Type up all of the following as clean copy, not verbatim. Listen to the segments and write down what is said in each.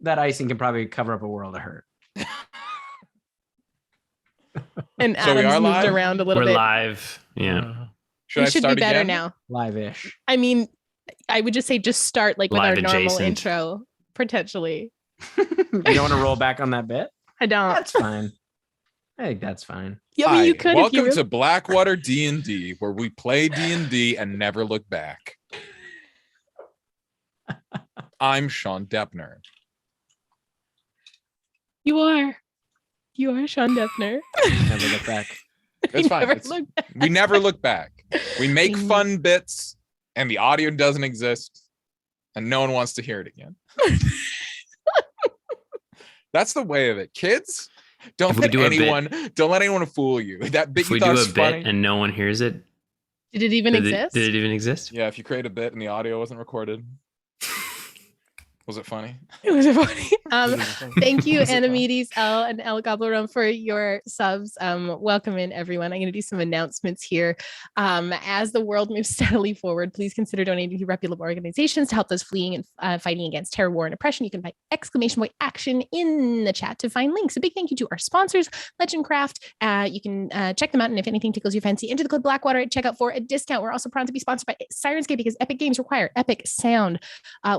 that icing can probably cover up a world of hurt. And So we Adam's are moved live? around a little We're bit. live. Yeah. Should We I should start be better again? now. Live-ish. I mean, I would just say just start like with Live our normal adjacent. intro, potentially. You don't want to roll back on that bit? I don't. That's fine. I think that's fine. Yeah, I mean, you could if you Welcome really... to Blackwater D&D, where we play D&D and never look back. I'm Sean Deppner. You are Sean Deppner. Never look back. It's fine. Never look back. We never look back. We make fun bits, and the audio doesn't exist, and no one wants to hear it again. That's the way of it, kids. Don't let anyone fool you. That bit If you we thought do was a funny. bit and no one hears it, Did it even exist? Did it even exist? Yeah, if you create a bit and the audio wasn't recorded. Was it funny? It was funny. Thank you, Anamides L and El Goblerum, for your subs. Welcome in, everyone. I'm going to do some announcements here. As the world moves steadily forward, please consider donating to reputable organizations to help those fleeing and fighting against terror, war, and oppression. You can find !action in the chat to find links. A big thank you to our sponsors, Legendcraft. You can check them out, and if anything tickles your fancy, enter the code Blackwater at checkout for a discount. We're also proud to be sponsored by Sirenscape because epic games require epic sound.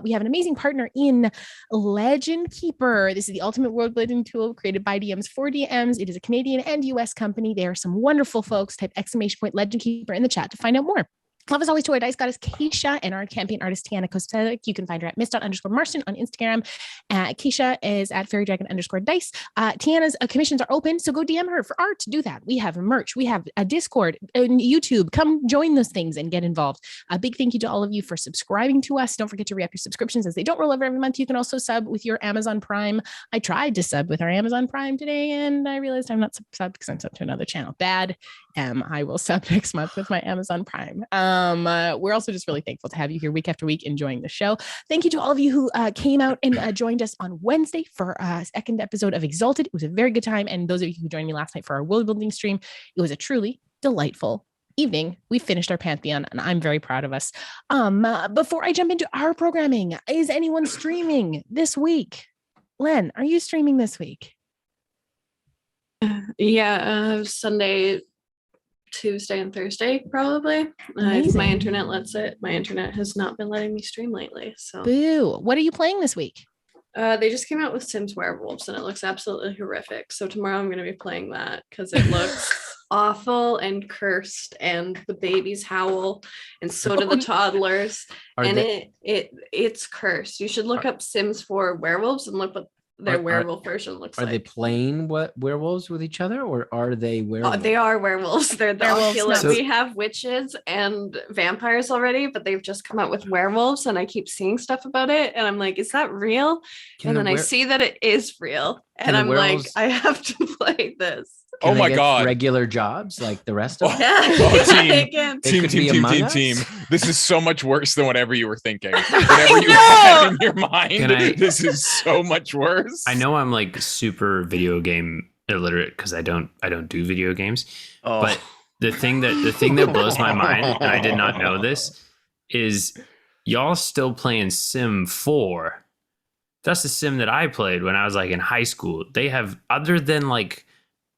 We have an amazing partner in Legend Keeper. This is the ultimate world building tool created by DMs for DMs. It is a Canadian and US company. They are some wonderful folks. Type Legend Keeper in the chat to find out more. Love as always to our dice goddess Keisha and our campaign artist Tiana Kostelek. You can find her at miss._Marston on Instagram. Keisha is at fairydragon_dice. Tiana's commissions are open, so go DM her for art. Do that. We have merch. We have a Discord and YouTube. Come join those things and get involved. A big thank you to all of you for subscribing to us. Don't forget to re-up your subscriptions as they don't roll over every month. You can also sub with your Amazon Prime. I tried to sub with our Amazon Prime today, and I realized I'm not subbed because I'm subbed to another channel. Bad. I will sub next month with my Amazon Prime. We're also just really thankful to have you here week after week enjoying the show. Thank you to all of you who came out and joined us on Wednesday for a second episode of Exalted. It was a very good time. And those of you who joined me last night for our Worldbuilding stream, it was a truly delightful evening. We finished our Pantheon and I'm very proud of us. Before I jump into our programming, is anyone streaming this week? Len, are you streaming this week? Yeah, Sunday, Tuesday, and Thursday, probably. If my internet lets it. My internet has not been letting me stream lately. So, boo. What are you playing this week? They just came out with Sims Werewolves, and it looks absolutely horrific. So tomorrow I'm going to be playing that because it looks awful and cursed, and the babies howl, and so do the toddlers. It's cursed. You should look up Sims 4 Werewolves and look what their werewolf version looks like. Are they playing werewolves with each other, or are they werewolves? They are werewolves. They're the werewolves. We have witches and vampires already, but they've just come out with werewolves, and I keep seeing stuff about it, and I'm like, is that real? And then I see that it is real, and I'm like, I have to play this. Can oh my god! Regular jobs like the rest of us. Team. This is so much worse than whatever you were thinking. Whatever you had in your mind. This is so much worse. I know I'm like super video game illiterate because I don't do video games. Oh. But the thing that blows my mind, and I did not know this, is y'all still playing Sim 4. That's the sim that I played when I was like in high school. They have, other than like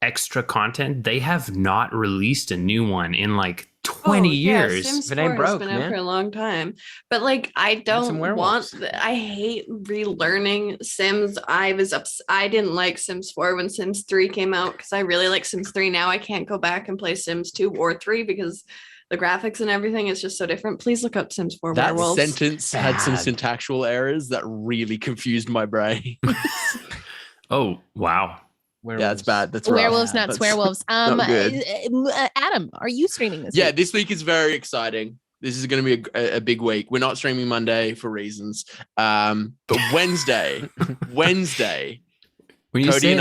extra content, they have not released a new one in like 20 years. Sims 4 has been out for a long time, but like I don't want. I hate relearning Sims. I didn't like Sims 4 when Sims 3 came out because I really like Sims 3 now. I can't go back and play Sims 2 or 3 because the graphics and everything is just so different. Please look up Sims 4 That Werewolves. sentence had some syntactual errors that really confused my brain. Oh wow. Werewolves. Yeah, it's bad. That's werewolves, not swearwolves. Adam, are you streaming this week? This week is very exciting. This is going to be a big week. We're not streaming Monday for reasons. But Wednesday. When you say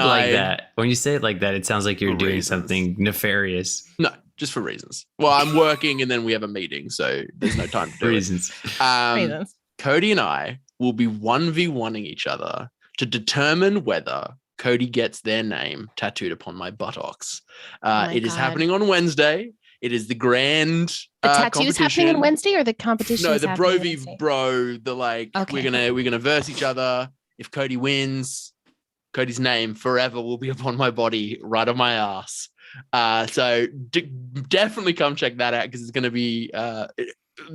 it like that, it sounds like you're doing something nefarious. No, just for reasons. Well, I'm working and then we have a meeting, so there's no time to do reasons. Reasons. Cody and I will be 1v1ing each other to determine whether Cody gets their name tattooed upon my buttocks. It is happening on Wednesday. It is the grand the tattoo's happening on Wednesday, or the competition? No, the bro v bro. The like, okay. we're gonna verse each other. if Cody wins, Cody's name forever will be upon my body, right on my ass. So definitely come check that out because it's going to be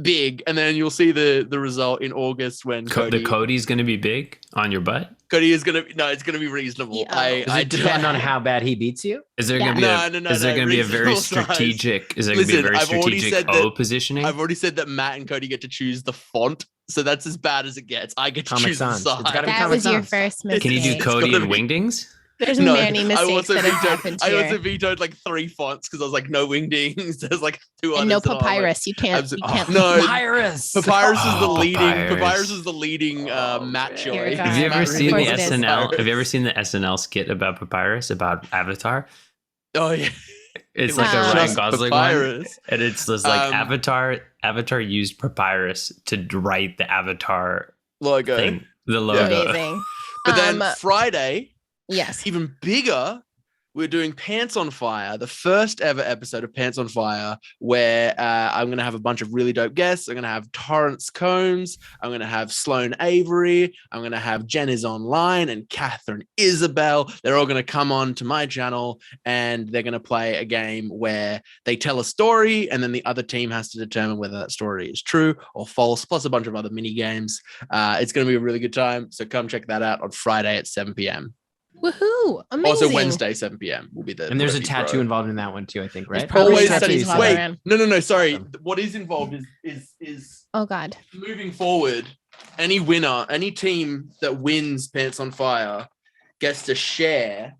big. And then you'll see the result in August when Cody's going to be big on your butt. Cody is going to be, no, it's going to be reasonable. Yeah. Does it depend on how bad he beats you? Is there going to be is there going to be a very strategic, is there going to be a very strategic positioning? I've already said that Matt and Cody get to choose the font. So that's as bad as it gets. I get to choose the size. That was your first mistake. Can you do Cody and Wingdings? There's many mistakes that have happened here. I also vetoed like 3 fonts because I was like, no Wingdings. There's like 2 others. And no papyrus. You can't. No, papyrus. Papyrus is the leading. Papyrus is the leading Matt choice. Have you ever seen the SNL? Have you ever seen the SNL skit about papyrus about Avatar? Oh yeah. It's like a Ryan Gosling one, and it's just like Avatar used papyrus to write the Avatar logo thing, the logo. Amazing. But then Friday, yes, even bigger, we're doing Pants on Fire, the first ever episode of Pants on Fire, where I'm going to have a bunch of really dope guests. I'm going to have Torrance Combs. I'm going to have Sloane Avery. I'm going to have Jen is Online and Catherine Isabel. They're all going to come on to my channel and they're going to play a game where they tell a story and then the other team has to determine whether that story is true or false, plus a bunch of other mini games. It's going to be a really good time. So come check that out on Friday at 7 p.m. Woohoo! Amazing. Also Wednesday, 7 p.m. will be the. And there's a tattoo involved in that one too, I think, right? Always tattoos. Wait, no. Sorry. What is involved is. Oh God. Moving forward, any winner, any team that wins Pants on Fire gets to share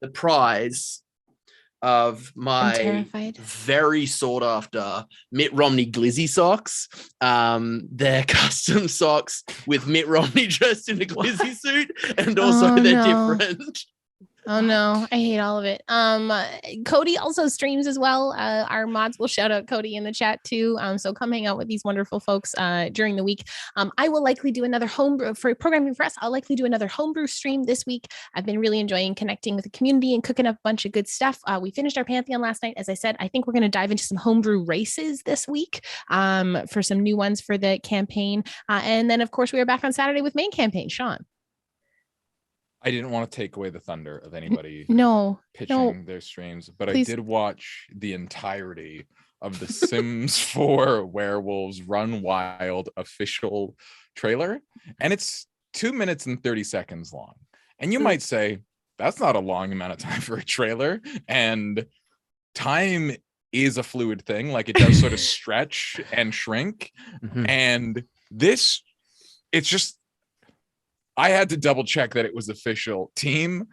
the prize of my very sought after Mitt Romney glizzy socks. They're custom socks with Mitt Romney dressed in a glizzy suit, and also they're different. Oh no, I hate all of it. Cody also streams as well. Our mods will shout out Cody in the chat too. So come hang out with these wonderful folks during the week. I will likely do another homebrew for Programming for Us. I'll likely do another homebrew stream this week. I've been really enjoying connecting with the community and cooking up a bunch of good stuff. We finished our Pantheon last night. As I said, I think we're going to dive into some homebrew races this week for some new ones for the campaign. And then of course we are back on Saturday with main campaign. Sean. I didn't want to take away the thunder of anybody pitching their streams, but please. I did watch the entirety of the Sims 4 Werewolves Run Wild official trailer, and it's 2 minutes and 30 seconds long. And you might say, that's not a long amount of time for a trailer, and time is a fluid thing. Like, it does sort of stretch and shrink. And this, it's just, I had to double check that it was official team.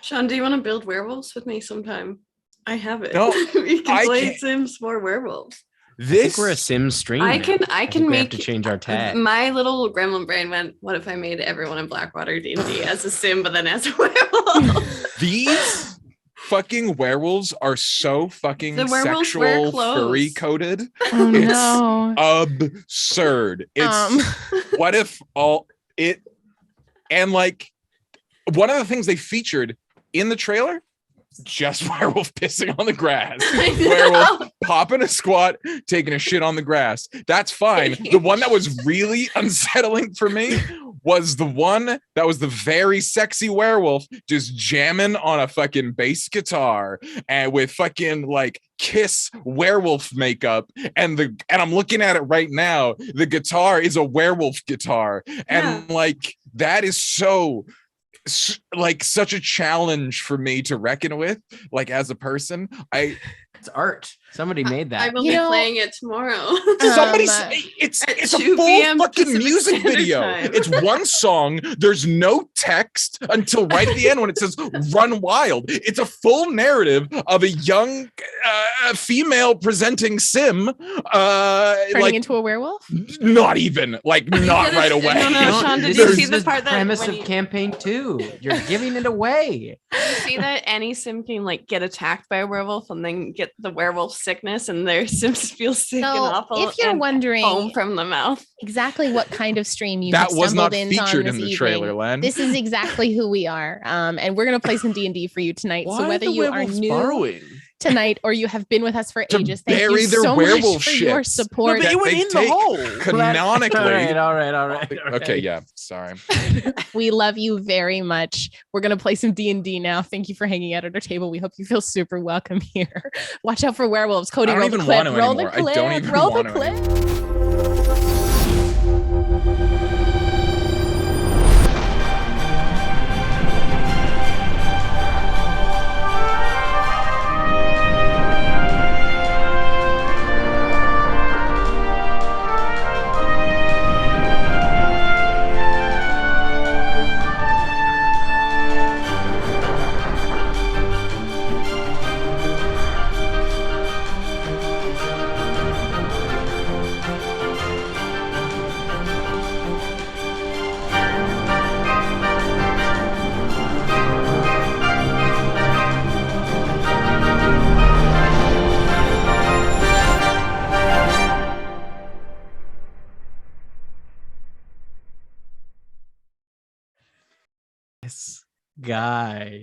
Sean, do you want to build werewolves with me sometime? I have it. No, we can play Sims 4 werewolves. I think we're a Sims stream. I can we make have to change our tag. My little gremlin brain went, what if I made everyone in BlackwaterDnD as a sim, but then as a werewolf? These fucking werewolves are so fucking sexual, furry coded. Oh, it's no. absurd. It's what if all it and like one of the things they featured in the trailer, just werewolf pissing on the grass, werewolf popping a squat, taking a shit on the grass. That's fine. The one that was really unsettling for me was the one that was the very sexy werewolf just jamming on a fucking bass guitar and with fucking like Kiss werewolf makeup, and I'm looking at it right now. The guitar is a werewolf guitar, and like that is so like such a challenge for me to reckon with, like as a person. It's art. Somebody made that. I will be playing it tomorrow. It's a full fucking music video. It's one song. There's no text until right at the end when it says "Run Wild." It's a full narrative of a young female presenting sim turning into a werewolf. Not even like not right away. No, Sean, did you see the part that premise of campaign 2? You're giving it away. Did you see that any sim can like get attacked by a werewolf and then get the werewolf sickness, and their sims feel sick and awful? If you're wondering, foam from the mouth. Exactly what kind of stream you that was not in featured in the trailer, Len. This is exactly who we are, and we're gonna play some D&D for you tonight. Why so whether are the you are werewolves new, burrowing? tonight, or you have been with us for To ages. Thank you bury their so much werewolf for your ships. support. No, but it went They in the take hole. Canonically. All right. Okay, yeah. Sorry. We love you very much. We're gonna play some D&D now. Thank you for hanging out at our table. We hope you feel super welcome here. Watch out for werewolves. Cody, I don't roll the even clip. want to Roll the anymore. I clip. don't even Roll the want to clip.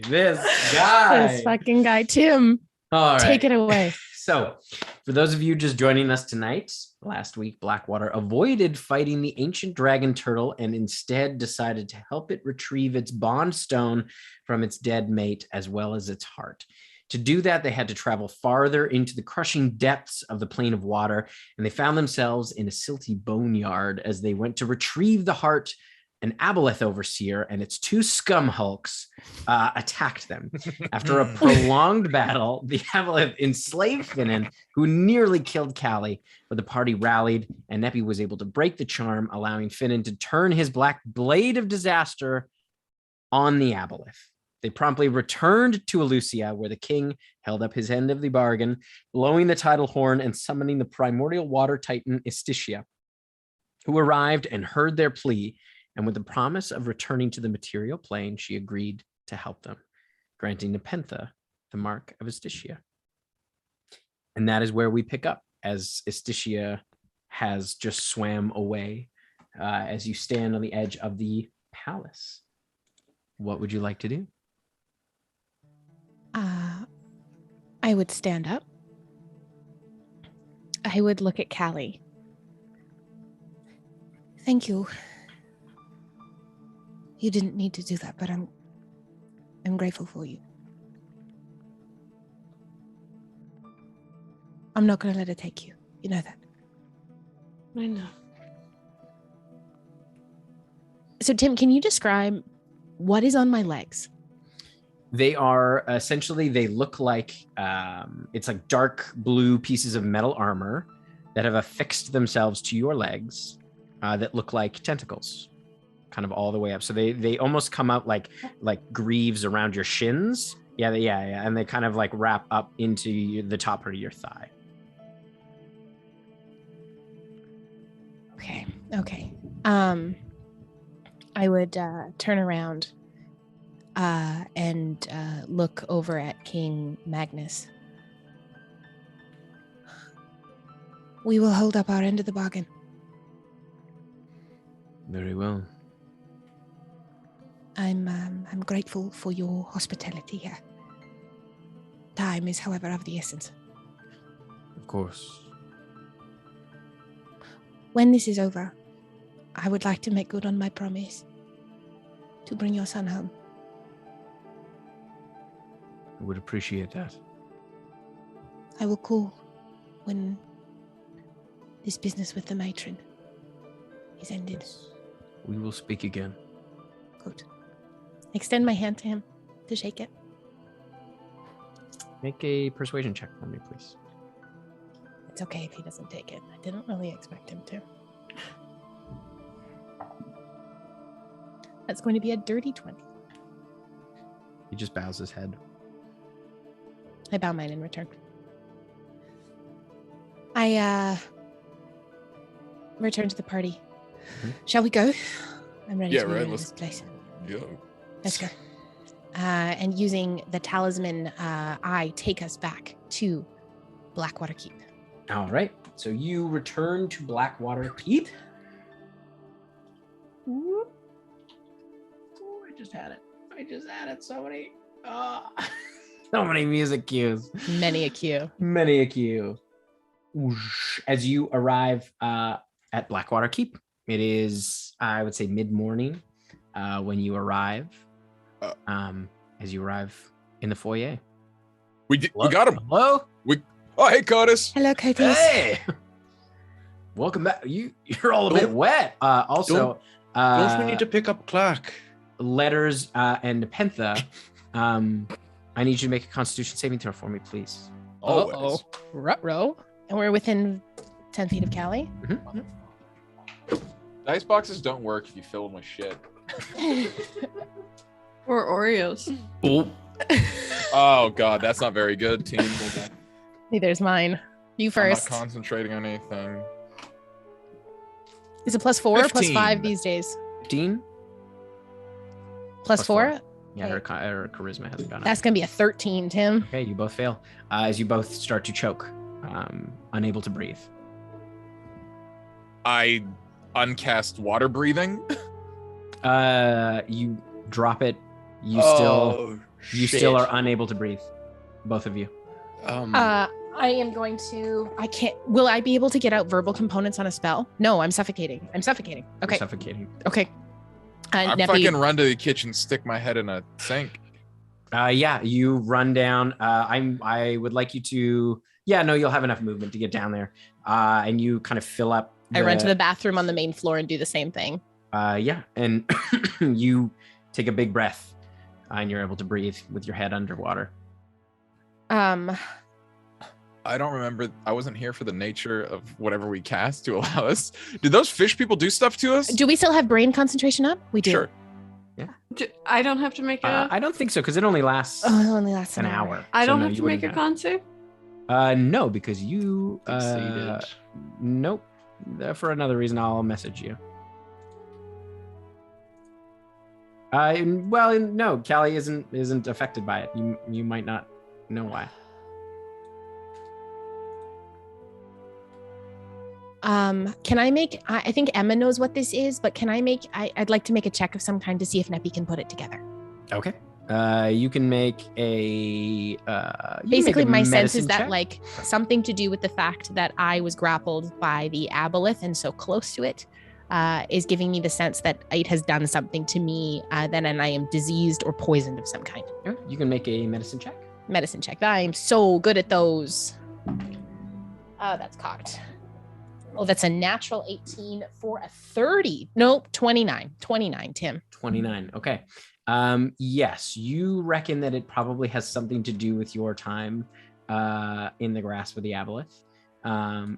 This guy. This fucking guy, Tim. All right. Take it away. So, for those of you just joining us tonight, last week Blackwater avoided fighting the ancient dragon turtle and instead decided to help it retrieve its bond stone from its dead mate as well as its heart. To do that, they had to travel farther into the crushing depths of the plane of water, and they found themselves in a silty boneyard as they went to retrieve the heart. An aboleth overseer and its two scum hulks attacked them. After a prolonged battle, the aboleth enslaved Finnan, who nearly killed Callie, but the party rallied, and Neppy was able to break the charm, allowing Finnan to turn his black blade of disaster on the aboleth. They promptly returned to Aelyria, where the king held up his end of the bargain, blowing the tidal horn and summoning the primordial water titan Istitia, who arrived and heard their plea. And with the promise of returning to the material plane, she agreed to help them, granting Nepenthe the mark of Istitia. And that is where we pick up, as Istitia has just swam away as you stand on the edge of the palace. What would you like to do? I would stand up. I would look at Callie. Thank you. You didn't need to do that, but I'm grateful for you. I'm not going to let it take you. You know that. I know. So, Tim, can you describe what is on my legs? They are essentially, they look like, it's like dark blue pieces of metal armor that have affixed themselves to your legs that look like tentacles, kind of all the way up. So they almost come out like greaves around your shins. Yeah. And they kind of like wrap up into the top part of your thigh. Okay. I would turn around and look over at King Magnus. We will hold up our end of the bargain. Very well. I'm grateful for your hospitality here. Time is, however, of the essence. Of course. When this is over, I would like to make good on my promise to bring your son home. I would appreciate that. I will call when this business with the matron is ended. We will speak again. Good. Extend my hand to him to shake it. Make a persuasion check for me, please. It's okay if he doesn't take it. I didn't really expect him to. That's going to be a dirty 20. He just bows his head. I bow mine in return. I return to the party. Mm-hmm. Shall we go? I'm ready to leave this place. Go. Let's go. And using the talisman, I take us back to Blackwater Keep. All right. So you return to Blackwater Keep. Ooh, I just had it. Somebody. So many music cues. Many a cue. Many a cue. Whoosh. As you arrive at Blackwater Keep, it is, I would say, mid-morning when you arrive. As you arrive in the foyer. We got him. Hello? Oh, hey, Codis. Hello, Cody. Hey! Welcome back. You're all a bit wet. Also, Don't we need to pick up Clark? Letters and Nepentha. I need you to make a Constitution saving throw for me, please. Always. Ruh-roh. And we're within 10 feet of Callie. Mm-hmm. Dice boxes don't work if you fill them with shit. Or Oreos. Oh, Oh God, that's not very good, team. Neither's mine. You I'm first. not concentrating on anything. Is it +4 or 15. +5 these days? 15? +4? Yeah, her charisma hasn't gone up. That's going to be a 13, Tim. Okay, you both fail. As you both start to choke, unable to breathe. I uncast water breathing. You drop it. You Oh, still are unable to breathe. Both of you. I am going to... I can't... Will I be able to get out verbal components on a spell? No, I'm suffocating. Okay. You're suffocating. Okay. I Neppy, fucking run to the kitchen, stick my head in a sink. Yeah, you run down. I would like you to. Yeah, no, you'll have enough movement to get down there. And you kind of fill up. I run to the bathroom on the main floor and do the same thing. Yeah, and you take a big breath, and you're able to breathe with your head underwater. I don't remember. I wasn't here for the nature of whatever we cast to allow us. Did those fish people do stuff to us? Do we still have brain concentration up? We do. Sure. I don't have to make a. I don't think so because it only lasts Oh, it only lasts an hour. I So don't no, have you to make a wouldn't con save. No, because you. Succeeded. Nope. For another reason, I'll message you. Well, no, Callie isn't affected by it. You might not know why. Can I make? I think Emma knows what this is, but can I make? I'd like to make a check of some kind to see if Neppy can put it together. Okay. You can make a. Basically, my sense is medicine that check. like something to do with the fact that I was grappled by the aboleth and so close to it is giving me the sense that it has done something to me. Then and I am diseased or poisoned of some kind. Yeah, you can make a medicine check. Medicine check. I am so good at those. Oh, that's cocked. Oh, that's a natural 18 for a 30. Nope, 29. 29, Tim. 29. Okay. Yes, you reckon that it probably has something to do with your time in the grasp of the aboleth.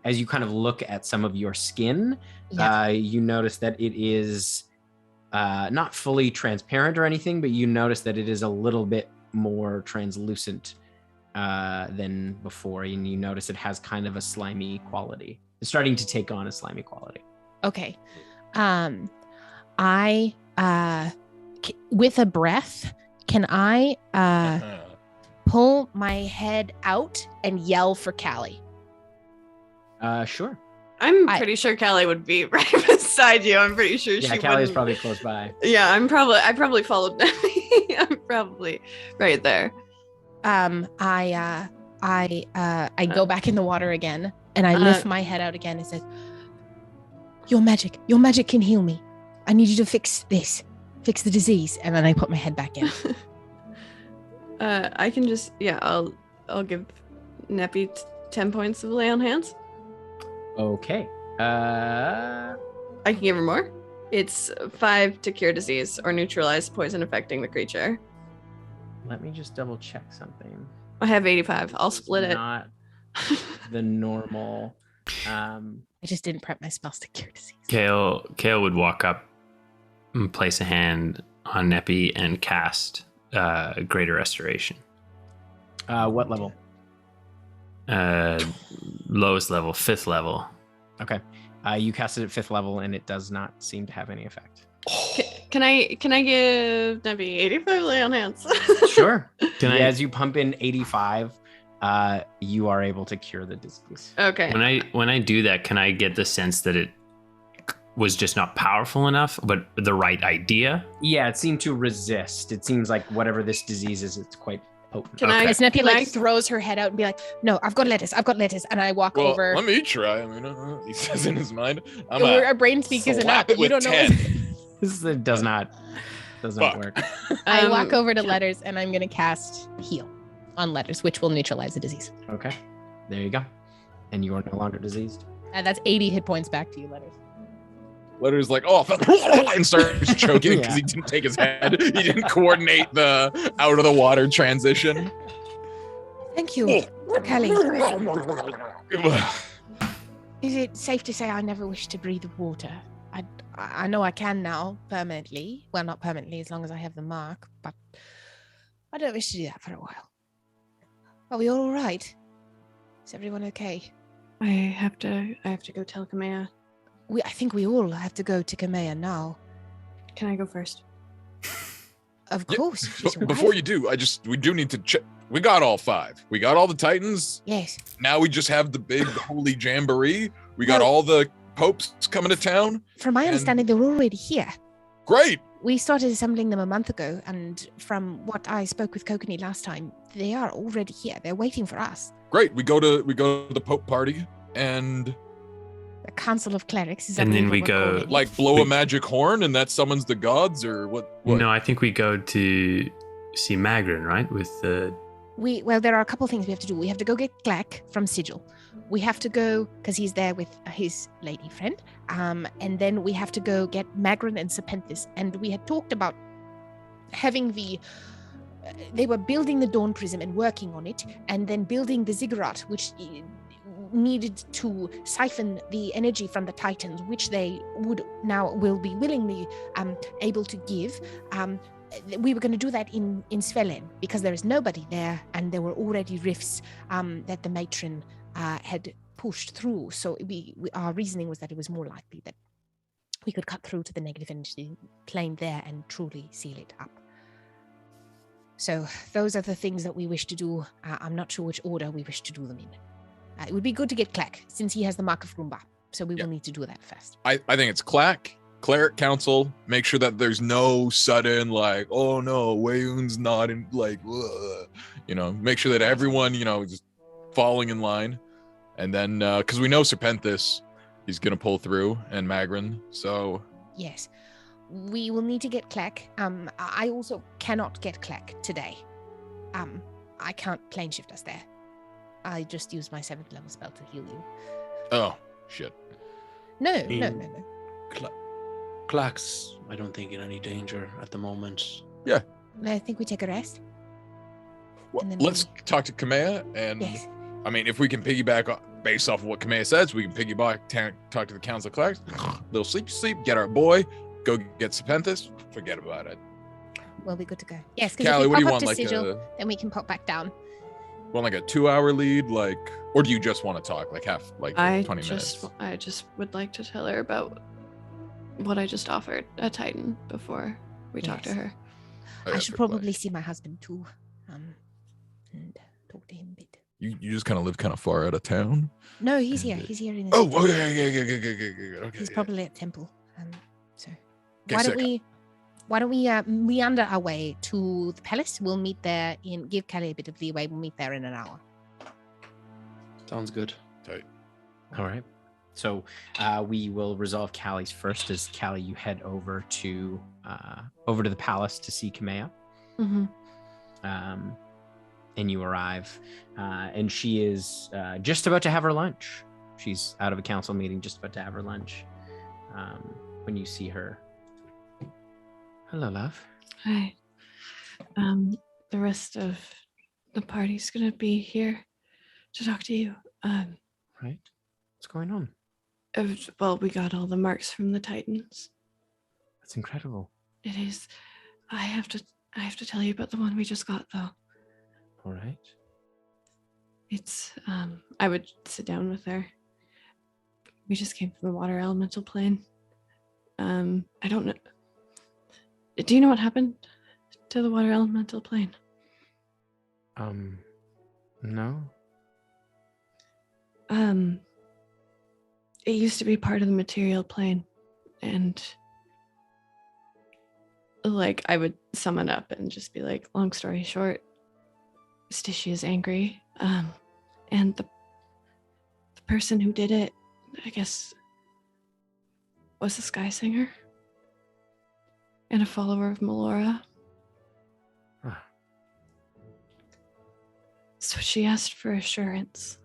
As you kind of look at some of your skin, Yeah. you notice that it is not fully transparent or anything, but you notice that it is a little bit more translucent than before, and you notice it has kind of a slimy quality. It's starting to take on a slimy quality. Okay. With a breath, can I pull my head out and yell for Callie? Sure. I'm pretty sure Callie would be right beside you. I'm pretty sure Yeah, she Callie's wouldn't. probably close by. Yeah, I probably followed Neppy. I'm probably right there. I go back in the water again and I lift my head out again and says, your magic can heal me. I need you to fix this, fix the disease. And then I put my head back in. I can just, I'll give Neppy 10 points of lay on hands. Okay. I can give her more. It's 5 to cure disease or neutralize poison affecting the creature. Let me just double check something. I have 85. I'll split it. Not the normal. I just didn't prep my spells to cure disease. Kale would walk up and place a hand on Neppy and cast Greater Restoration. What level? Lowest level, 5th level. Okay. You cast it at 5th level, and it does not seem to have any effect. Can I give Neppy 85 lay on hands? Sure. Can I? As you pump in 85, you are able to cure the disease. Okay. When I do that, can I get the sense that it was just not powerful enough, but the right idea? Yeah, it seemed to resist. It seems like whatever this disease is, it's quite Oh, Can I- Sneppy Can like I- throws her head out and be like, "No, I've got lettuce. And I walk Well, over. let me try. I mean, he says in his mind, I'm Our brain speak isn't slap up. it You with don't know. 10. It does not Fuck. work. I walk Um, over to Letters and I'm gonna cast Heal on Letters, which will neutralize the disease. Okay, there you go. And you are no longer diseased. And that's 80 hit points back to you, Letters. Letter's like, oh, and starts choking because Yeah. he didn't take his head. He didn't coordinate the out of the water transition. Thank you, Kelly. Is it safe to say I never wish to breathe water? I know I can now permanently. Well, not permanently, as long as I have the mark, but I don't wish to do that for a while. Are we all right? Is everyone okay? I have to go tell Kamea. I think we all have to go to Kamea now. Can I go first? Of Yeah, course. she's your Before wife. you do, we do need to check. We got all 5. We got all the Titans. Yes. Now we just have the big holy jamboree. We got Well- all the popes coming to town. From my And- understanding, they're already here. Great. We started assembling them a month ago, and from what I spoke with Kokanee last time, they are already here. They're waiting for us. Great. We go to the Pope party and The Council of Clerics is I And then believe we what we're go- calling it. like blow a magic horn and that summons the gods or what? No, I think we go to see Magrin, right? With the Well, there are a couple things we have to do. We have to go get Glack from Sigil. We have to go because he's there with his lady friend. And then we have to go get Magrin and Serpentis. And we had talked about having they were building the Dawn Prism and working on it, and then building the Ziggurat, which needed to siphon the energy from the Titans, which they will be willingly able to give. We were going to do that in Svelen because there is nobody there, and there were already rifts that the matron had pushed through. So our reasoning was that it was more likely that we could cut through to the negative energy plane there and truly seal it up. So those are the things that we wish to do. I'm not sure which order we wish to do them in. It would be good to get Clack, since he has the Mark of Roomba. So we will need to do that first. I think it's Cleric Council. Make sure that there's no sudden like, oh no, Wayun's not in like, make sure that everyone, is falling in line. And then, because we know Serpentis, he's going to pull through, and Magrin. So Yes. We will need to get Clack. I also cannot get Clack today. I can't plane shift us there. I just used my 7th level spell to heal you. oh shit. No. Clax, I don't think in any danger at the moment. I think we take a rest. Well, And then let's talk to Kamea, and Yes. I mean, if we can piggyback based off of what Kamea says, we can piggyback, talk to the Council of Clerics, little sleep, get our boy, go get Serpentis, forget about it. We'll be good to go. Yes, because if Callie, we what do pop you up want? to Like Sigil, then we can pop back down. want like a 2-hour lead, or do you just want to talk like 20 minutes? I just would like to tell her about what I just offered a Titan before we talk to Yes. her. I should probably see my husband too, and talk to him a bit. You just kind of live kind of far out of town. No, he's here. He's here in the Oh, city. yeah. Okay. He's probably at Temple. So Okay, why sick. don't we meander our way to the palace? We'll meet there give Callie a bit of leeway. We'll meet there in an hour. Sounds good. All right. So we will resolve Callie's first. As Callie, you head over to the palace to see Kamea. Mm-hmm. And you arrive, and she is just about to have her lunch. She's out of a council meeting, just about to have her lunch. When you see her, hello, love. Hi. The rest of the party's gonna be here to talk to you. Right? What's going on? Well, we got all the marks from the Titans. That's incredible. It is. I have to tell you about the one we just got though. All right. It's I would sit down with her. We just came from the water elemental plane. I don't know. Do you know what happened to the water elemental plane? No. It used to be part of the material plane, and like I would sum it up and just be like, long story short, Stishy is angry. And the person who did it, I guess, was a sky singer and a follower of Melora. Huh. So she asked for assurance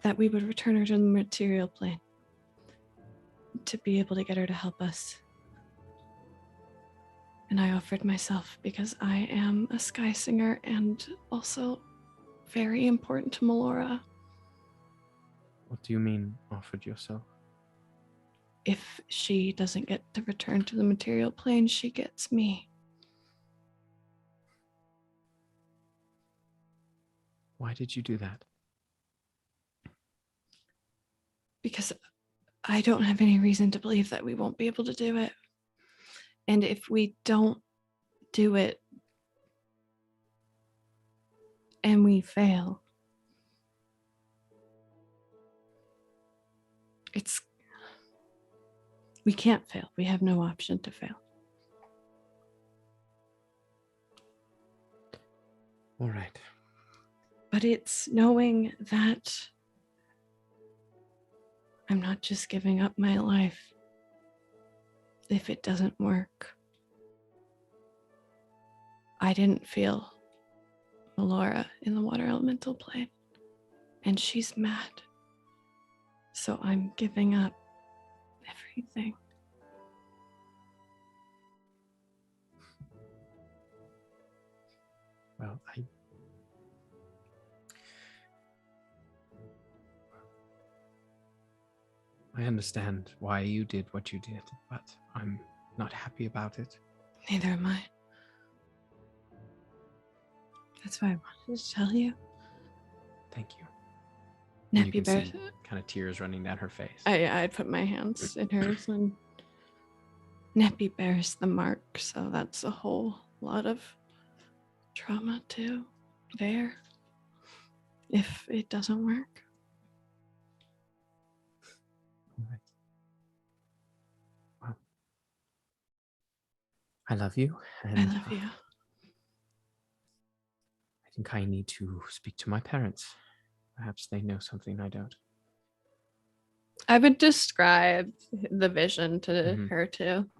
that we would return her to the material plane to be able to get her to help us. And I offered myself because I am a sky singer and also very important to Melora. What do you mean, offered yourself? If she doesn't get to return to the material plane, she gets me. Why did you do that? Because I don't have any reason to believe that we won't be able to do it. And if we don't do it and we fail, we can't fail. We have no option to fail. All right. But it's knowing that I'm not just giving up my life if it doesn't work. I didn't feel Melora in the water elemental plane, and she's mad. So I'm giving up everything. Well, I understand why you did what you did, but I'm not happy about it. Neither am I. That's why I wanted to tell you. Thank you. And you Nappy can Bear. see kind of tears running down her face. I put my hands in hers, and Nappy bears the mark, so that's a whole lot of trauma to bear if it doesn't work. Right. Well, I love you. And I love you. I think I need to speak to my parents. Perhaps they know something I don't. I would describe the vision to Mhm. her too.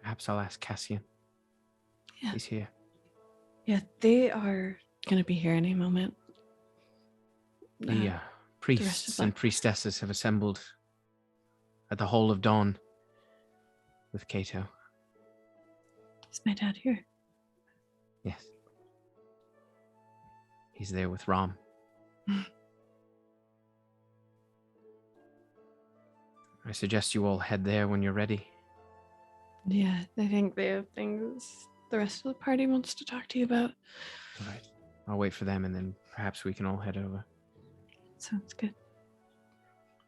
Perhaps I'll ask Cassian. Yeah. He's here. Yeah, they are going to be here any moment. The rest of priests them. and priestesses have assembled at the Hall of Dawn with Cato. Is my dad here? Yes. He's there with Rom. I suggest you all head there when you're ready. Yeah, I think they have things the rest of the party wants to talk to you about. All right. I'll wait for them and then perhaps we can all head over. Sounds good.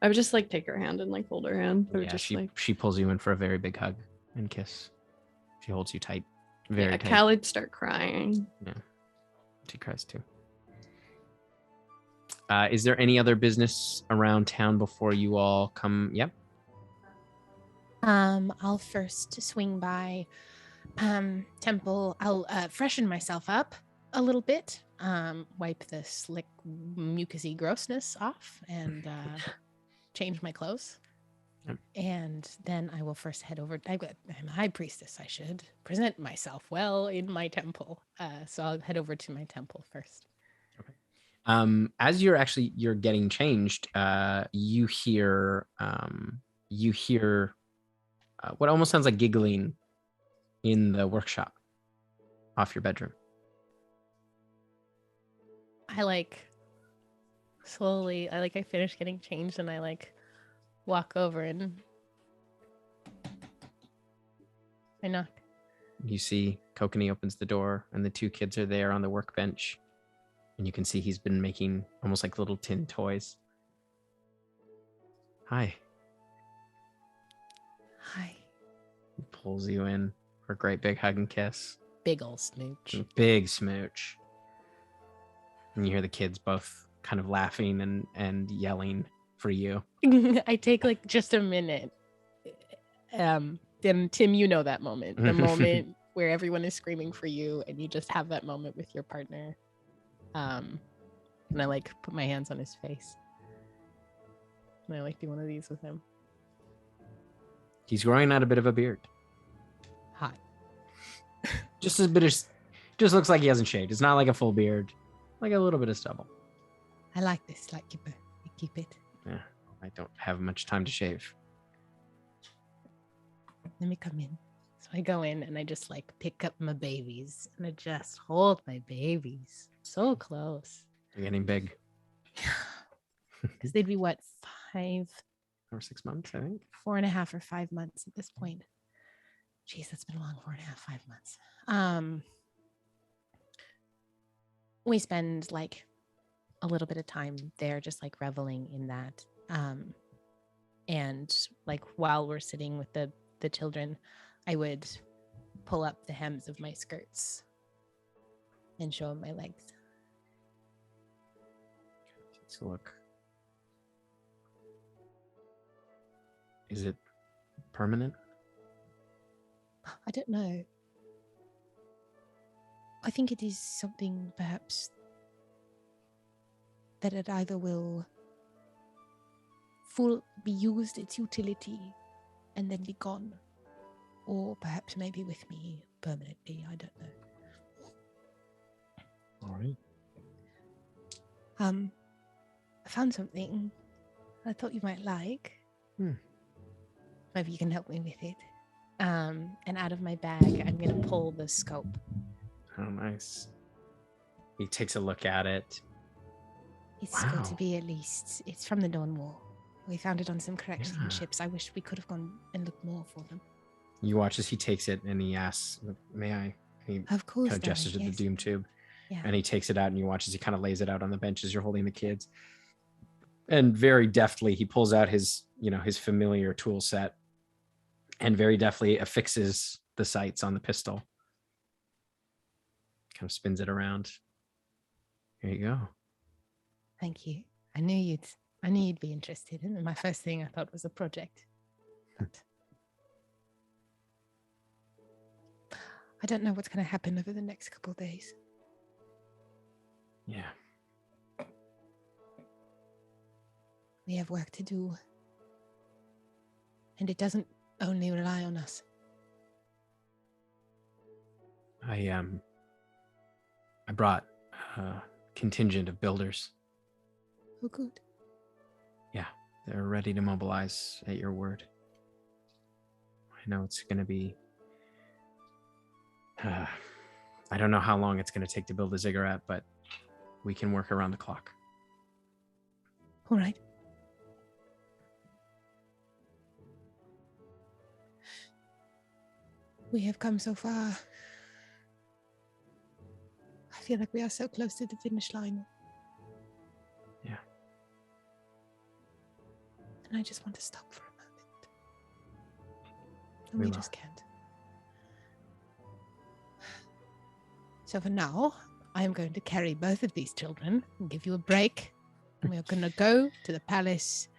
I would just like take her hand and like hold her hand. Or Yeah, just she pulls you in for a very big hug and kiss. She holds you tight. Very yeah, tight. Callie'd start crying. Yeah. She cries too. Is there any other business around town before you all come? Yep. I'll first swing by Temple. I'll freshen myself up a little bit, wipe the slick mucusy grossness off, and change my clothes. Yep. And then I will first head over. I'm a high priestess. I should present myself well in my temple. So I'll head over to my temple first. As you're getting changed, you hear what almost sounds like giggling in the workshop off your bedroom. I finish getting changed and I walk over and I knock. You see Kokanee opens the door and the two kids are there on the workbench. And you can see he's been making almost like little tin toys. Hi. Hi. He pulls you in for a great big hug and kiss. Big ol' smooch. Big smooch. And you hear the kids both kind of laughing and yelling for you. I take just a minute. Tim, you know that moment, the moment where everyone is screaming for you and you just have that moment with your partner. And I like put my hands on his face. And I like do one of these with him. He's growing out a bit of a beard. Hot. Just a bit of, just looks like he hasn't shaved. It's not like a full beard, like a little bit of stubble. I like this, like you keep it. Yeah, I don't have much time to shave. Let me come in. So I go in and I just like pick up my babies and I just hold my babies so close. They're getting big. Because they'd be what, 5 or 6 months, I think. 4.5 or 5 months at this point. Jeez, that's been a long 4.5, 5 months. We spend like a little bit of time there, just like reveling in that. And like while we're sitting with the children, I would pull up the hems of my skirts and show them my legs. Let's look. Is it permanent? I don't know. I think it is something perhaps that it either will be used its utility and then be gone, or perhaps maybe with me permanently. I don't know. All right. I found something I thought you might like. Maybe you can help me with it. And out of my bag, I'm gonna pull the scope. Oh, nice. He takes a look at it. It's got to be at least. It's from the Dawn War. We found it on some correction ships. I wish we could have gone and looked more for them. You watch as he takes it and he asks, "May I?" He Of course. kind of gestures at the doom tube. Yeah. And he takes it out and you watch as he kind of lays it out on the bench as you're holding the kids. And very deftly, he pulls out his familiar tool set and very deftly affixes the sights on the pistol. Kind of spins it around. Here you go. Thank you. I knew you'd be interested. And my first thing I thought was a project. But I don't know what's going to happen over the next couple of days. Yeah. We have work to do. And it doesn't only rely on us. I brought a contingent of builders. Oh, good. Yeah, they're ready to mobilize at your word. I know it's going to be... I don't know how long it's going to take to build a ziggurat, but we can work around the clock. All right. We have come so far. I feel like we are so close to the finish line. Yeah. And I just want to stop for a moment. And we just can't. So for now, I am going to carry both of these children and give you a break. And we are going to go to the palace.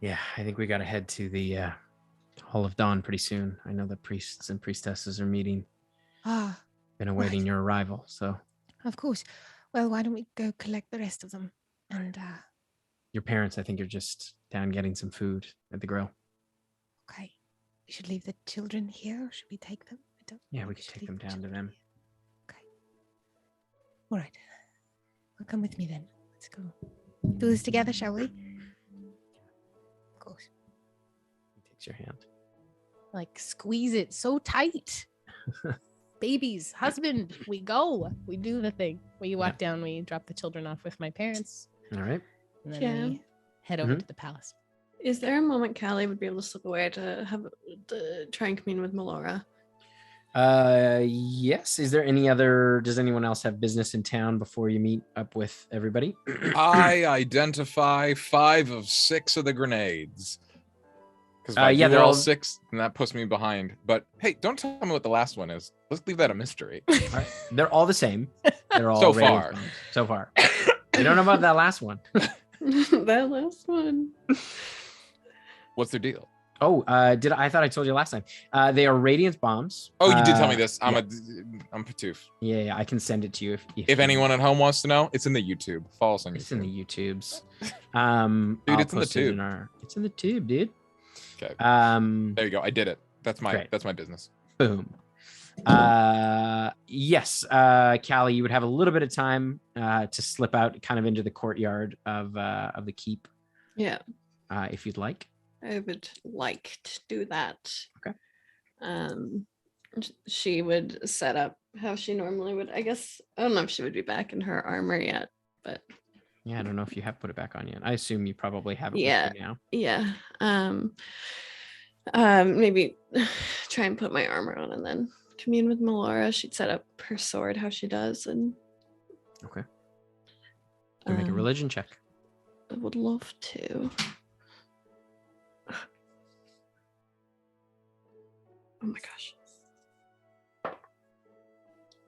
Yeah, I think we got to head to the Hall of Dawn pretty soon. I know the priests and priestesses are meeting. Been awaiting your arrival, so. Of course. Well, why don't we go collect the rest of them? And your parents, I think, are just down getting some food at the grill. Okay. We should leave the children here, or should we take them? Yeah, we could take them down to them. Okay. All right. Well, come with me then. Let's go. Do this together, shall we? Of course. He takes your hand. Like, squeeze it so tight. Babies, husband, we go. We do the thing. We walk down, we drop the children off with my parents. All right. And then we head over to the palace. Is there a moment Callie would be able to slip away to try and commune with Melora? Yes. Is there any other, does anyone else have business in town before you meet up with everybody? I identify 5 of 6 of the grenades. Because they're all 6, and that puts me behind. But hey, don't tell me what the last one is. Let's leave that a mystery. Right. They're all the same. They're all so radio far. phones. So far. You don't know about that last one. That last one. What's their deal? Oh, I thought I told you last time. They are radiance bombs. Oh, you did tell me this. Yeah. I'm Patoof. Yeah, I can send it to you If anyone at home wants to know, it's in the YouTube. Follow us on YouTube. It's in the YouTubes. Dude, I'll it's in the post it tube. It's in the tube, dude. Okay. There There you go. I did it. That's my great. business. Boom. Yes, Callie, you would have a little bit of time to slip out kind of into the courtyard of the keep. Yeah, If you'd like. I would like to do that. Okay. She would set up how she normally would. I guess I don't know if she would be back in her armor yet, but Yeah, I don't know if you have put it back on yet. I assume you probably have it Yeah. with you now. yeah. Maybe try and put my armor on and then commune with Melora. She'd set up her sword how she does, and Okay. You make a religion check. I would love to. Oh my gosh.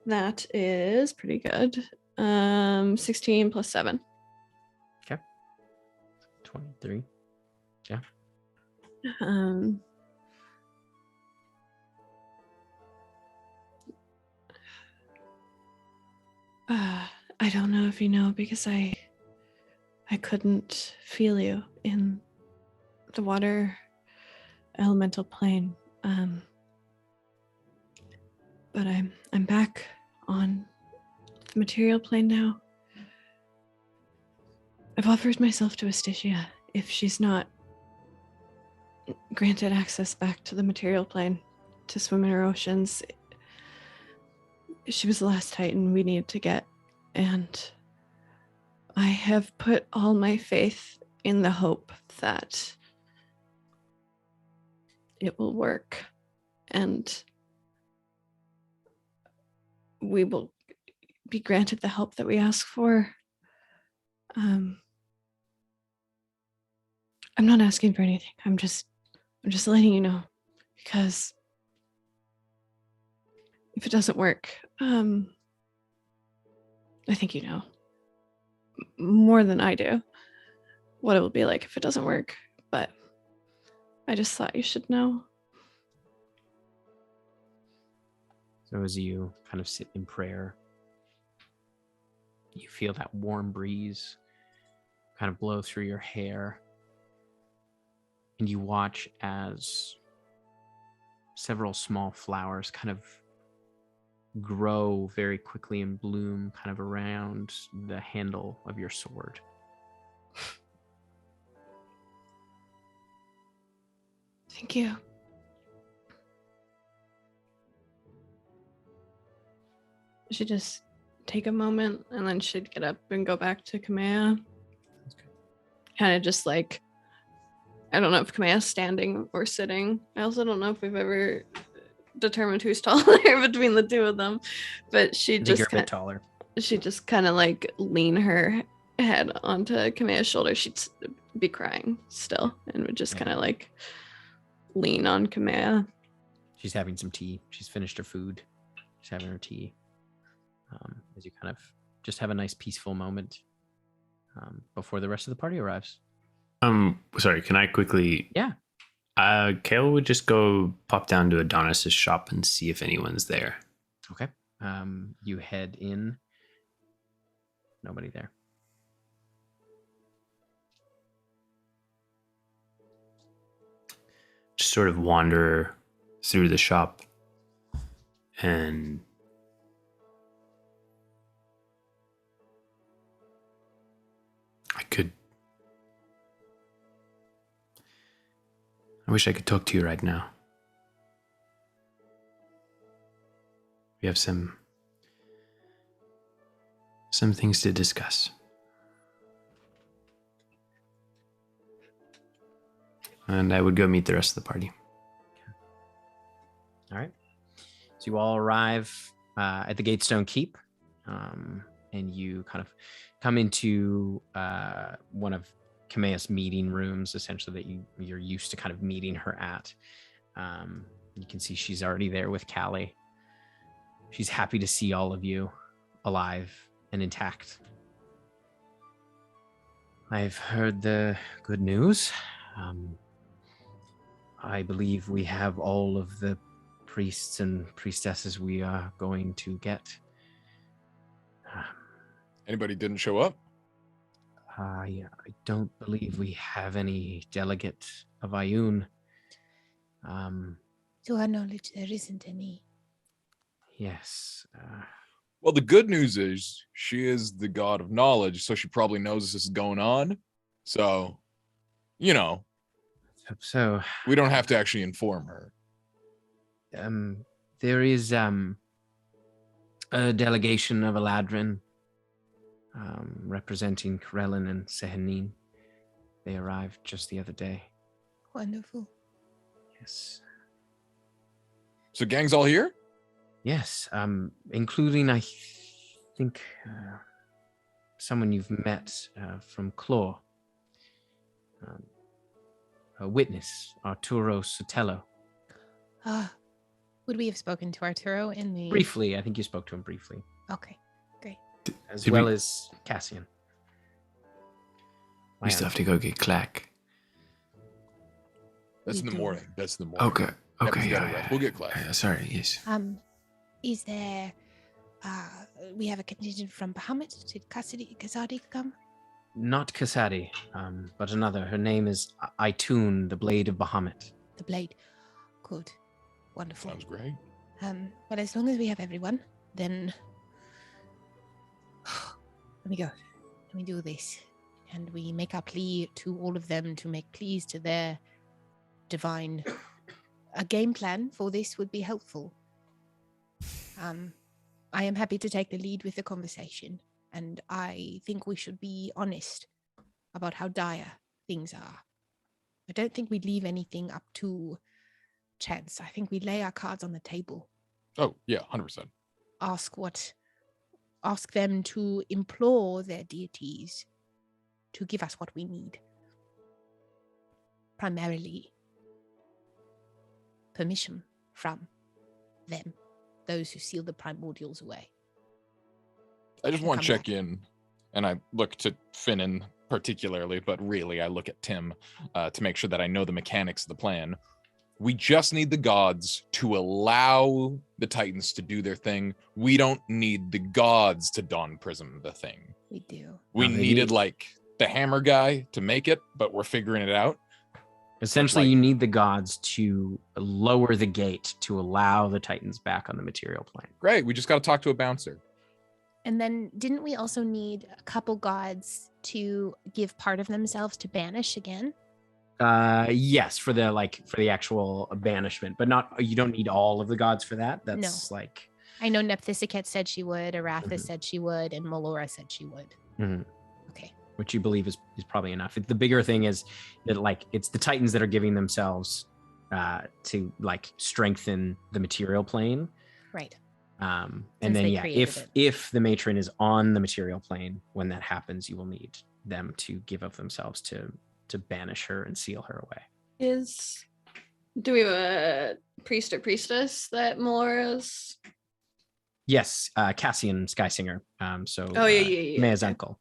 That is pretty good. 16 plus 7. 23. I don't know if you know, because I couldn't feel you in the water elemental plane. But I'm back on the material plane now. I've offered myself to Asticia if she's not granted access back to the material plane to swim in her oceans. She was the last Titan we needed to get, and I have put all my faith in the hope that it will work, and we will be granted the help that we ask for. I'm not asking for anything. I'm just letting you know, because if it doesn't work, I think you know more than I do what it will be like if it doesn't work, but I just thought you should know. So as you kind of sit in prayer, you feel that warm breeze kind of blow through your hair, and you watch as several small flowers kind of grow very quickly and bloom kind of around the handle of your sword. Thank you. She'd just take a moment, and then she'd get up and go back to Kamea. Kind of just like, I don't know if Kamea's standing or sitting. I also don't know if we've ever determined who's taller between the two of them, but she I think you're just a bit taller. she just kind of like lean her head onto Kamea's shoulder. She'd be crying still, and would just kind of like lean on Kamea. She's having some tea. She's finished her food. She's having her tea. As you kind of just have a nice peaceful moment before the rest of the party arrives. Sorry, can I quickly? Yeah. Kale would just go pop down to Adonis's shop and see if anyone's there. Okay. You head in. Nobody there. Just sort of wander through the shop and I wish I could talk to you right now. We have some things to discuss. And I would go meet the rest of the party. All right. So you all arrive at the Gatestone Keep, and you kind of come into one of Kamea's meeting rooms, essentially, that you're used to kind of meeting her at. You can see she's already there with Callie. She's happy to see all of you alive and intact. I've heard the good news. I believe we have all of the priests and priestesses we are going to get. Anybody didn't show up? I don't believe we have any delegate of Ioun. To our knowledge, there isn't any. Yes. Well, the good news is she is the god of knowledge, so she probably knows this is going on. So, Hope so. we don't have to actually inform her. There is a delegation of Eladrin representing Krellin and Sehanin. They arrived just the other day. Wonderful. Yes. So gang's all here? Yes, including, I think, someone you've met from Claw. A witness, Arturo Sotelo. Would we have spoken to Arturo in the... Briefly, I think you spoke to him briefly. Okay, great. As well as Cassian. We still have to go get Clack. That's in the morning. That's in the morning. Okay. Okay. Yeah. We'll get Clack. Sorry. Yes. Is there... we have a contingent from Bahamut. Did Kasadi come? Not Kasadi, but another. Her name is Aitun, the Blade of Bahamut. The Blade. Good. Wonderful. Sounds great. But as long as we have everyone, then... Let me go. Let me do this. And we make our plea to all of them to make pleas to their divine. A game plan for this would be helpful. I am happy to take the lead with the conversation, and I think we should be honest about how dire things are. I don't think we'd leave anything up to chance. I think we'd lay our cards on the table. Oh, yeah, 100%. Ask them to implore their deities to give us what we need. Primarily, permission from them, those who seal the primordials away. I just want to check in, and I look to Finnan particularly, but really I look at Tim to make sure that I know the mechanics of the plan. We just need the gods to allow the Titans to do their thing. We don't need the gods to Dawn Prism the thing. We do. We needed like the hammer guy to make it, but we're figuring it out. Essentially, you need the gods to lower the gate to allow the Titans back on the material plane. Great. We just got to talk to a bouncer. And then didn't we also need a couple gods to give part of themselves to banish again? Yes, for the actual banishment, but not. You don't need all of the gods for that. That's No. like. I know Nephthisiket said she would, Arathis said she would, and Melora said she would. Mm-hmm. Okay. Which you believe is probably enough. The bigger thing is that it's the Titans that are giving themselves to strengthen the material plane. Right. And then if the matron is on the material plane when that happens, you will need them to give of themselves to banish her and seal her away. Do we have a priest or priestess that Melora's? Yes, Cassian Skysinger. Yeah. Maya's uncle.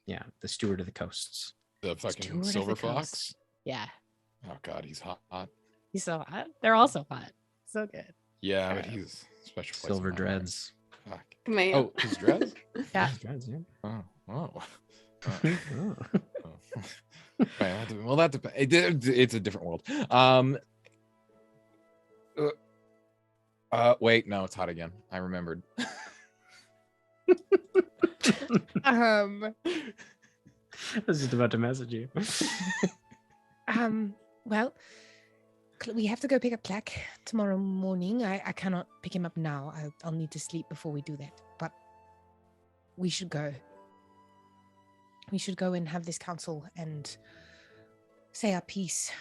Yeah, the steward of the coasts. The fucking Steward of silver the fox. coast. Yeah. Oh god, he's hot. He's so hot. They're all so hot. So good. Yeah, but he's special. place Silver in my dreads. heart. Fuck. Maya. Oh, his dreads? Yeah. His dreads, yeah. Oh. Oh. Well, that depends. It's a different world. Wait, no, it's hot again. I remembered. I was just about to message you. Well, we have to go pick up Clack tomorrow morning. I cannot pick him up now. I'll need to sleep before we do that. But we should go. We should go and have this council and say our piece.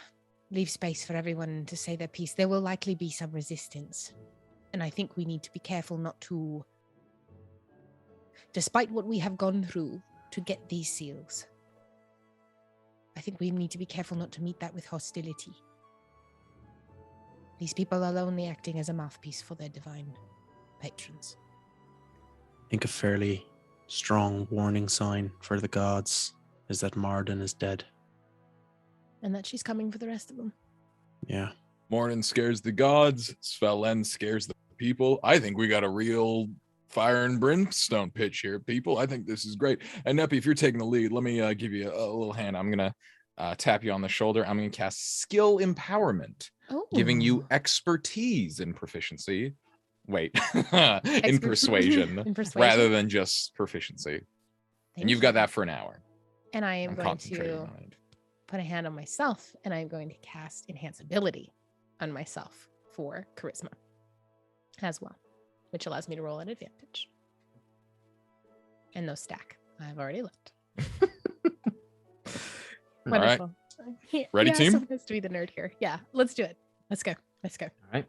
Leave space for everyone to say their piece. There will likely be some resistance. And I think we need to be careful not to, despite what we have gone through to get these seals, I think we need to be careful not to meet that with hostility. These people are only acting as a mouthpiece for their divine patrons. I think a fairly strong warning sign for the gods is that Marden is dead. And that she's coming for the rest of them. Yeah. Morning scares the gods. Svelend scares the people. I think we got a real fire and brimstone pitch here, people. I think this is great. And Neppy, if you're taking the lead, let me give you a little hand. I'm going to tap you on the shoulder. I'm going to cast Skill Empowerment, giving you expertise and proficiency. Wait, in persuasion, rather than just proficiency. And you've got that for an hour. And I am going to put a hand on myself, and I'm going to cast Enhance Ability on myself for Charisma as well, which allows me to roll at advantage. And no stack. I've already looked. Wonderful. Right. Ready, team? I'm supposed to be the nerd here. Yeah, let's do it. Let's go. All right.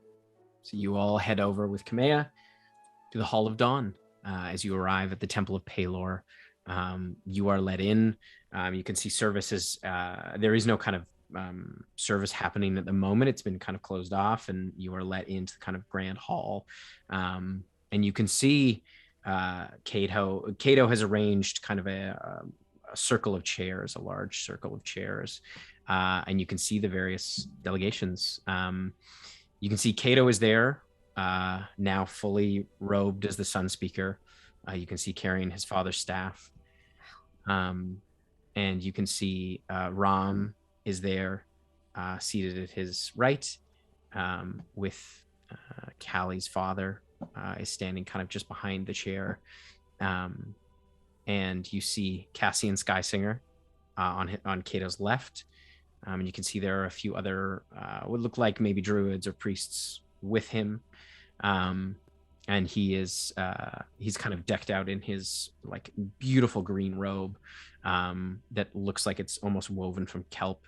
So you all head over with Kamea to the Hall of Dawn. As you arrive at the Temple of Palor, you are let in. You can see services. There is no kind of service happening at the moment. It's been kind of closed off, and you are let into the kind of grand hall. And you can see Cato. Cato has arranged kind of a circle of chairs, a large circle of chairs, and you can see the various delegations. You can see Cato is there, now fully robed as the Sun Speaker. You can see carrying his father's staff. And you can see Ram is there, seated at his right, with Callie's father is standing kind of just behind the chair. And you see Cassian Skysinger on Cato's left. And you can see there are a few other what look like maybe druids or priests with him. And he is he's kind of decked out in his like beautiful green robe that looks like it's almost woven from kelp.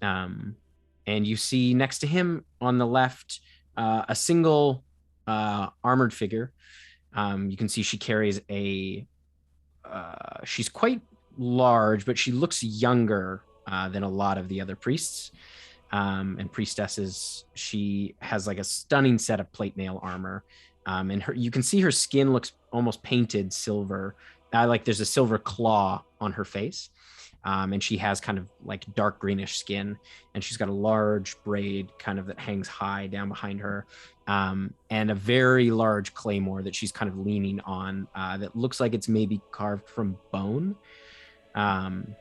And you see next to him on the left a single armored figure. You can see she carries she's quite large, but she looks younger than a lot of the other priests and priestesses. She has like a stunning set of plate mail armor. And you can see her skin looks almost painted silver. Like there's a silver claw on her face. And she has kind of like dark greenish skin. And she's got a large braid kind of that hangs high down behind her. And a very large claymore that she's kind of leaning on that looks like it's maybe carved from bone. And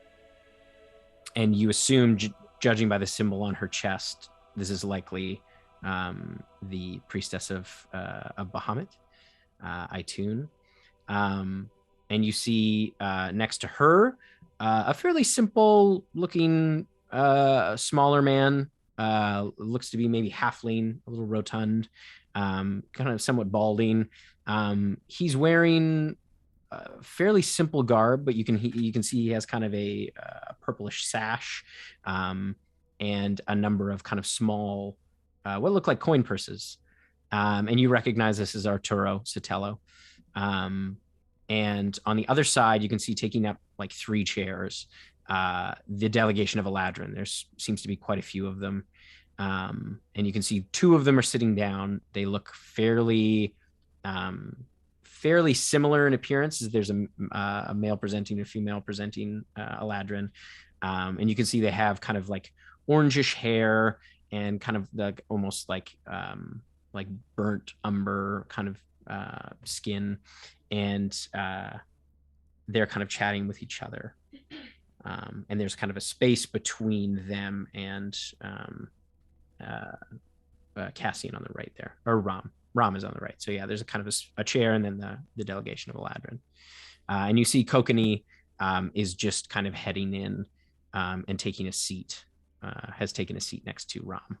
you assume, judging by the symbol on her chest, this is likely the priestess of Bahamut, Itun. And you see next to her a fairly simple looking smaller man, looks to be maybe halfling, a little rotund, kind of somewhat balding. He's wearing fairly simple garb, but you can see he has kind of a purplish sash and a number of kind of small what look like coin purses. And you recognize this as Arturo Sotelo. And on the other side, you can see taking up like 3 chairs, the delegation of Eladrin. There seems to be quite a few of them. And you can see 2 of them are sitting down. They look fairly similar in appearance. There's a male presenting, a female presenting Eladrin. And you can see they have kind of like orangish hair and kind of like almost like burnt umber kind of skin, and they're kind of chatting with each other. And there's kind of a space between them and Cassian on the right there, or Ram. Ram is on the right. So yeah, there's a kind of a chair, and then the delegation of Eladrin. And you see Kokanee is just kind of heading in and taking a seat. Has taken a seat next to Ram.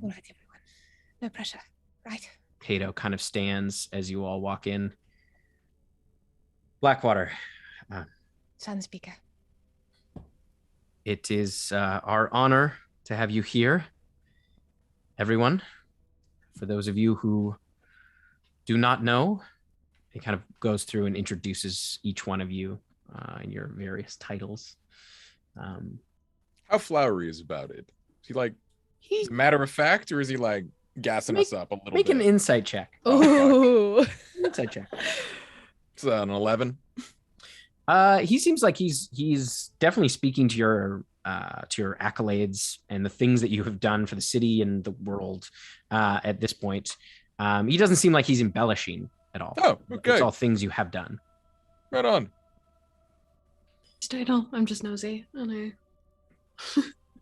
All right, everyone. No pressure. Right. Cato kind of stands as you all walk in. Blackwater. Sun Speaker. It is our honor to have you here, everyone. For those of you who do not know, it kind of goes through and introduces each one of you and your various titles. How flowery is about it? Is he like, is it matter of fact, or is he like gassing us up a little bit? Make an insight check. Ooh. Insight check. It's an 11. He seems like he's definitely speaking to accolades and the things that you have done for the city and the world at this point. He doesn't seem like he's embellishing at all. Oh, okay. It's all things you have done. Right on. Title. I'm just nosy. And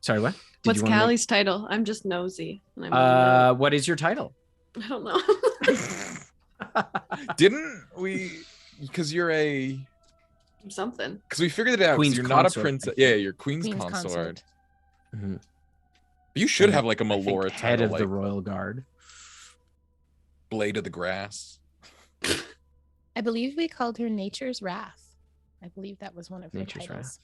Sorry, what? What's you wanna make- Callie's title? I'm just nosy. And I wanna know. What is your title? I don't know. Didn't we? Because you're a. Something. Because we figured it out. 'Cause Queen's you're not a consort, princess. I think. Yeah, you're Queen's Queen's consort. consort. Mhm. You should And have like a I think Melora head title, of like the royal guard. Blade of the Grass. I believe we called her Nature's Wrath. I believe that was one of her Nature's titles.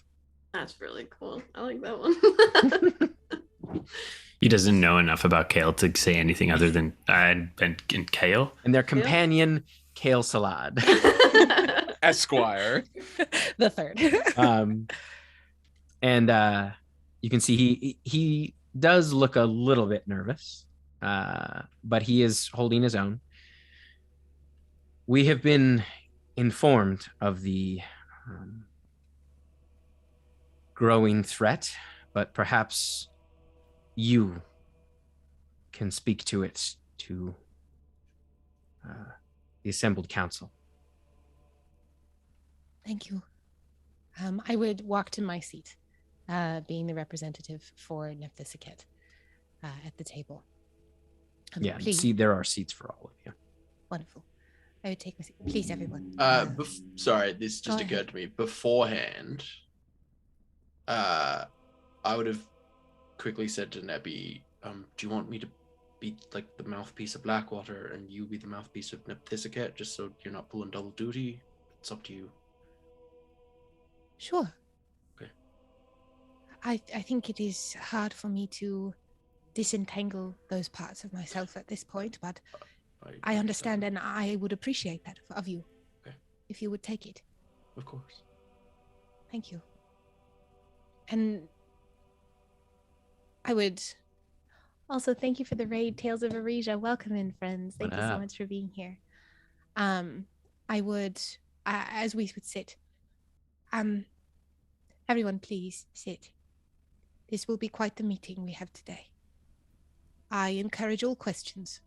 That's really cool. I like that one. He doesn't know enough about Kale to say anything other than and Kale. And their companion, Kale Salad. Esquire. The third. And you can see he does look a little bit nervous, but he is holding his own. We have been informed of the growing threat, but perhaps you can speak to it to the assembled council. Thank you. I would walk to my seat, being the representative for Nephthisiket at the table. Yeah, Please. see, there are seats for all of you. Wonderful. I would take my seat. Please, everyone. Sorry, this just Go ahead. occurred to me. Beforehand, I would have quickly said to Nebby, do you want me to be like the mouthpiece of Blackwater and you be the mouthpiece of Nephthisiket, just so you're not pulling double duty? It's up to you. Sure. Okay. I think it is hard for me to disentangle those parts of myself at this point, but I understand and I would appreciate that of you. Okay. If you would take it. Of course. Thank you. And I would also thank you for the raid, Tales of Arysia. Welcome in, friends. Thank What you so up? much for being here. I would, as we would sit, everyone please sit. This will be quite the meeting we have today. I encourage all questions.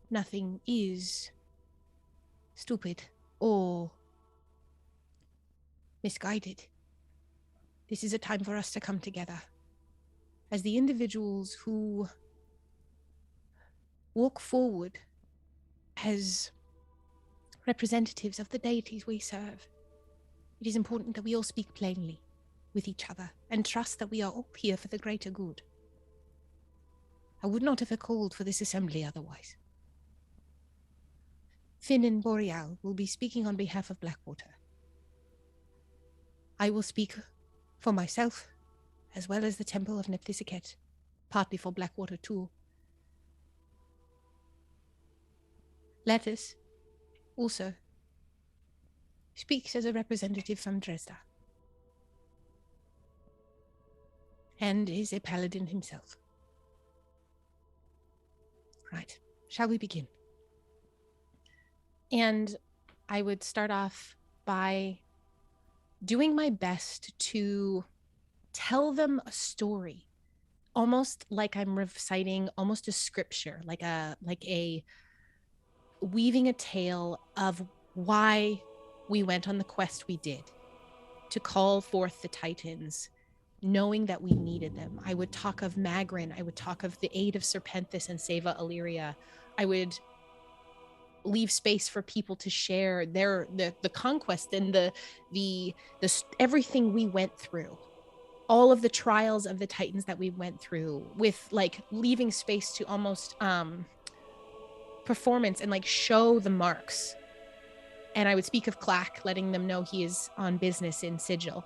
Nothing is stupid or misguided. This is a time for us to come together as the individuals who walk forward as representatives of the deities we serve. It is important that we all speak plainly with each other and trust that we are all here for the greater good. I would not have called for this assembly otherwise. Finn and Boreal will be speaking on behalf of Blackwater. I will speak for myself, as well as the Temple of Nephthisiket, partly for Blackwater too. Lettuce also speaks as a representative from Dresda, and is a paladin himself. Right, shall we begin? And I would start off by doing my best to tell them a story, almost like I'm reciting almost a scripture, like a weaving a tale of why we went on the quest we did to call forth the Titans, knowing that we needed them. I would talk of Magrin. I would talk of the aid of Serpenthus and Ceva Aelyria. I would leave space for people to share the conquest and the everything we went through, all of the trials of the Titans that we went through, with like leaving space to almost performance and like show the marks. And I would speak of Clack, letting them know he is on business in Sigil,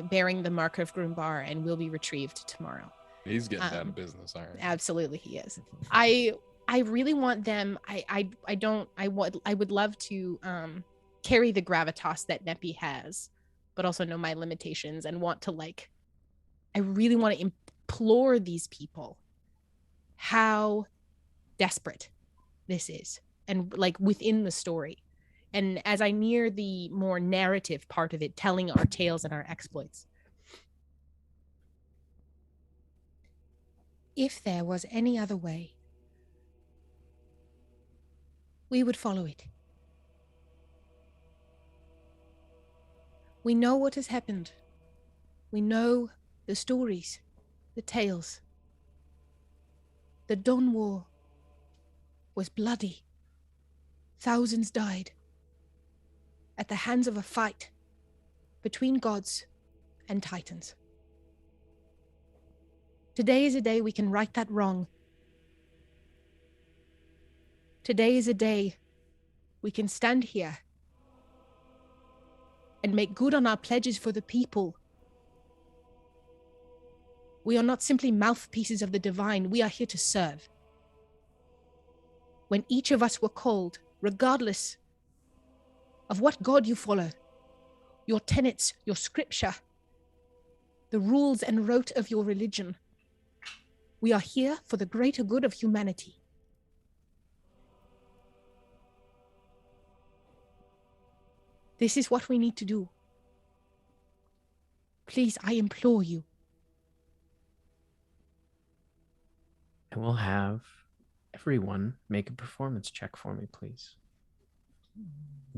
bearing the mark of Grumbar, and will be retrieved tomorrow. He's getting down to business, all right. Absolutely, he is. I really want them. I would love to carry the gravitas that Neppy has, but also know my limitations and want to I really want to implore these people how desperate this is, and within the story. And as I near the more narrative part of it, telling our tales and our exploits, if there was any other way, we would follow it. We know what has happened. We know the stories, the tales. The Dawn War was bloody. Thousands died at the hands of a fight between gods and titans. Today is a day we can right that wrong. Today is a day we can stand here and make good on our pledges for the people. We are not simply mouthpieces of the divine, we are here to serve. When each of us were called, regardless of what God you follow, your tenets, your scripture, the rules and rote of your religion, we are here for the greater good of humanity. This is what we need to do. Please, I implore you. And we'll have everyone make a performance check for me, please.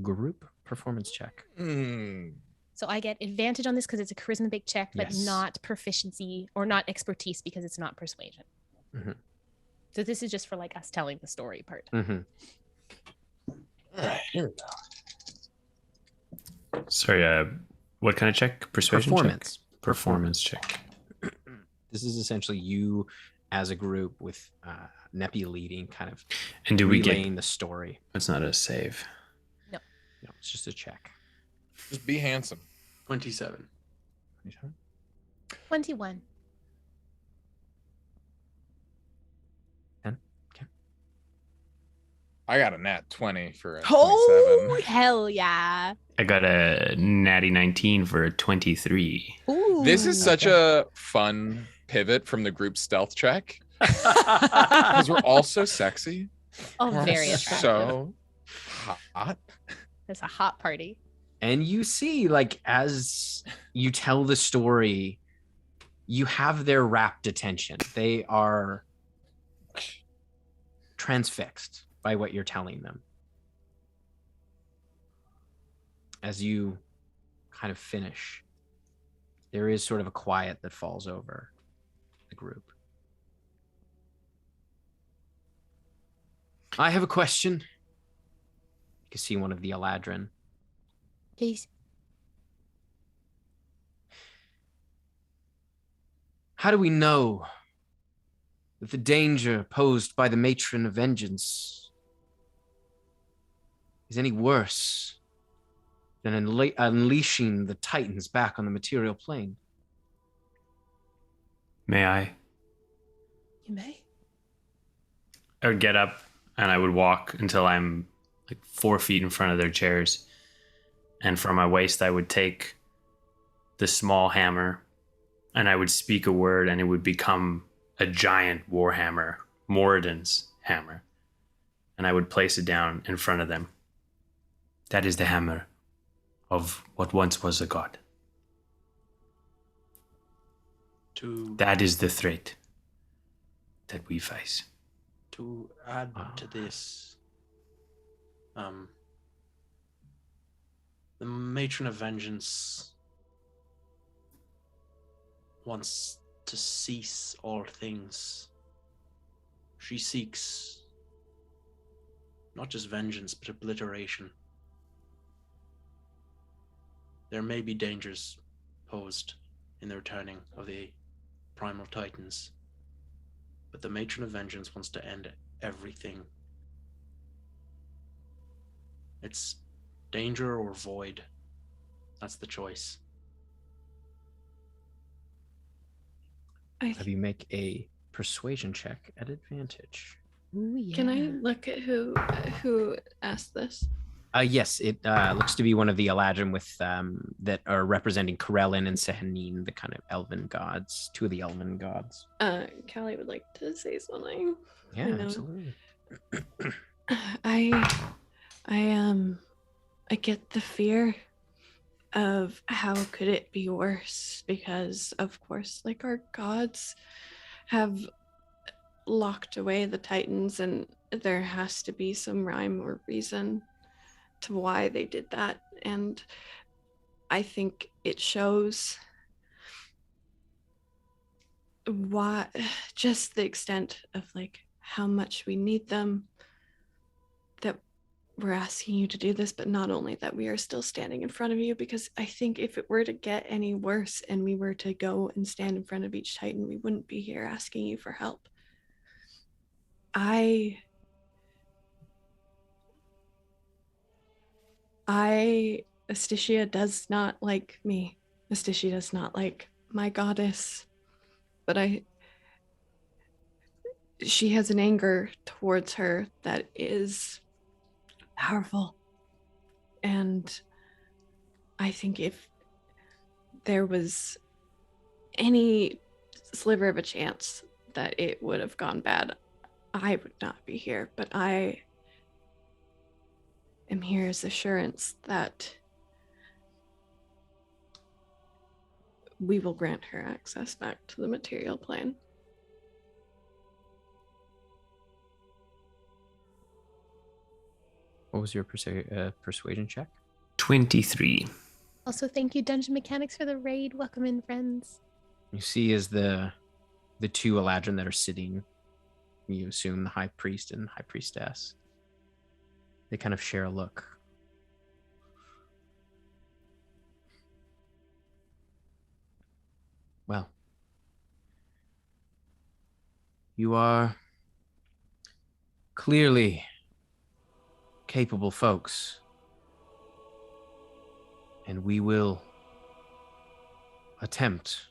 Group performance check. So I get advantage on this because it's a charisma-based check, but Yes. not proficiency or not expertise because it's not persuasion. Mhm. So this is just for like us telling the story part. Mm-hmm. All right, here we go. Sorry, what kind of check? Persuasion Performance. check? Performance check. This is essentially you as a group with Nepi leading, kind of And do we relaying get... the story. It's not a save. No, it's just a check. Just be handsome. 27. 21. 10. Okay. I got a nat 20 for a Oh, 27. hell yeah. I got a natty 19 for a 23. Ooh. This is such a fun pivot from the group stealth check because we're all so sexy. Oh, We're all very attractive. so hot. It's a hot party. And you see, like, as you tell the story, you have their rapt attention. They are transfixed by what you're telling them. As you kind of finish, there is sort of a quiet that falls over the group. I have a question. You can see one of the Eladrin. Please. How do we know that the danger posed by the Matron of Vengeance is any worse than unleashing the Titans back on the material plane? May I? You may. I would get up and I would walk until I'm like 4 feet in front of their chairs. And from my waist, I would take the small hammer and I would speak a word and it would become a giant warhammer, Moradin's hammer. And I would place it down in front of them. That is the hammer of what once was a god. That is the threat that we face. To add to this, the Matron of Vengeance wants to cease all things. She seeks not just vengeance, but obliteration. There may be dangers posed in the returning of the Primal Titans, but the Matron of Vengeance wants to end everything. It's danger or void. That's the choice. Have you make a persuasion check at advantage? Ooh, yeah. Can I look at who asked this? Yes, it looks to be one of the Eladrin with that are representing Corellin and Sehanine, the kind of elven gods, two of the elven gods. Callie would like to say something. Yeah, I know. absolutely. I get the fear of how could it be worse, because of course, like, our gods have locked away the Titans, and there has to be some rhyme or reason to why they did that. And I think it shows why, just the extent of like how much we need them, that we're asking you to do this, but not only that, we are still standing in front of you, because I think if it were to get any worse and we were to go and stand in front of each Titan, we wouldn't be here asking you for help. Asticia does not like me. Asticia does not like my goddess, but she has an anger towards her that is powerful. And I think if there was any sliver of a chance that it would have gone bad, I would not be here. But I am here as assurance that we will grant her access back to the material plane. What was your persuasion check? 23. Also, thank you, Dungeon Mechanics, for the raid. Welcome in, friends. You see as the two Eladrin that are sitting, you assume the High Priest and High Priestess, they kind of share a look. Well, you are clearly capable folks, and we will attempt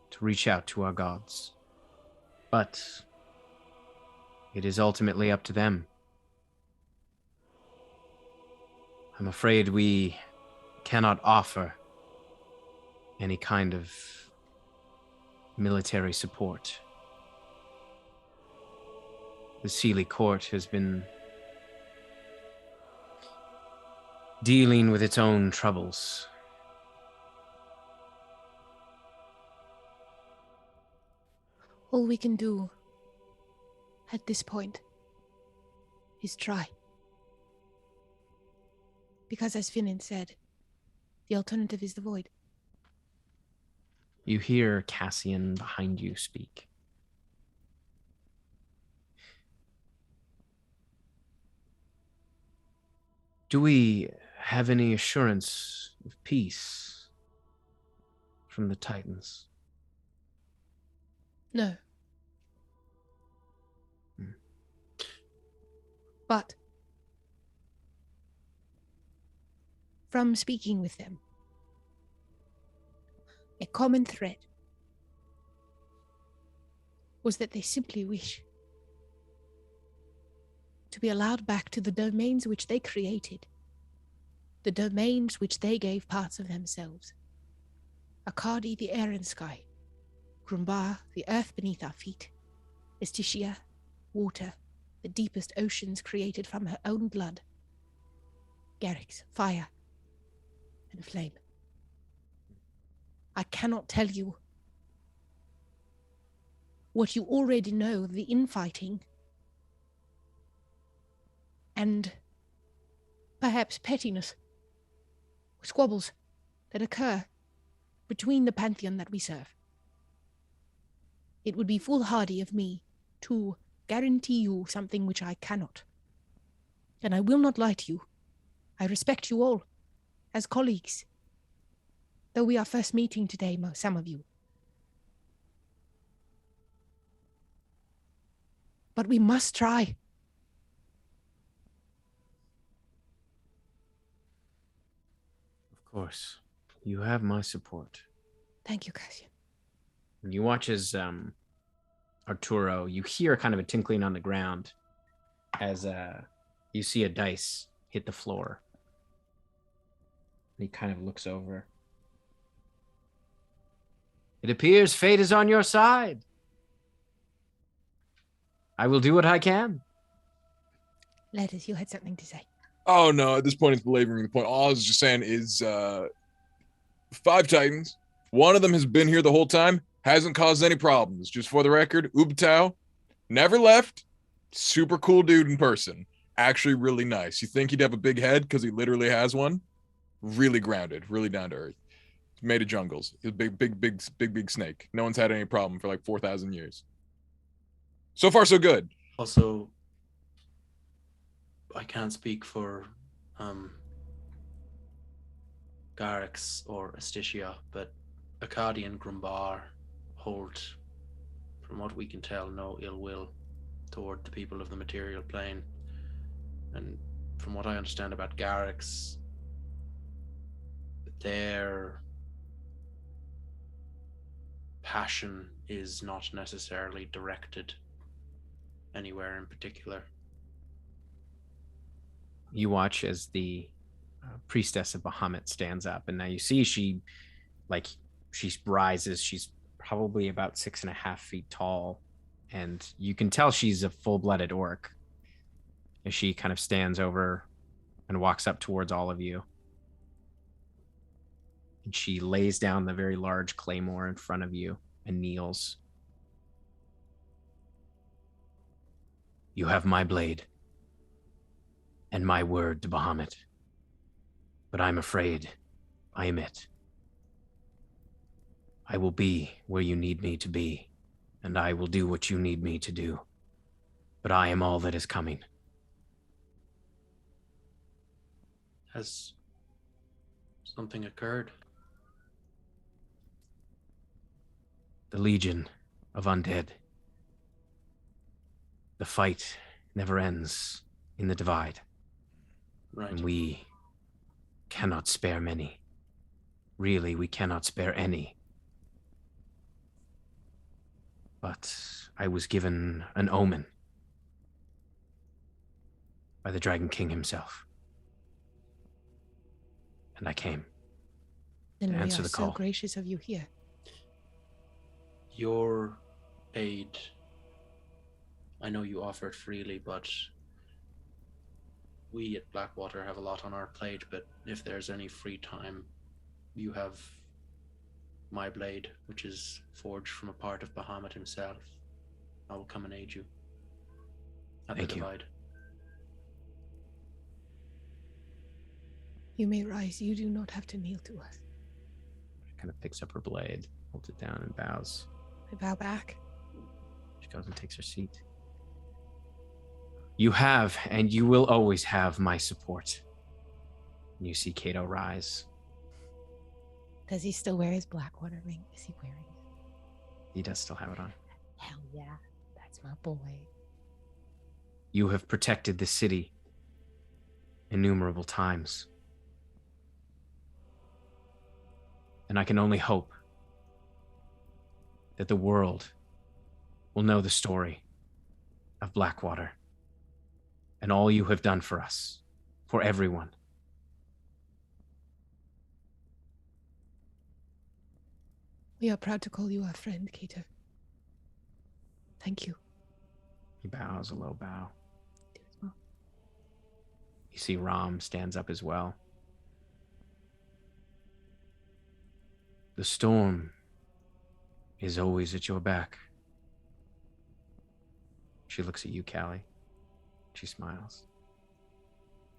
to reach out to our gods, but it is ultimately up to them. I'm afraid we cannot offer any kind of military support. The Sealy Court has been dealing with its own troubles. All we can do at this point is try. Because as Finnan said, the alternative is the void. You hear Cassian behind you speak. Do we have any assurance of peace from the Titans? No. But from speaking with them, a common thread was that they simply wish to be allowed back to the domains which they created, the domains which they gave parts of themselves. Akadi, the air and sky, Grumbar, the earth beneath our feet, Estitia, water, the deepest oceans created from her own blood, Garrix, fire, and flame. I cannot tell you what you already know of the infighting and perhaps pettiness, squabbles that occur between the pantheon that we serve. It would be foolhardy of me to guarantee you something which I cannot. And I will not lie to you. I respect you all as colleagues, though we are first meeting today, some of you. But we must try. Of course. You have my support. Thank you, Cassian. And you watch as Arturo, you hear kind of a tinkling on the ground as you see a dice hit the floor. And he kind of looks over. It appears fate is on your side. I will do what I can. Letters, you had something to say. Oh no, at this point it's belaboring the point. All I was just saying is 5 Titans. One of them has been here the whole time, Hasn't caused any problems. Just for the record, Ubtao never left. Super cool dude in person. Actually really nice. You think he'd have a big head because he literally has one? Really grounded, really down to earth. Made of jungles. He's a big snake. No one's had any problem for like 4,000 years. So far, so good. Also, I can't speak for Garrix or Astitia, but Akkadi and Grumbar hold, from what we can tell, no ill will toward the people of the material plane. And from what I understand about Garrix, their passion is not necessarily directed anywhere in particular. You watch as the priestess of Bahamut stands up, and now you see she rises. She's probably about 6.5 feet tall, and you can tell she's a full-blooded orc as she kind of stands over and walks up towards all of you. And she lays down the very large claymore in front of you and kneels. You have my blade and my word to Bahamut, but I'm afraid I am it. I will be where you need me to be, and I will do what you need me to do, but I am all that is coming. Has something occurred? The Legion of Undead. The fight never ends in the Divide. Right. And we cannot spare many. Really, we cannot spare any. But I was given an omen by the Dragon King himself. And I came. And we are answer the so call. gracious of you here. Your aid, I know you offer it freely, but we at Blackwater have a lot on our plate. But if there's any free time, you have my blade, which is forged from a part of Bahamut himself. I will come and aid you at the Thank you. Divide. You may rise. You do not have to kneel to us. She kind of picks up her blade, holds it down, and bows. I bow back. She goes and takes her seat. You have, and you will always have my support. And you see Cato rise. Does he still wear his Blackwater ring? Is he wearing it? He does still have it on. Hell yeah. That's my boy. You have protected the city innumerable times. And I can only hope that the world will know the story of Blackwater and all you have done for us, for everyone. We are proud to call you our friend, Cato. Thank you. He bows a low bow. You see Ram stands up as well. The storm is always at your back. She looks at you, Callie. She smiles.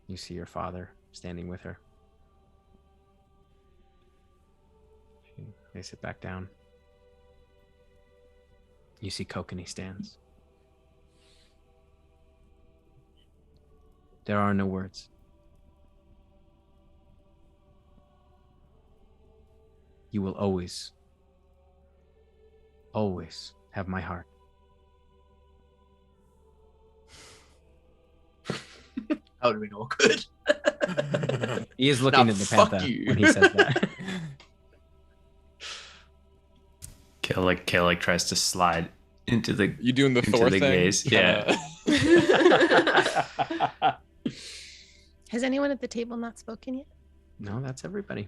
You see your father standing with her. They sit back down. You see Kokanee stands. There are no words. You will always, always have my heart. That would have been awkward. He is looking Now, at the fuck panther you. when he says that. Kale tries to slide into the You doing the into Thor the thing? gaze. Yeah. Has anyone at the table not spoken yet? No, that's everybody.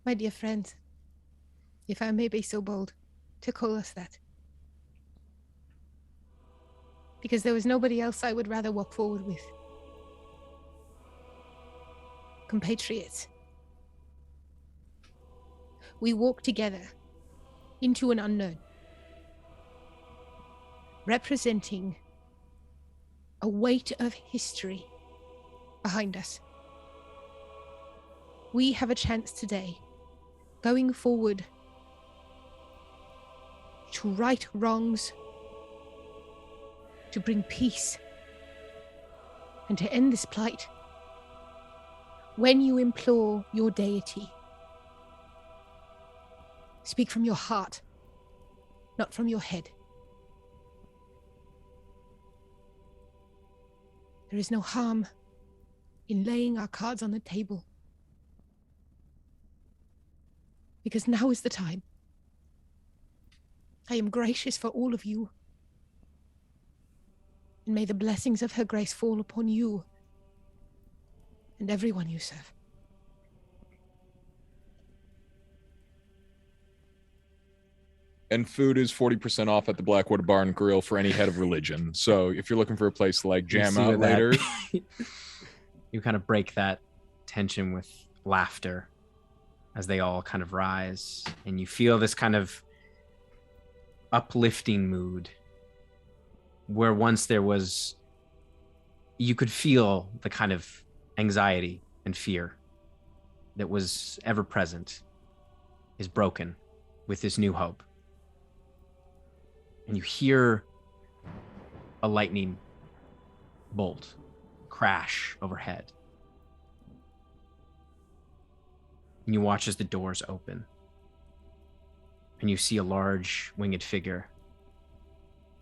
My dear friends, if I may be so bold to call us that. Because there was nobody else I would rather walk forward with. Compatriots. we walk together into an unknown, representing a weight of history behind us. We have a chance today, going forward, to right wrongs, to bring peace, and to end this plight. When you implore your deity, speak from your heart, not from your head. There is no harm in laying our cards on the table, because now is the time. I am gracious for all of you, and may the blessings of her grace fall upon you and everyone you serve. And food is 40% off at the Blackwater Bar and Grill for any head of religion. So if you're looking for a place to like jam out later, you kind of break that tension with laughter as they all kind of rise, and you feel this kind of uplifting mood where once there was, you could feel the kind of anxiety and fear that was ever present is broken with this new hope. And you hear a lightning bolt crash overhead. And you watch as the doors open. And you see a large winged figure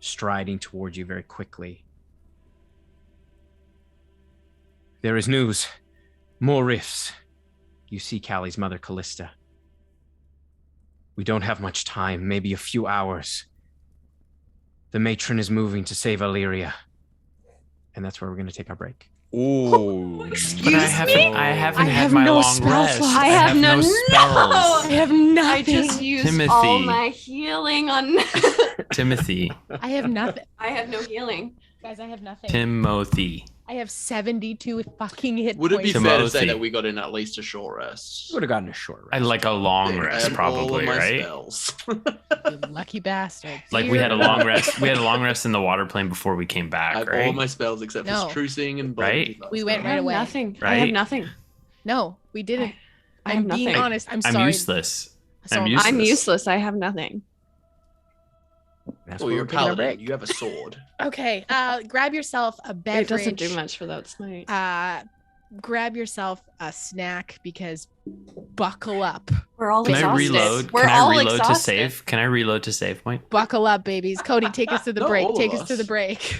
striding towards you very quickly. There is news. More rifts. You see Callie's mother, Callista. We don't have much time, maybe a few hours. The matron is moving to Ceva Aelyria. And that's where we're going to take our break. ooh, But I haven't had my no long spell rest. slots. I have no spells. I have nothing. I just used Timothy. all my healing on. Timothy. I have nothing. I have no healing. Guys, I have nothing. Timothy. I have 72 fucking hit Would it be points. fair to say Timothy. that we got in at least a short rest? You would have gotten a short I rest. like a long I rest, had all of probably, my right? spells. You lucky bastard. Like we had a long rest. We had a long rest in the water plane before we came I back, have right? all my spells except No. for trucing and Right? body. We went I right have away. nothing. I Right? have nothing. No, we didn't. I have I'm being nothing. honest. I'm I'm sorry. useless. So I'm useless. I'm useless. I have nothing. That's Oh, where you're a we're taking our paladin. break. You have a sword. Okay, grab yourself a beverage. It doesn't do much for that tonight. Grab yourself a snack because buckle up. We're all Can I exhausted. reload? We're Can I all reload to exhausted. save? Can I reload to save point? Buckle up, babies. Cody, take us to the No, break. all of Take us to us. the break.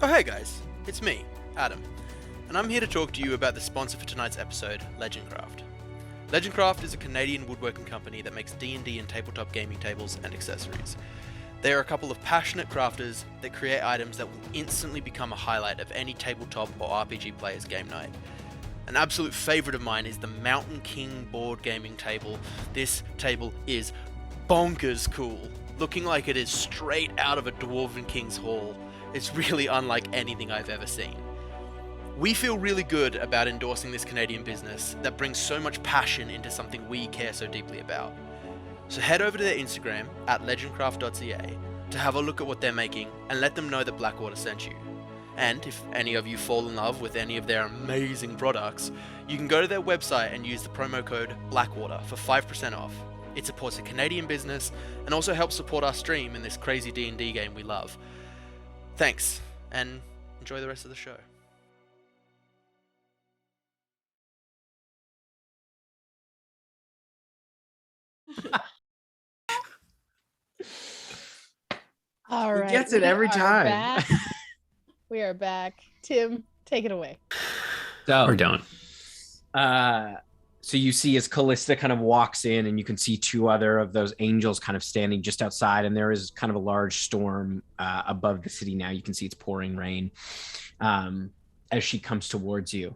Oh hey guys, it's me, Adam, and I'm here to talk to you about the sponsor for tonight's episode, Legendcraft. Legendcraft is a Canadian woodworking company that makes D&D and tabletop gaming tables and accessories. They are a couple of passionate crafters that create items that will instantly become a highlight of any tabletop or RPG player's game night. An absolute favourite of mine is the Mountain King board gaming table. This table is bonkers cool, looking like it is straight out of a Dwarven King's Hall. It's really unlike anything I've ever seen. We feel really good about endorsing this Canadian business that brings so much passion into something we care so deeply about. So head over to their Instagram at legendcraft.ca to have a look at what they're making and let them know that Blackwater sent you. And if any of you fall in love with any of their amazing products, you can go to their website and use the promo code Blackwater for 5% off. It supports a Canadian business and also helps support our stream in this crazy D&D game we love. Thanks, and enjoy the rest of the show. All right. He gets it we every are time. back. We are back. Tim, take it away. So, Or don't. So you see as Callista kind of walks in, and you can see two other of those angels kind of standing just outside, and there is kind of a large storm above the city now. You can see it's pouring rain as she comes towards you.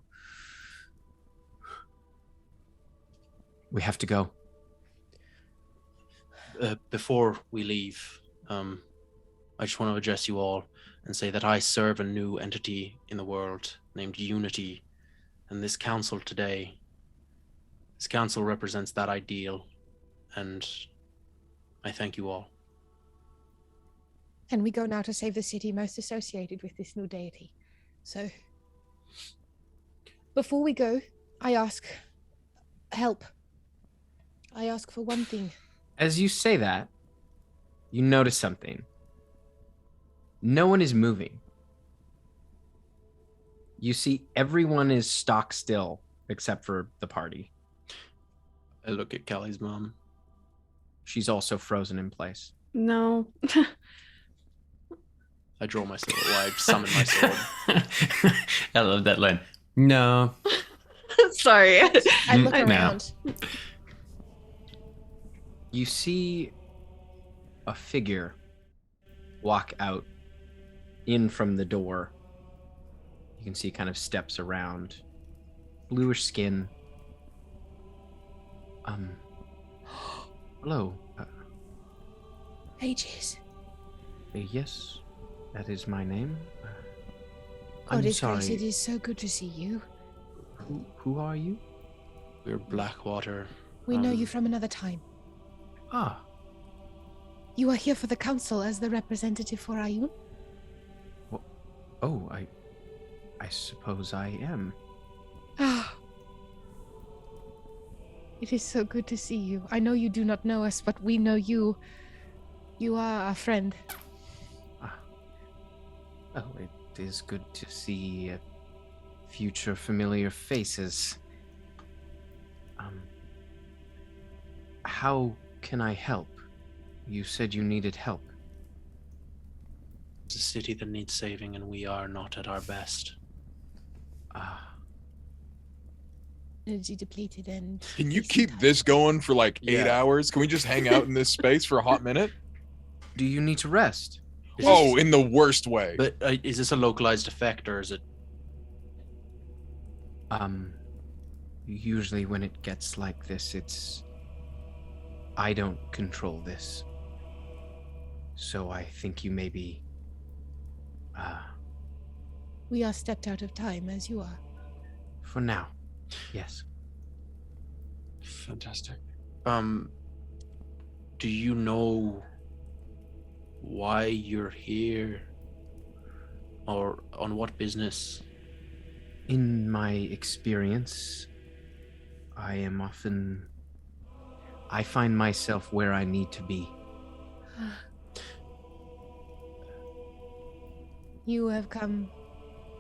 We have to go. Before we leave, I just want to address you all and say that I serve a new entity in the world named Unity, and this council today, this council represents that ideal, and I thank you all. And we go now to save the city most associated with this new deity. So, before we go, I ask help. I ask for one thing. As you say that, you notice something. No one is moving. You see everyone is stock still except for the party. I look at Kelly's mom. She's also frozen in place. No. I draw my sword. Well, I summon my sword. I love that line. No. Sorry. I look No. around. You see a figure walk out in from the door. You can see kind of steps around. Bluish skin. Hello. Ages. Yes, that is my name. God I'm is sorry. great. It is so good to see you. Who are you? We're Blackwater. We know you from another time. Ah, You are here for the council as the representative for Ayun? oh, I suppose I am. Ah. It is so good to see you. I know you do not know us, but we know you. You are our friend. Well, it is good to see future familiar faces. How can I help? You said you needed help. It's a city that needs saving, and we are not at our best. Energy depleted and... Can you keep this going for like 8 Yeah. hours? Can we just hang out in this space for a hot minute? Do you need to rest? Oh, in the worst way. But is this a localized effect, or is it... Usually when it gets like this, I don't control this. So I think you may be, We are stepped out of time, as you are. for now. Yes. Fantastic. Do you know why you're here? Or on what business? In my experience, I find myself where I need to be. You have come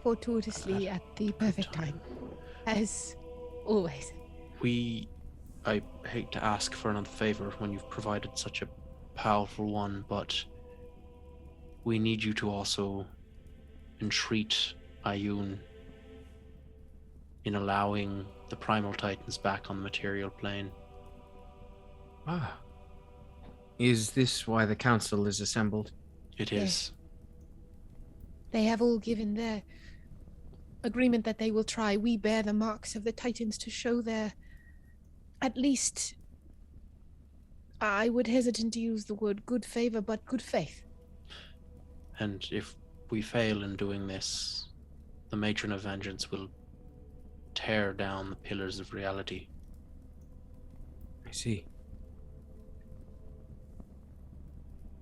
fortuitously at the perfect time. As always. I hate to ask for another favor when you've provided such a powerful one, but we need you to also entreat Ioun in allowing the primal titans back on the material plane. Ah. Is this why the council is assembled? It Yes. is. They have all given their agreement that they will try. We bear the marks of the Titans to show their, at least, I would hesitate to use the word good favor, but good faith. And if we fail in doing this, the Matron of Vengeance will tear down the pillars of reality. I see.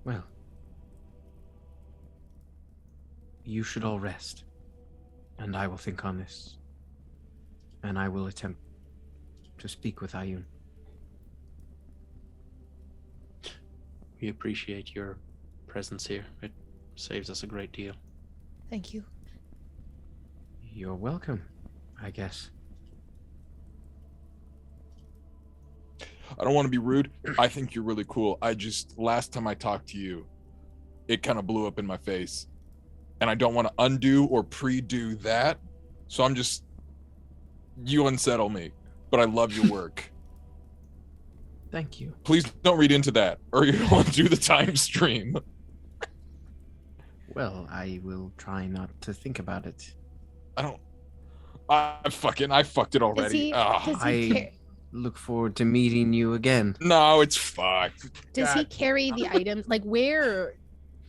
Well, you should all rest, and I will think on this, and I will attempt to speak with Ioun. We appreciate your presence here. It saves us a great deal. Thank you. You're welcome, I guess. I don't want to be rude. I think you're really cool. Last time I talked to you, it kind of blew up in my face. And I don't want to undo or pre-do that. So you unsettle me. But I love your work. Thank you. Please don't read into that, or you'll undo the time stream. Well, I will try not to think about it. I fucked it already. I look forward to meeting you again. No, it's fucked. Does he carry the items? Like where?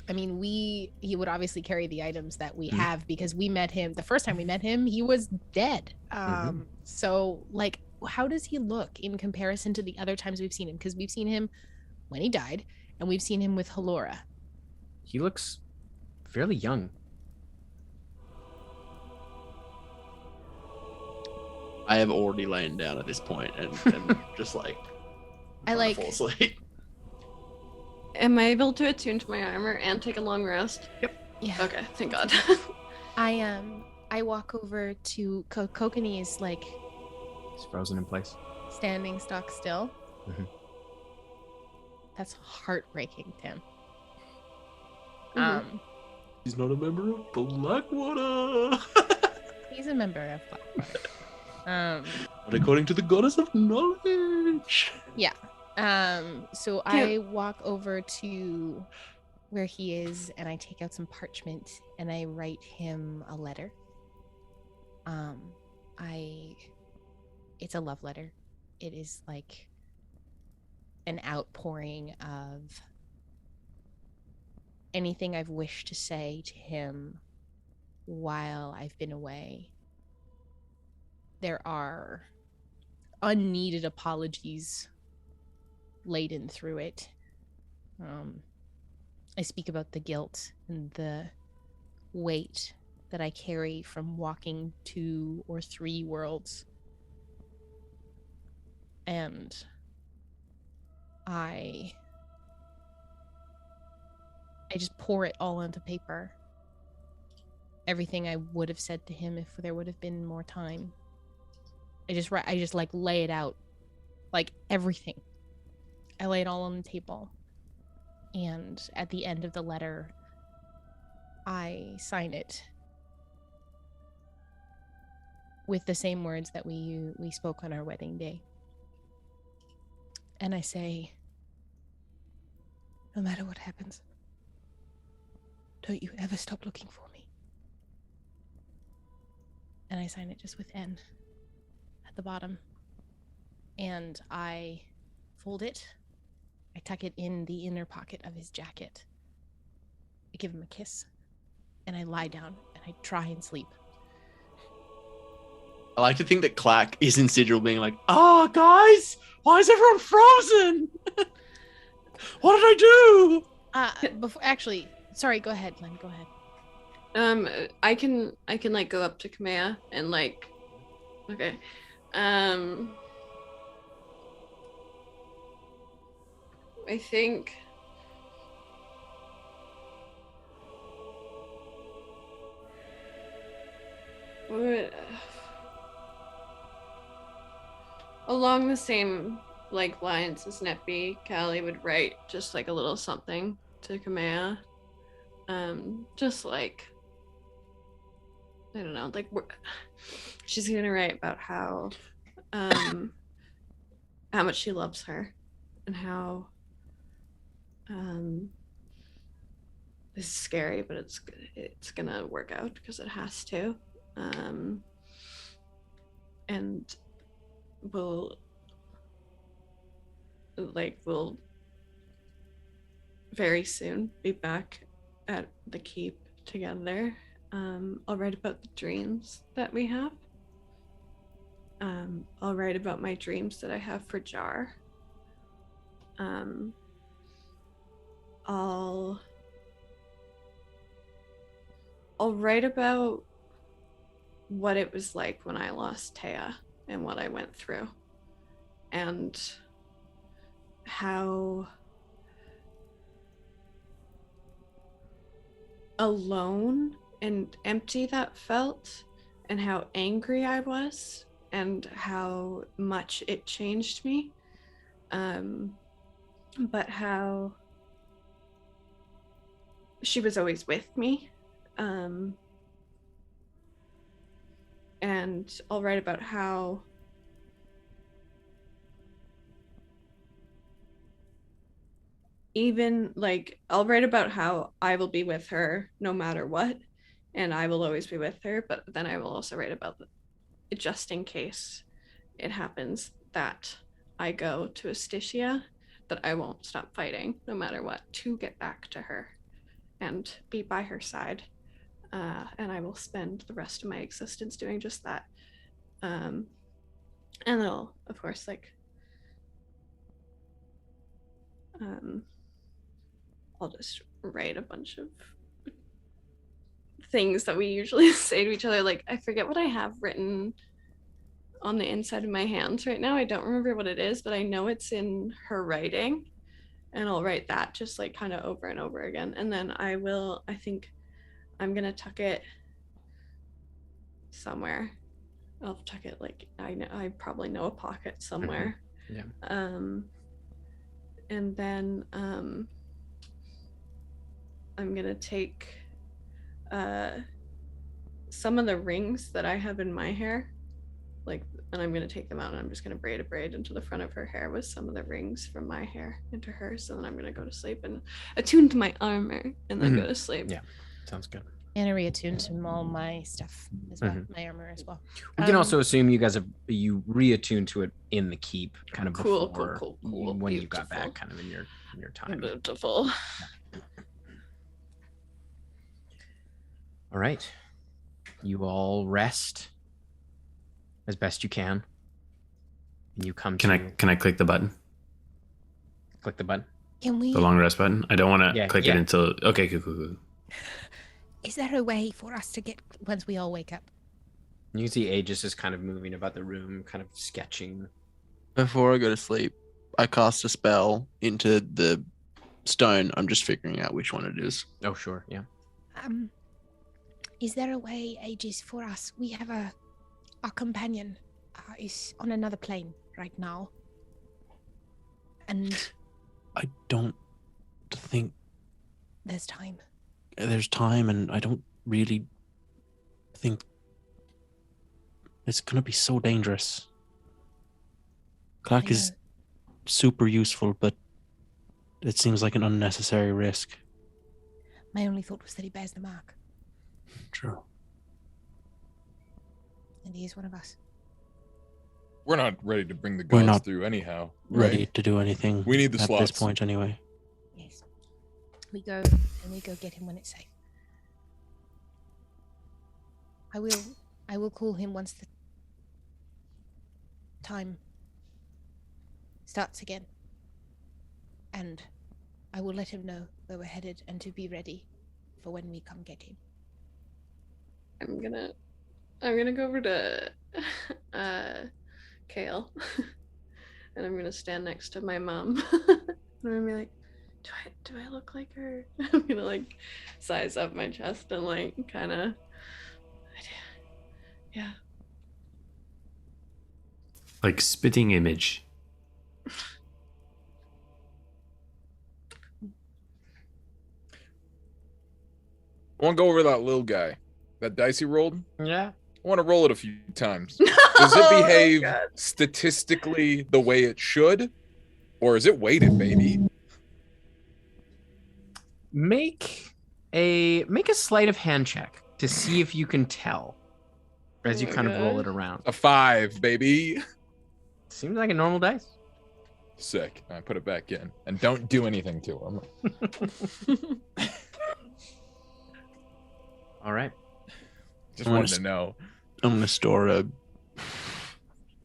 I mean, he would obviously carry the items that we have because we met him the first time we met him. He was dead. So like, how does he look in comparison to the other times we've seen him? Because we've seen him when he died, and we've seen him with Halora. He looks fairly young. I have already lain down at this point and just like I like fall asleep. Am I able to attune to my armor and take a long rest? Yeah. Okay, thank God. I walk over to Kokani is like He's frozen in place. standing stock still. Mhm. That's heartbreaking, Tim. Mhm. He's not a member of Blackwater. He's a member of Blackwater. But according to the goddess of knowledge. So I walk over to where he is and I take out some parchment and I write him a letter. It's a love letter. It is like an outpouring of anything I've wished to say to him while I've been away. There are unneeded apologies laden through it. I speak about the guilt and the weight that I carry from walking 2 or 3 worlds. And I just pour it all onto paper. Everything I would have said to him if there would have been more time. I just like lay it out. Like everything. I lay it all on the table. And at the end of the letter, I sign it with the same words that we spoke on our wedding day. And I say, no matter what happens, don't you ever stop looking for me. And I sign it just with N at the bottom. And I fold it. I tuck it in the inner pocket of his jacket. I give him a kiss. And I lie down and I try and sleep. I like to think that Clack is in Sigil being like, guys, why is everyone frozen? What did I do? Actually, sorry, go ahead, Len, go ahead. I can like go up to Kamea and like, okay. I think along the same like lines as Neppy, Callie would write just like a little something to Kamea. Just like I don't know, like she's gonna write about how much she loves her and how this is scary, but it's gonna work out because it has to. And we'll very soon be back at the keep together. I'll write about the dreams that we have. I'll write about my dreams that I have for Jar. I'll write about what it was like when I lost Taya and what I went through, and how alone and empty that felt, and how angry I was, and how much it changed me, but how she was always with me. And I'll write about how I'll write about how I will be with her no matter what, and I will always be with her, but then I will also write about just in case it happens that I go to Asticia, that I won't stop fighting no matter what to get back to her and be by her side. And I will spend the rest of my existence doing just that. And it'll, of course, I'll just write a bunch of things that we usually say to each other. Like, I forget what I have written on the inside of my hands right now. I don't remember what it is, but I know it's in her writing. And I'll write that just kind of over and over again. And then I think I'm gonna tuck it somewhere. I'll tuck it I probably know a pocket somewhere. Yeah. And then I'm gonna take some of the rings that I have in my hair, and I'm gonna take them out, and I'm just gonna braid a braid into the front of her hair with some of the rings from my hair into hers, and then I'm gonna go to sleep and attune to my armor, and then go to sleep. Yeah. Sounds good. And I reattuned to all my stuff as well, my armor as well. We can also assume you guys you reattuned to it in the keep, kind of cool, before when you got back, kind of in your time. Beautiful. Yeah. All right, you all rest as best you can, and you come. Can I click the button? Click the button. Can we? The long rest button. I don't want to click it until. Okay, cool. Is there a way for us to get once we all wake up? You see Aegis is kind of moving about the room, kind of sketching. Before I go to sleep, I cast a spell into the stone. I'm just figuring out which one it is. Oh, sure, yeah. Is there a way, Aegis, for us? We have our companion is on another plane right now, and I don't think there's time. There's time, and I don't really think it's gonna be so dangerous. Clark is super useful, but it seems like an unnecessary risk. My only thought was that he bears the mark. True. And he is one of us. We're not ready to bring the gods through anyhow. Ready to do anything. We need the at slots. this point anyway. Yes. We go get him when it's safe. I will call him once the time starts again. And I will let him know where we're headed and to be ready for when we come get him. I'm gonna go over to Kale and I'm gonna stand next to my mom. And I'm gonna be like, do I look like her? I'm gonna size up my chest and kind of, yeah. Like spitting image. I want to go over that little guy That dice you rolled? Yeah. I want to roll it a few times. Does it behave God. statistically the way it should? Or is it weighted, baby? Make a sleight of hand check to see if you can tell as you Oh my kind of roll God. it around. A 5, baby. Seems like a normal dice. Sick. I put it back in. And don't do anything to him. All right. Just I'm wanted gonna to know. I'm gonna store a.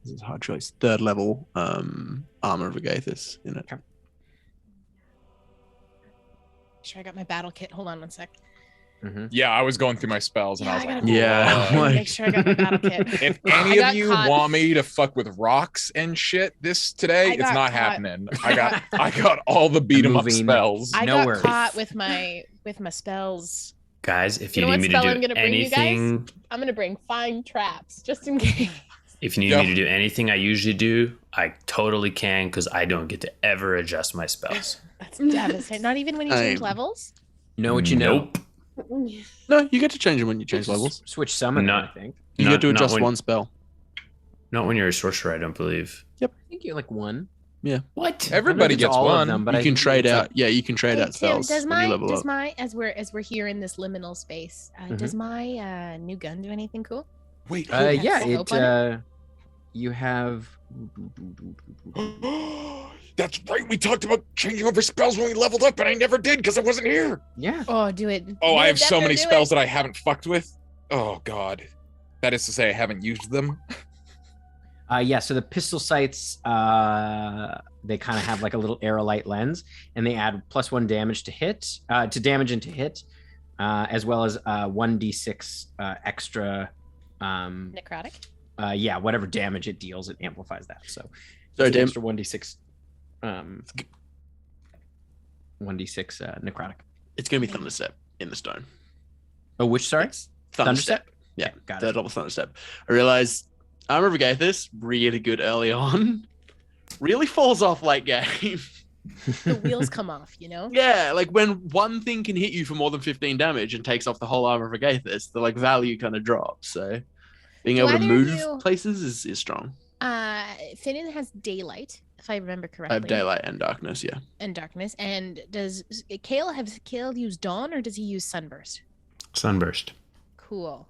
This is a hard choice. 3rd level armor of Agathis in it. Okay. Sure, I got my battle kit. Hold on one sec. Mm-hmm. Yeah, I was going through my spells and Yeah, I was I like, gotta- Yeah, "Whoa." like- Make sure I got my battle kit. If I any got of you caught. want me to fuck with rocks and shit this today, I it's got not caught. happening. I got all the beat 'em up Moving. spells. I No got worries. caught with my spells. Guys, if You you, know need what me spell to I'm do gonna bring you guys? anything, I'm gonna bring fine traps just in case. if you need Yeah. me to do anything I usually do, I totally can because I don't get to ever adjust my spells. That's devastating. Not even when you change I'm- levels. Know what you know. Nope. No, you get to change them when you change levels. Switch summon, Not- I think. You Not- get to not adjust when- one spell. Not when you're a sorcerer, I don't believe. I think you're like one. What? Everybody It's gets all one. of them, but You I can think trade it's out. like- Yeah, you can trade Hey, out Tim, spells does when you my level up. as we're here in this liminal space, does my new gun do anything cool? Wait, yeah, scope it. on You have. that's right. We talked about changing over spells when we leveled up, but I never did because I wasn't here. Yeah. Oh, do it. Oh, Do I it, have so Decker, many do spells it. that I haven't fucked with. Oh God, that is to say, I haven't used them. Yeah, so the pistol sights, they kind of have like a little aerolite lens, and they add +1 damage to hit, to damage and to hit, as well as 1d6 extra. Necrotic. Yeah, whatever damage it deals, it amplifies that. So, So, it's an Tim, extra 1d6, 1d6 necrotic. it's gonna be Thunderstep in the stone. Oh, which sorry? Thunderstep. Yeah, Okay, got 3rd level Thunderstep. I realized Armor of Agathis, really good early on. Really falls off late game. The wheels come off, you know? Yeah, like when one thing can hit you for more than 15 damage and takes off the whole Armor of Agathis, the like value kind of drops. So being Do able to either of move you- places is strong. Finnan has daylight, if I remember correctly. I have daylight and darkness, yeah. And darkness. And does Kale use dawn or does he use sunburst? Sunburst. Cool.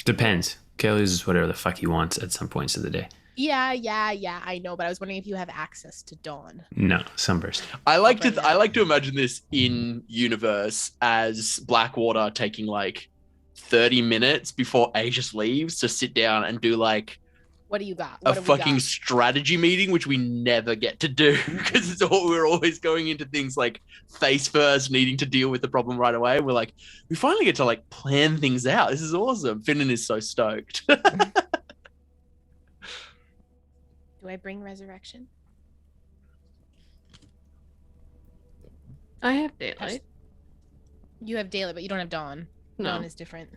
Depends. Kale uses whatever the fuck he wants at some points of the day. Yeah, I know, but I was wondering if you have access to dawn. No, sunburst. I like bring to that. I like to imagine this in universe as Blackwater taking like 30 minutes before Aegis leaves to sit down and do like What do you got? a What have we fucking got? strategy meeting, which we never get to do because we're always going into things like face first, needing to deal with the problem right away. We're like, we finally get to like plan things out. This is awesome. Finnan is so stoked. Do I bring resurrection? I have daylight. You have daylight, but you don't have dawn. No. Dawn is different.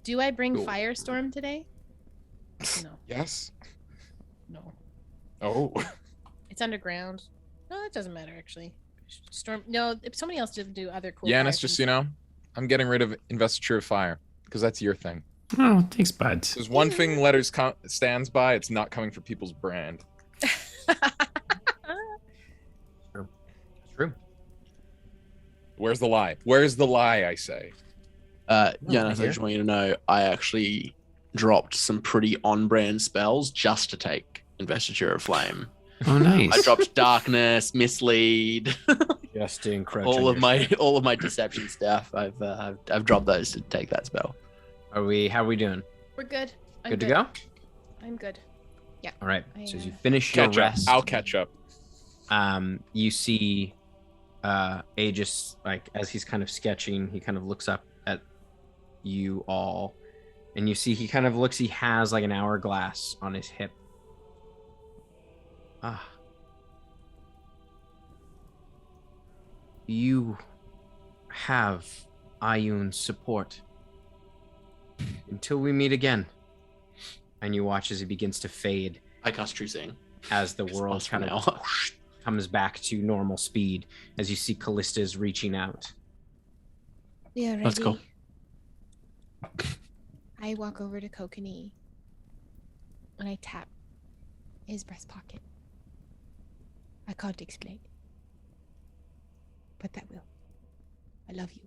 Do I bring Cool. firestorm today? No, Yes. no. Oh. It's underground. No, it doesn't matter actually. Storm. No, if somebody else did do other cool. Yeah, and fire it's just, things. you know, I'm getting rid of Investiture of Fire because that's your thing. Oh, thanks, buds. There's one thing Letters stands by, it's not coming for people's brand. True. Where's the lie? Where's the lie, I say? Giannis, I just want you to know I actually dropped some pretty on-brand spells just to take Investiture of Flame. Oh, nice. I dropped Darkness, Mislead, Just to encroach. all on of my deception stuff. I've dropped those to take that spell. How are we doing? We're good. I'm Good to go? I'm good. All right. I, So as you finish your Catch up. rest, I'll catch up. you see Aegis, like as he's kind of sketching, he kind of looks up at you all, and you see he kind of looks, he has like an hourglass on his hip. You have Ayun's support until we meet again. And you watch as he begins to fade I cast True Seeing. as the It's world possible kind of now. comes back to normal speed as you see Callista's reaching out. We are ready. Let's go. I walk over to Kokanee and I tap his breast pocket. I can't explain, but that will. I love you.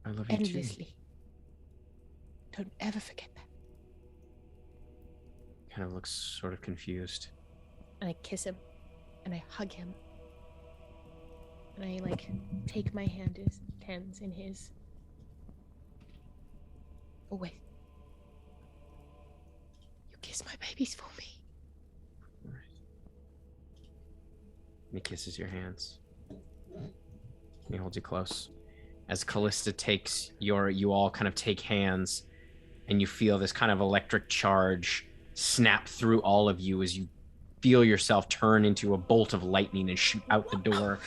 I love you endlessly. Don't ever forget that. Kind of looks sort of confused. And I kiss him and I hug him. And I like take my hands in his. Oh wait. You kiss my babies for me. And he kisses your hands. He holds you close. As Callista takes you all kind of take hands, and you feel this kind of electric charge snap through all of you as you feel yourself turn into a bolt of lightning and shoot out the door.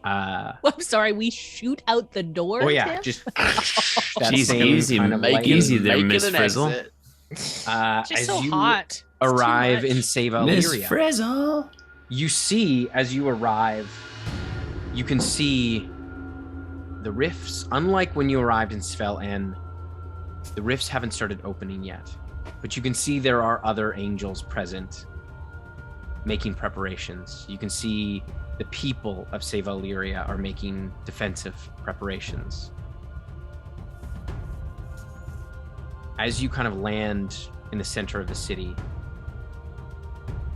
I'm sorry, we shoot out the door. Oh yeah, Tim? just that Jeez, same easy, kind of make lightning. easy there, Make Miss it an Frizzle. exit. It's As just so you hot. It's too arrive much. in Ceva Miss Aelyria, Frizzle. you see as you arrive, you can see the rifts. Unlike when you arrived in Svel-En, the rifts haven't started opening yet, but you can see there are other angels present making preparations. You can see the people of Ceva Aelyria are making defensive preparations. As you kind of land in the center of the city,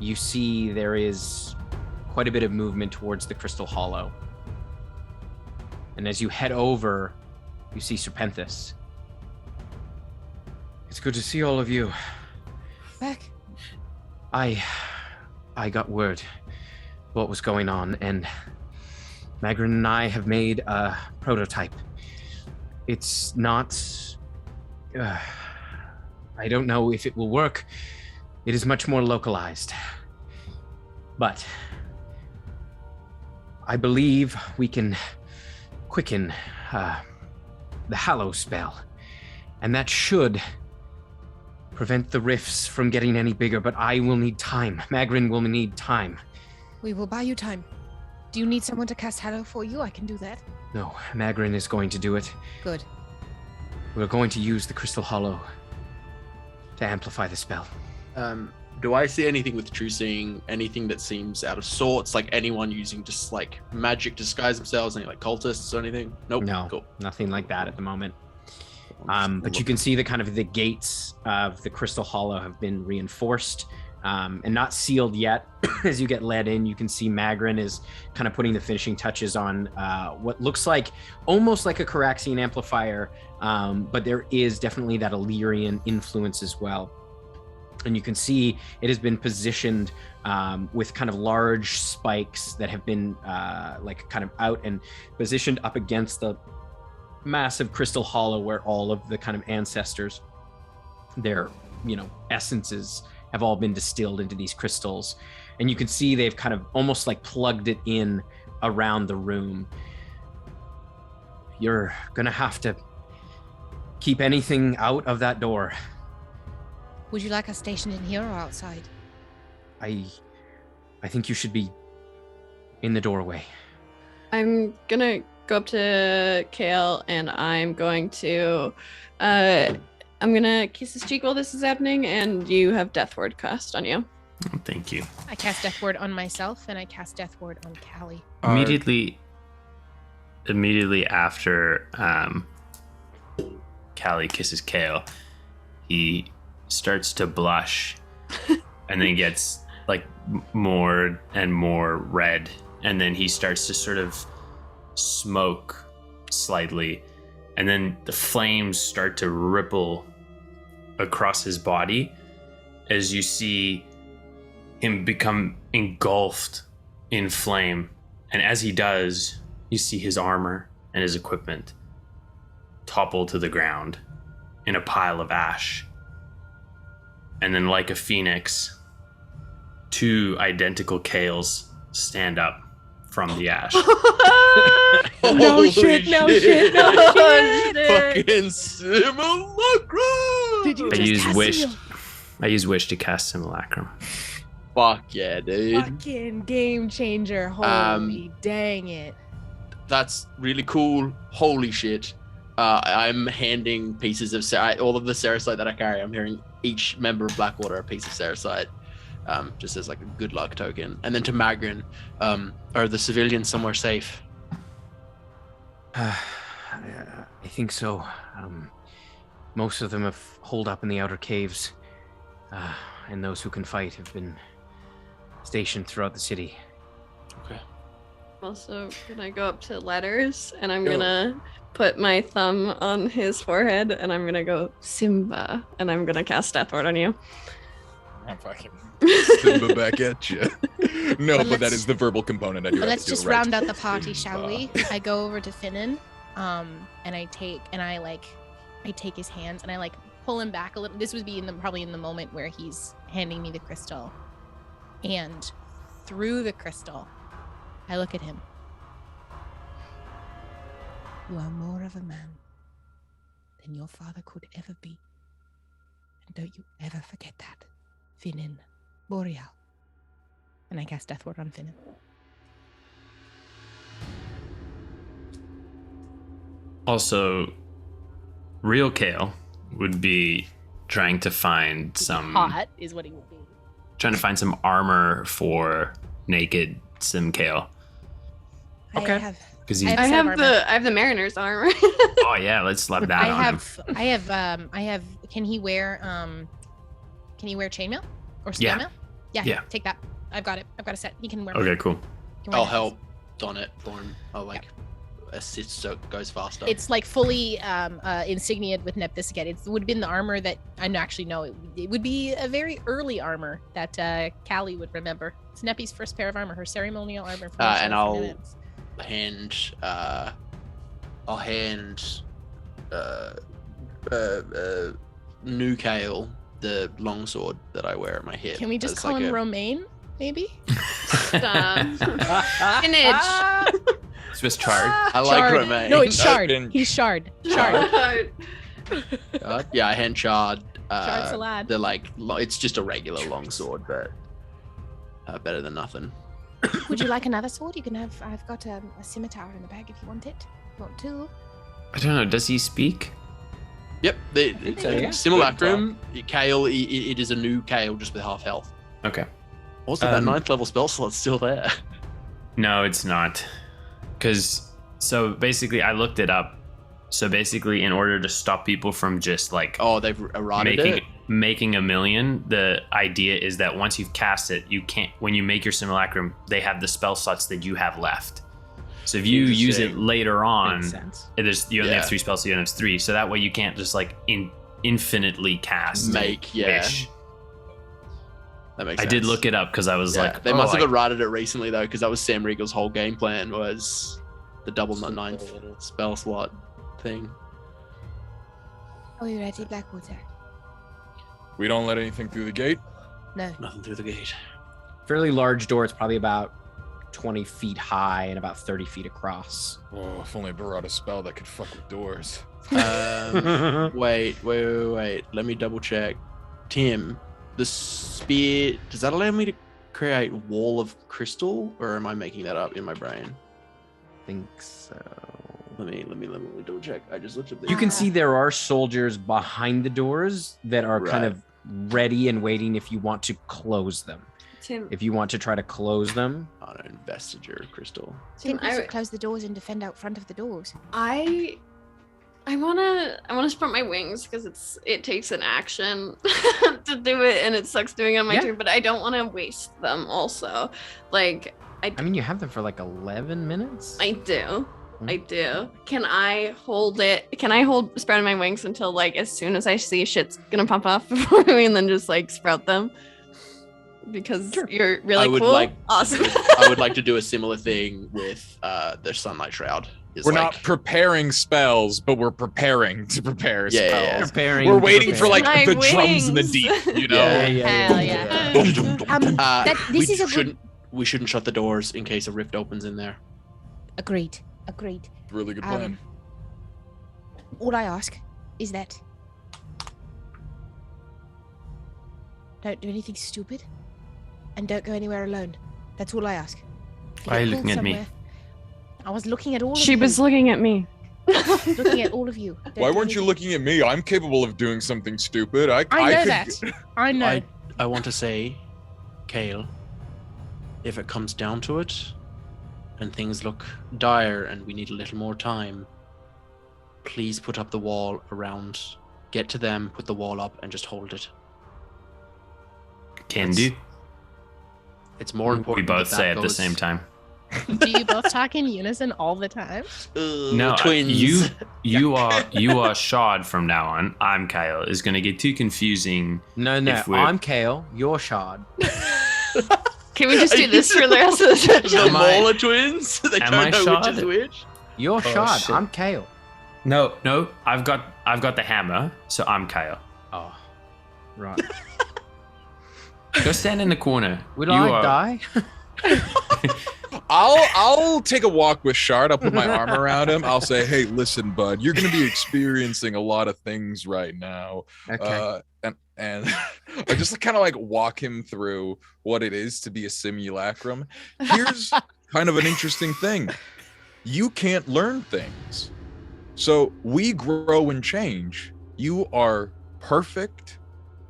you see there is quite a bit of movement towards the Crystal Hollow. And as you head over, you see Serpenthus. It's good to see all of you. Back. I got word what was going on, and Magrin and I have made a prototype. It's not... I don't know if it will work. It is much more localized. But I believe we can quicken the Hallow spell, and that should prevent the rifts from getting any bigger, but I will need time. Magrin will need time. We will buy you time. Do you need someone to cast Hallow for you? I can do that. No, Magrin is going to do it. Good. We're going to use the Crystal Hollow to amplify the spell. Do I see anything with True Seeing? Anything that seems out of sorts? Like anyone using just like magic to disguise themselves? Any like cultists or anything? Nope. No, Cool. nothing like that at the moment. But you can see the kind of the gates of the Crystal Hollow have been reinforced and not sealed yet. As you get led in, you can see Magrin is kind of putting the finishing touches on what looks like almost like a Caraxian amplifier, but there is definitely that Illyrian influence as well. And you can see it has been positioned with kind of large spikes that have been like kind of out and positioned up against the massive Crystal Hollow where all of the kind of ancestors, their, essences have all been distilled into these crystals. And you can see they've kind of almost like plugged it in around the room. You're gonna have to keep anything out of that door. Would you like us stationed in here or outside? I think you should be in the doorway. I'm gonna go up to Kale and I'm going to kiss his cheek while this is happening, and you have Death Ward cast on you. Oh, thank you. I cast Death Ward on myself and I cast Death Ward on Callie. Immediately after Callie kisses Kale, he starts to blush and then gets like more and more red, and then he starts to sort of smoke slightly, and then the flames start to ripple across his body as you see him become engulfed in flame. And as he does, you see his armor and his equipment topple to the ground in a pile of ash. And then, like a phoenix, two identical Kales stand up from the ash. Holy shit. Fucking simulacrum! Did you I just use cast wish. him? I use wish to cast simulacrum. Fuck yeah, dude. Fucking game changer. Holy dang it. That's really cool. Holy shit. I'm handing pieces of all of the Ceresite that I carry. I'm hearing each member of Blackwater a piece of Ceresite, just as like a good luck token. And then to Magrin, are the civilians somewhere safe? I think so. Most of them have holed up in the outer caves, and those who can fight have been stationed throughout the city. Okay. Also, can I go up to Letters and I'm gonna put my thumb on his forehead and I'm gonna go Simba and I'm gonna cast Death Ward on you. I'm fucking Simba back at you. No, but that is the verbal component. I do. Let's just round out the party, shall we? I go over to Finnan, and I take his hands and I like pull him back a little. This would be probably in the moment where he's handing me the crystal, and through the crystal, I look at him. You are more of a man than your father could ever be, and don't you ever forget that, Finnan Boreal. And I cast Death Ward on Finnan. Also, real Kale would be trying to find some Hot is what he would be. trying to find some armor for naked Sim Kale. Okay. Because I have the Mariner's armor. oh yeah, let's slap that on him. I have. Can he wear chainmail or Yeah. steel mail? Yeah. Yeah. Take that. I've got it. I've got a set. He can wear. Okay, cool. he can wear I'll that. help don it for him. I'll assist so it goes faster. It's like fully insigniaed with Nephthys again. It would have been the armor that I actually know. It would be a very early armor that Callie would remember. It's Neppy's first pair of armor, her ceremonial armor. From and I'll hand New Kale the longsword that I wear at my hip. Can we just as call like him a- Romaine, maybe? Spinach. Swiss chard. I like Shard. Romaine. No, it's Shard. Open. He's Shard. Shard. Yeah, I hand Shard. Shard's a lad. They're like it's just a regular longsword, but better than nothing. Would you like another sword? You can have. I've got a scimitar in the bag if you want it. If you want two. I don't know. Does he speak? Yep, it's so, yeah. simulacrum. Kale, it is a new Kale just with half health. Okay. Also, that 9th level spell slot's still there. No, it's not. So basically, I looked it up. So basically, in order to stop people from just like Oh, they've eroded it. making a million, the idea is that once you've cast it, you can't. When you make your simulacrum, they have the spell slots that you have left. So if you use it later on, Makes sense. you only have Yeah. 3 spells, so you only have 3. So that way you can't just like infinitely cast. Yeah. Wish. That makes I sense. did look it up because I was like, they must have eroded it recently though, because that was Sam Regal's whole game plan was the double 9th spell slot thing. Are you ready, Blackwater? We don't let anything through the gate. No. Nothing through the gate. Fairly large door. It's probably about 20 feet high and about 30 feet across. Oh, if only I brought a spell that could fuck with doors. Wait. Let me double check. Tim, the spear, does that allow me to create wall of crystal, or am I making that up in my brain? Think so. Let me double check. I just looked at the. You can see there are soldiers behind the doors that are kind Right. of ready and waiting if you want to close them. Tim, If you want to try to close them, Oh no, investiture crystal. I think we should close the doors and defend out front of the doors. I wanna spread my wings because it takes an action to do it, and it sucks doing it on my Yeah. turn. But I don't want to waste them. Also, like I mean, you have them for like 11 minutes. I do. Can I hold it? Can I hold spreading my wings until like as soon as I see shit's gonna pop off before me, and then just like sprout them? Because you're really I would cool. like- Awesome. I would like to do a similar thing with the Sunlight Shroud. It's We're like, not preparing spells, but we're preparing to prepare Yeah, yeah, spells. Preparing We're to waiting for prepare. like My the drums in the wings. deep, you know? Yeah, yeah. Hell yeah. This is a good. we shouldn't shut the doors in case a rift opens in there. Agreed. Really good plan. All I ask is that don't do anything stupid and don't go anywhere alone. That's all I ask. If you Why are get you pulled looking at me? somewhere- I was looking at all of She you. was looking at me. Looking at all of you. Don't Why do weren't you anything. looking at me? I'm capable of doing something stupid. I know could- that. I know. I want to say, Kale, if it comes down to it, and things look dire and we need a little more time, please put up the wall around. Get to them, put the wall up, and just hold it. Can do. It's more We important. both that say at the goes- same time. Do you both talk in unison all the time? No, twins. you are Shard from now on. I'm Kyle. It's gonna get too confusing. No, If we're- I'm Kale. You're Shard. Can we just do this for the rest of the session? The Am I- Mauler twins. They am don't I know Shard? which is which. You're Shard. shit. I'm Kale. No, I've got the hammer, so I'm Kyle. Oh, right. Go stand in the corner. Would You I are- die? I'll take a walk with Shard. I'll put my arm around him. I'll say, "Hey, listen, bud. You're going to be experiencing a lot of things right now." Okay. And I just kind of like walk him through what it is to be a simulacrum. Here's kind of an interesting thing. You can't learn things. So we grow and change. You are perfect,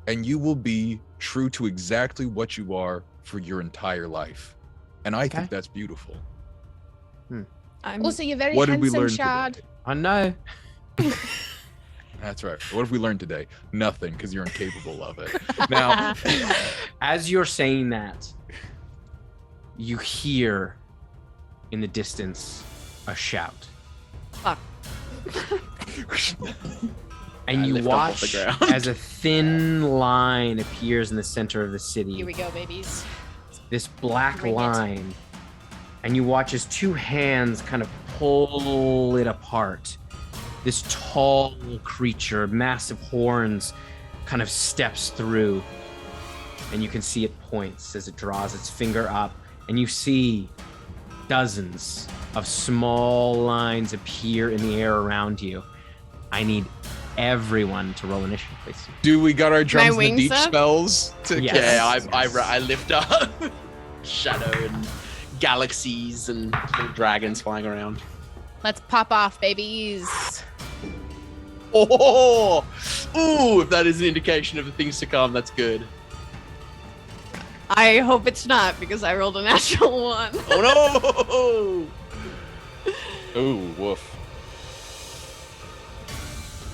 and you will be true to exactly what you are for your entire life. And I think that's beautiful. Also, you're very What did we handsome, learn Shard. today? I know. That's right. What have we learned today? Nothing, because you're incapable of it. Now, As you're saying that, you hear in the distance a shout. Fuck. And I you lift up off watch the ground. as a thin line appears in the center of the city. Here we go, babies. This black Bring it. line. And you watch as two hands kind of pull it apart. This tall creature, massive horns, kind of steps through. And you can see it points as it draws its finger up. And you see dozens of small lines appear in the air around you. I need everyone to roll initiative, please. do we got our drums and the wings deep up? spells? Yes. Yeah, I lift up shadow and galaxies and little dragons flying around. Let's pop off, babies. Oh, ooh! If that is an indication of the things to come, that's good. I hope it's not because I rolled a natural one. Oh no! Ooh, woof.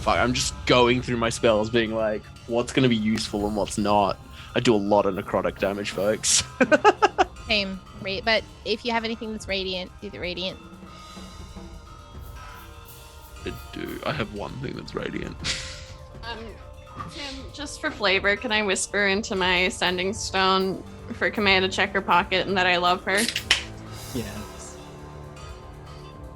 Fuck! I'm just going through my spells, being like, what's going to be useful and what's not. I do a lot of necrotic damage, folks. Same. But if you have anything that's radiant, do the radiant. I do. I have one thing that's radiant. Tim, just for flavor, can I whisper into my sending stone for Kamea to check her pocket and that I love her? Yes.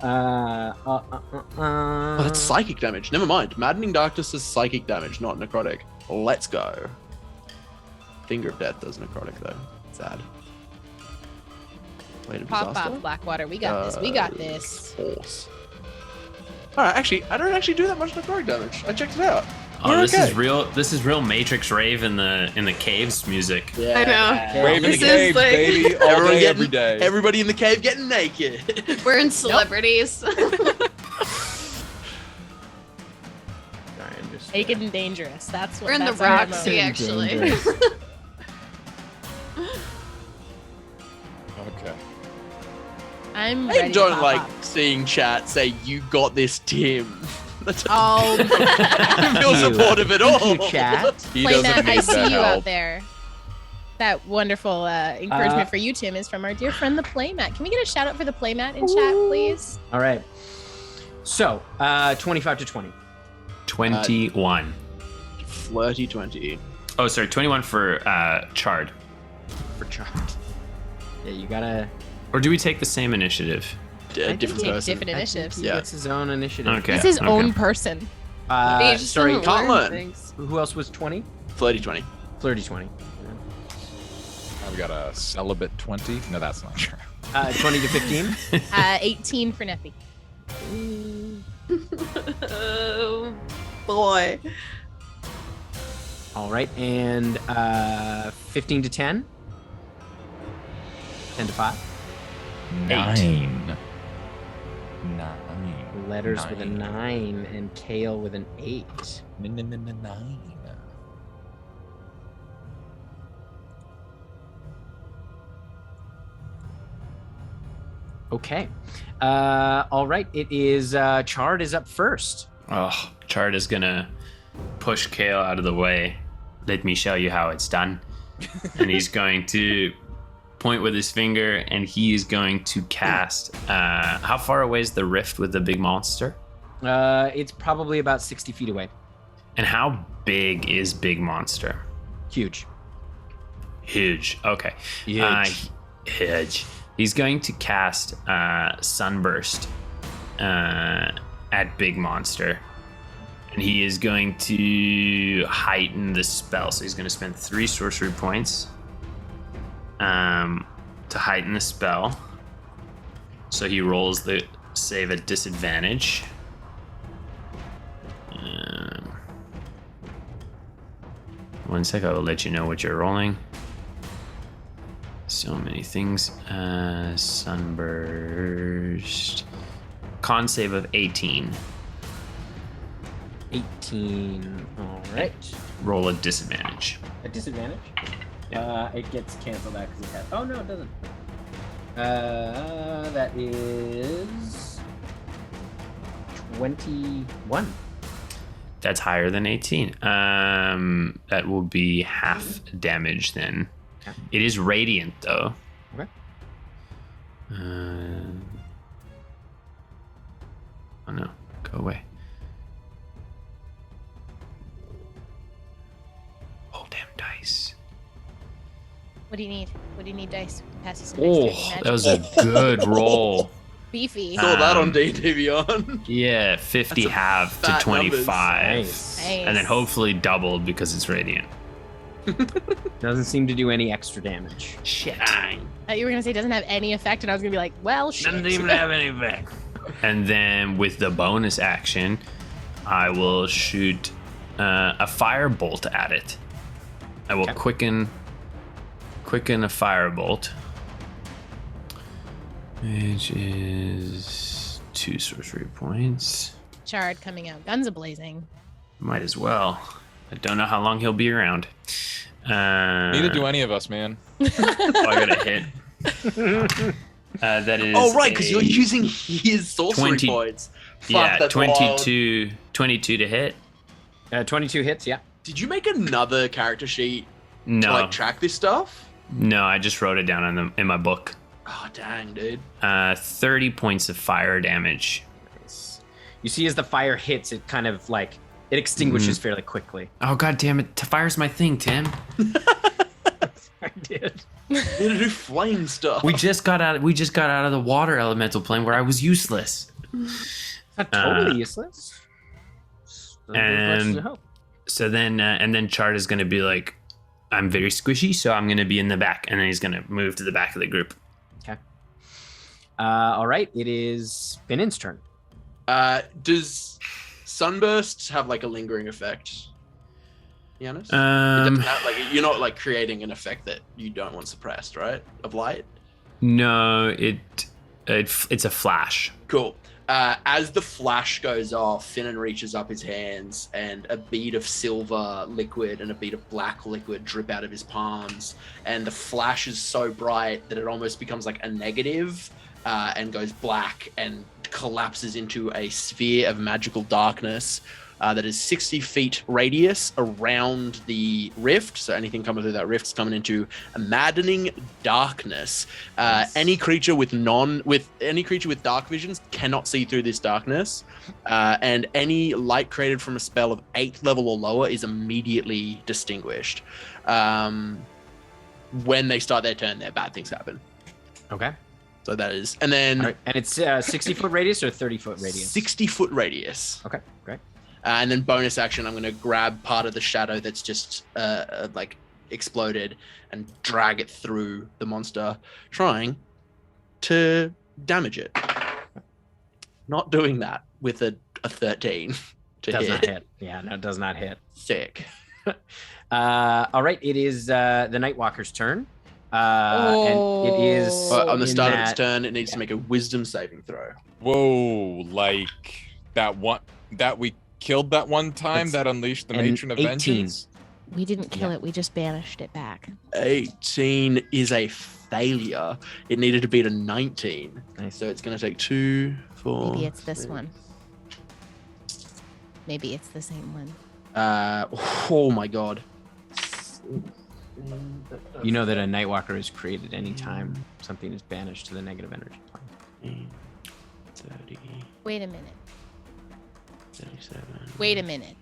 Oh, that's psychic damage. Never mind. Maddening Darkness is psychic damage, not necrotic. Let's go. Finger of Death does necrotic, though. Sad. Wait, Pop off, Blackwater. We got this. We got this. Horse. Alright, actually, I don't actually do that much necrotic damage. I checked it out. Oh, We're this okay. is real. This is real Matrix Rave in the caves music. Yeah. I know. Rave in the This is cave, like- baby, all Everyone day, getting- every day. Everybody in the cave getting naked. We're in celebrities. Naked and dangerous. That's what We're in the that's our MO. Roxy, actually. Dangerous. Okay. I'm I ready enjoy to pop like up. seeing chat say, "You got this, Tim." That's Oh, I feel you. supportive at all. Thank you, chat. He doesn't Playmat, need I see that you out help. there. That wonderful encouragement for you, Tim, is from our dear friend, the Playmat. Can we get a shout out for the Playmat in chat, please? All right. So, 25 to 20. 21. Flirty 20. Oh, sorry, 21 for Chard. For chart. Yeah, you gotta. Or do we take the same initiative? Different Take person. different initiatives. He Yeah. gets his own initiative. Okay. It's his okay. own person. He just Sorry, doesn't can't learn. things. who else was 20? Flirty 20. Flirty 20. I've got a celibate 20. No, that's not true. 20 to 15. 18 for Neffy. Oh boy. All right, and 15 to 10. 10 to 5. 9. 9. Letters with a 9 and Kale with an 8. 9. Okay. All right. It is Chard is up first. Oh, Chard is gonna push Kale out of the way. Let me show you how it's done. And he's going to point with his finger, and he is going to cast. How far away is the rift with the big monster? It's probably about 60 feet away. And how big is big monster? Huge. Huge. Okay. Huge. Huge. He's going to cast Sunburst at big monster. And he is going to heighten the spell. So he's going to spend 3 sorcery points to heighten the spell. So he rolls the save at disadvantage. One sec, I will let you know what you're rolling. So many things. Sunburst. Con save of 18. 18. All right. Roll a disadvantage. A disadvantage? It gets canceled out because it has. Oh, no, it doesn't. That is 21. That's higher than 18. That will be half damage then. Okay. It is radiant though. Okay. Oh no, go away. Oh, damn dice. What do you need? What do you need, dice? Pass you some dexterity Oh, magic. that was a good roll. Beefy. Saw that on D&D Beyond. Yeah, 50 That's a half to fat 25. Nice. And then hopefully doubled because it's radiant. Doesn't seem to do any extra damage. Shit. You were gonna say it doesn't have any effect, and I was gonna be like, well, shit. Doesn't even have any effect. And then with the bonus action, I will shoot a firebolt at it. I will Okay. quicken a firebolt, which is 2 sorcery points. Chard coming out, guns a-blazing. Might as well. I don't know how long he'll be around. Neither do any of us, man. Oh, I got a hit. That is. Oh, right, because you're using his sorcery 20 points. Fuck, Yeah, that's wild. 22 to hit. 22 hits, yeah. Did you make another character sheet to No, like track this stuff? no, I just wrote it down in my book. Oh, dang, dude. 30 points of fire damage. You see, as the fire hits, it kind of like it extinguishes fairly quickly. Oh, god damn it! Fire's my thing, Tim. I did. You need to do flame stuff. We just got out of the water elemental plane where I was useless. Not totally useless. Doesn't do as much as I hope. So then, and then Chard is going to be like, I'm very squishy, so I'm going to be in the back. And then he's going to move to the back of the group. Okay. All right. It is Finn's turn. Does sunbursts have like a lingering effect? Giannis? It Um, doesn't have, like, you're not like creating an effect that you don't want suppressed, right? Of light? no, it's a flash. Cool. As the flash goes off, Finnan reaches up his hands and a bead of silver liquid and a bead of black liquid drip out of his palms. And the flash is so bright that it almost becomes like a negative and goes black and collapses into a sphere of magical darkness that is 60 feet radius around the rift. So anything coming through that rift is coming into a maddening darkness. Any creature with dark visions cannot see through this darkness, and any light created from a spell of 8th level or lower is immediately distinguished. When they start their turn, their bad things happen. Okay. So that is, and then All right. And it's 60-foot radius or 30-foot radius? 60-foot radius. Okay, great. And then bonus action, I'm going to grab part of the shadow that's just like exploded and drag it through the monster, trying to damage it. Not doing that with a 13 to Does hit. not hit. Yeah, no, it does not hit. Sick. All right, it is the Nightwalker's turn. And it is on the in start of its that- turn, it needs to make a wisdom saving throw. Whoa, like that one that we killed that one time That's that unleashed the an matron of 18. vengeance. We didn't kill Yeah. it. We just banished it back. 18 is a failure. It needed to beat a 19. Nice. So it's going to take 2, 4. Maybe it's this 6. one. Maybe it's the same one. Oh my god. You know that a Nightwalker is created anytime something is banished to the negative energy plane. 30, Wait a minute. 37, Wait a minute.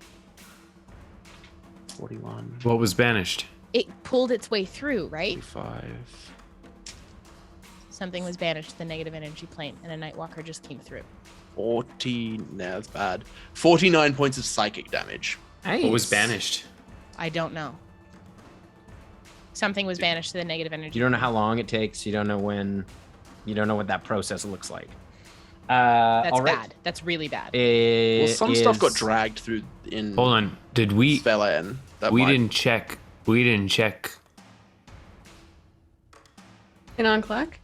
41, What was banished? It pulled its way through, right? 45. Something was banished to the negative energy plane, and a Nightwalker just came through. 40. Nah, that's bad. 49 points of psychic damage. What was Nice. banished? I don't know. Something was banished to the negative energy. You don't know how long it takes. You don't know when. You don't know what that process looks like. That's That's bad. That's really bad. Well, some stuff got is- dragged through in Hold on. Did we? Spellen. That We might- didn't check. We didn't check. In on clock?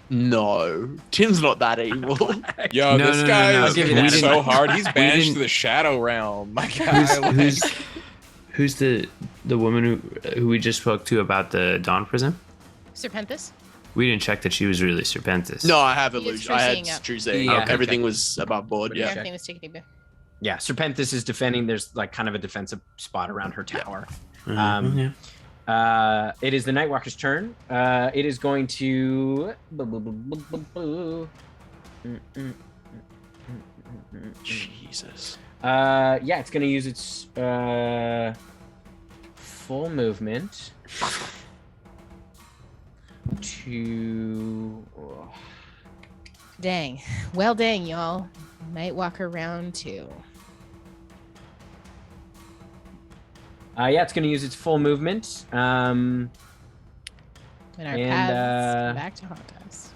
No. Tim's not that evil. Yo, No, this no, guy no. is Give you hitting that. so hard. He's banished didn't- to the shadow realm. My God. Who's the woman who we just spoke to about the Dawn Prism? Serpenthus? We didn't check that she was really Serpenthus. No, I have It's illusion. true I seeing had up. true seeing. Yeah. Everything was above board. Yeah. Yeah. Everything was tickety-boo. Yeah, Serpenthus is defending. There's like kind of a defensive spot around her tower. Yeah. It is the Nightwalker's turn. It is going to. Jesus. Yeah, it's going to use its full movement to. Dang. Well, dang, y'all. Nightwalker round 2. Yeah, it's going to use its full movement. When our And, paths come back to haunt us.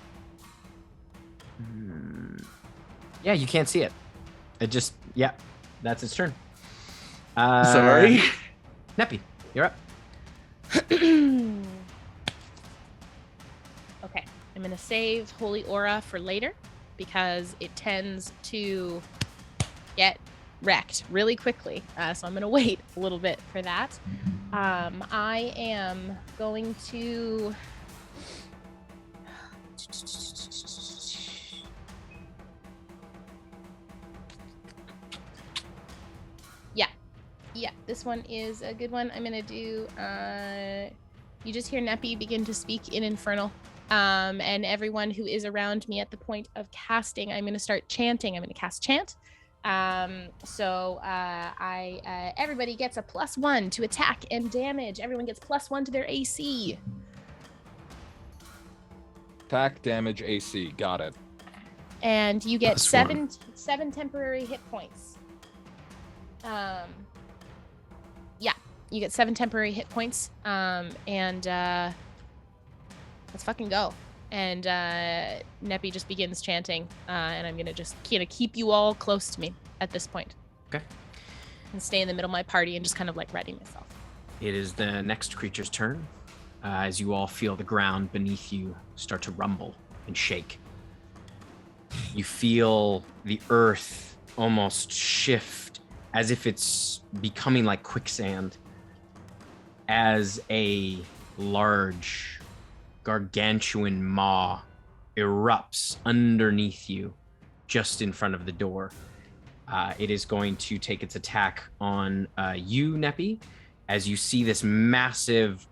Yeah, you can't see it. It just. Yeah, that's its turn. Sorry. Neppy, you're up. Okay. I'm going to save Holy Aura for later because it tends to get wrecked really quickly. So I'm going to wait a little bit for that. I am going to... Yeah, this one is a good one. I'm going to do... you just hear Neppy begin to speak in Infernal. And everyone who is around me at the point of casting, I'm going to start chanting. I'm going to cast chant. Everybody gets a +1 to attack and damage. Everyone gets +1 to their AC. Attack, damage, AC. Got it. And you get +1. seven temporary hit points. Yeah, you get 7 temporary hit points. Let's fucking go. And Neppy just begins chanting, and I'm gonna just kind of keep you all close to me at this point. Okay. And stay in the middle of my party and just kind of like ready myself. It is the next creature's turn. As you all feel the ground beneath you start to rumble and shake. You feel the earth almost shift as if it's becoming like quicksand as a large, gargantuan maw erupts underneath you just in front of the door. It is going to take its attack on you, Neppy, as you see this massive,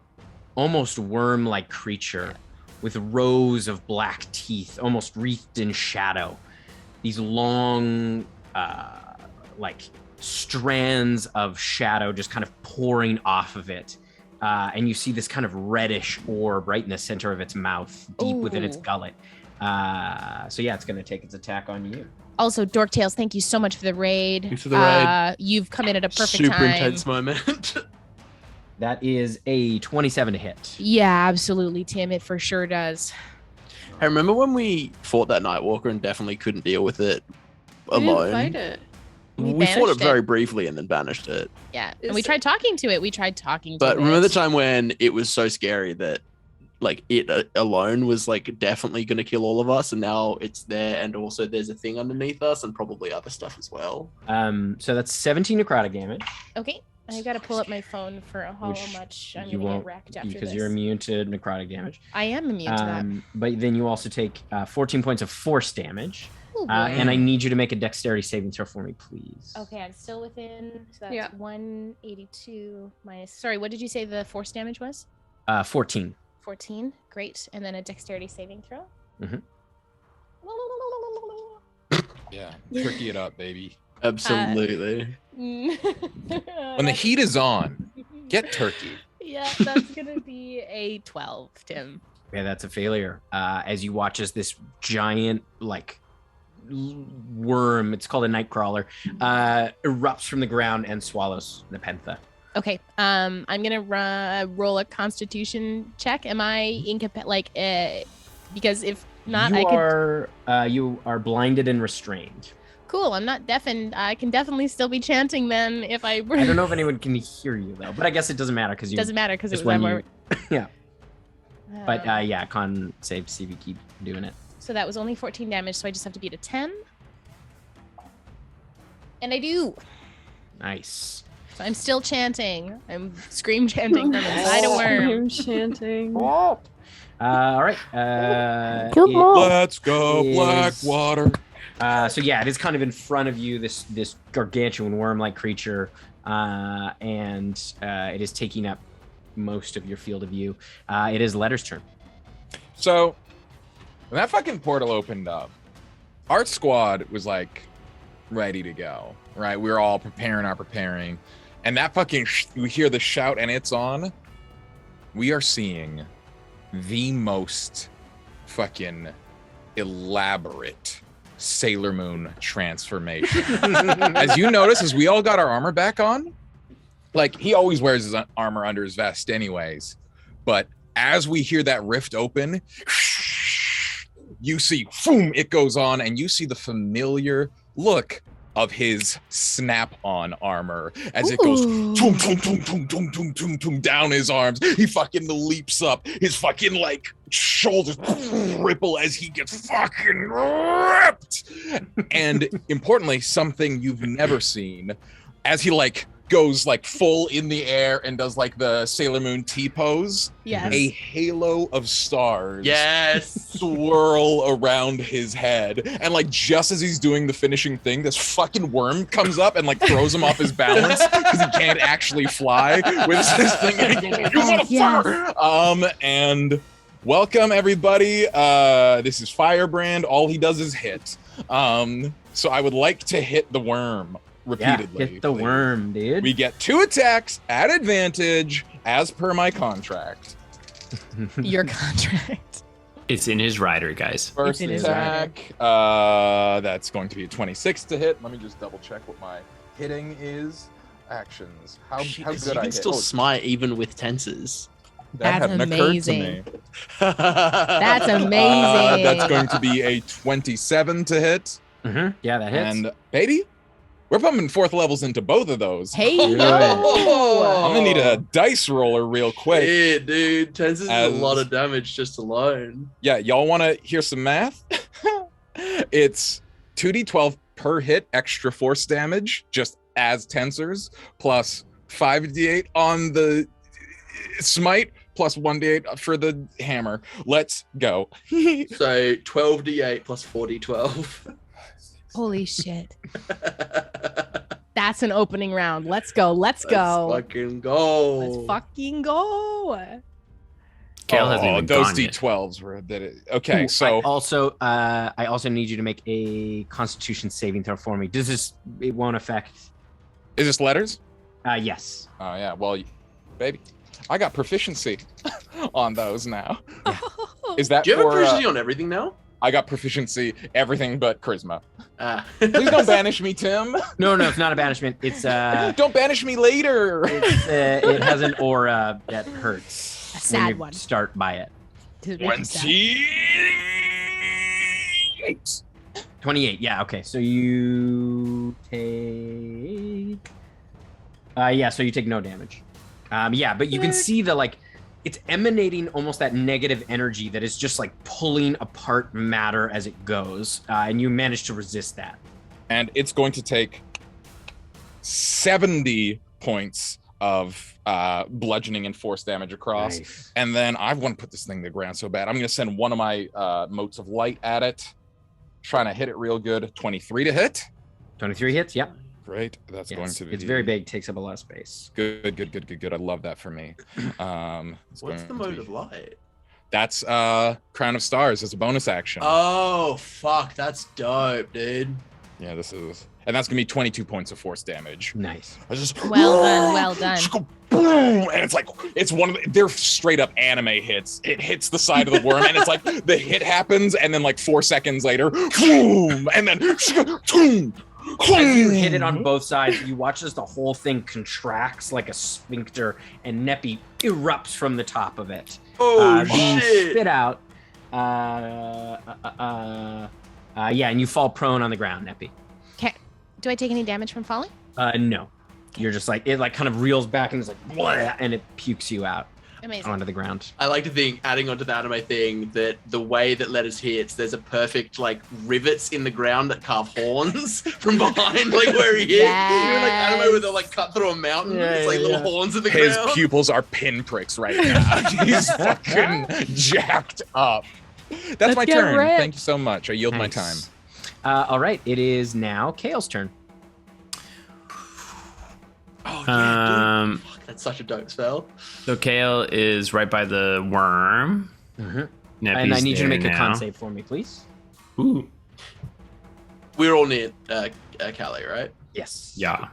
almost worm-like creature with rows of black teeth, almost wreathed in shadow. These long, like strands of shadow just kind of pouring off of it. And you see this kind of reddish orb right in the center of its mouth, deep within its Ooh. gullet. So yeah, it's going to take its attack on you. Also, Dorktails, thank you so much for the raid. Thanks for the raid. You've come in at a perfect Super time. intense moment. That is a 27 to hit. Yeah, absolutely, Tim. It for sure does. I remember when we fought that Nightwalker and definitely couldn't deal with it We didn't alone. fight it. We fought banished it very briefly and then banished it. Yeah, and we tried talking to it. But remember the time when it was so scary that like it alone was like definitely going to kill all of us, and now it's there, and also there's a thing underneath us and probably other stuff as well. So that's 17 necrotic damage. Okay, I got to pull up my phone for how much I'm going to get wrecked after because this. you're immune to necrotic damage. I am immune to that. But then you also take 14 points of force damage. Ooh, And I need you to make a dexterity saving throw for me, please. Okay, I'm still within. So that's 182 minus. Sorry, what did you say the force damage was? 14. 14. Great. And then a dexterity saving throw. Mm-hmm. Yeah, tricky it up, baby. Absolutely. When the heat is on, get turkey. Yeah, that's gonna be a 12, Tim. Yeah, that's a failure. As you watch as this giant like worm, it's called a night crawler, erupts from the ground and swallows the pentha. Okay, I'm gonna roll a Constitution check. Am I because if not, you are blinded and restrained. Cool. I'm not deafened. I can definitely still be chanting then if I. I don't know if anyone can hear you though, but I guess it doesn't matter because doesn't matter because it was more. Yeah. But yeah, con save to see if you keep doing it. So that was only 14 damage, so I just have to beat a 10. And I do. Nice. So I'm still chanting. I'm scream chanting from inside a worm. Scream chanting. All right. Let's go, Blackwater. So yeah, it is kind of in front of you, this gargantuan worm-like creature, and it is taking up most of your field of view. It is Letter's turn. So when that fucking portal opened up, Art Squad was like ready to go, right? We were all preparing. And that fucking, we hear the shout and it's on. We are seeing the most fucking elaborate Sailor Moon transformation. As you notice, as we all got our armor back on, like he always wears his armor under his vest anyways. But as we hear that rift open, you see, boom, it goes on, and you see the familiar look of his snap-on armor as it goes toom, toom, toom, toom, toom, toom, toom, toom, down his arms. He fucking leaps up. His fucking like shoulders ripple as he gets fucking ripped. And importantly, something you've never seen, as he like goes like full in the air and does like the Sailor Moon T-pose. Yes. A halo of stars Yes. swirl around his head. And like just as he's doing the finishing thing, this fucking worm comes up and like throws him off his balance because he can't actually fly with this thing. And he goes, "You motherfucker!" And welcome everybody. This is Firebrand. All he does is hit. So I would like to hit the worm repeatedly. Yeah, hit the worm, dude. We get 2 attacks at advantage as per my contract. Your contract. It's in his rider, guys. First in his attack, that's going to be a 26 to hit. Let me just double check what my hitting is. Actions. How You good can I hit? still smite even with tenses. That That's hadn't amazing. occurred to me. That's amazing. That's going to be a 27 to hit. Yeah, that hits. And baby, we're pumping 4th levels into both of those. Hey, Good. yo! I'm gonna need a dice roller real quick. Yeah, dude. Tenses is a As- lot of damage just alone. Yeah, y'all want to hear some math? It's 2d12 per hit extra force damage, just as tensors, plus 5d8 on the smite, plus 1d8 for the hammer. Let's go. So 12d8 plus 4d12. Holy shit. That's an opening round. Let's go. Let's go. Let's fucking go. Let's fucking go. Kale hasn't even those gone yet. d12s were a bit. Okay, Ooh, so I also need you to make a Constitution saving throw for me. It won't affect? is this letters? Yes. Oh yeah, well, baby, I got proficiency on those now. Is that Do you have a for? proficiency on everything now? I got proficiency everything but charisma. Please Please don't banish me, Tim. No, it's not a banishment. It's Don't banish me later. it has an aura that hurts. A sad when you one. Start by it. 28. 28. Yeah. Okay. So you you take. Yeah, so you take no damage. Yeah, but you can see it's emanating almost that negative energy that is just like pulling apart matter as it goes, and you manage to resist that. And it's going to take 70 points of bludgeoning and force damage across. Nice. And then I want to put this thing to the ground so bad. I'm going to send one of my motes of light at it, trying to hit it real good. 23 to hit. 23 hits, yep. Great. That's going to be. It's very big, takes up a lot of space. Good. I love that for me. What's the mode of light? That's Crown of Stars as a bonus action. Oh, fuck. That's dope, dude. Yeah, this is. And that's going to be 22 points of force damage. Nice. I just, Well done. Just go boom, and it's like it's one of they're straight up anime hits. It hits the side of the worm, and it's like the hit happens, and then like 4 seconds later, boom, and then boom. As you hit it on both sides, you watch as the whole thing contracts like a sphincter, and Neppy erupts from the top of it. Being spit out. Yeah, and you fall prone on the ground, Neppy. Okay. Do I take any damage from falling? No. You're just like, it like kind of reels back and it's like, blah, and it pukes you out. Amazing. Onto the ground. I like to think, adding onto the anime thing, that the way that Letters hits, there's a perfect like rivets in the ground that carve horns from behind, like where he hit. Yes. You know, like anime where they'll like cut through a mountain. It's like little horns in the His ground. pupils are pinpricks right now. He's fucking jacked up. That's my turn. ripped. Thank you so much. I yield my time. Nice. All right, it is now Kale's turn. Oh yeah, dude. Fuck, that's such a dope spell. So Kale is right by the worm. Mm-hmm. Neppy's And I need you to there make a now. con save for me, please. Ooh. We're all near Calais, right? Yes. Yeah.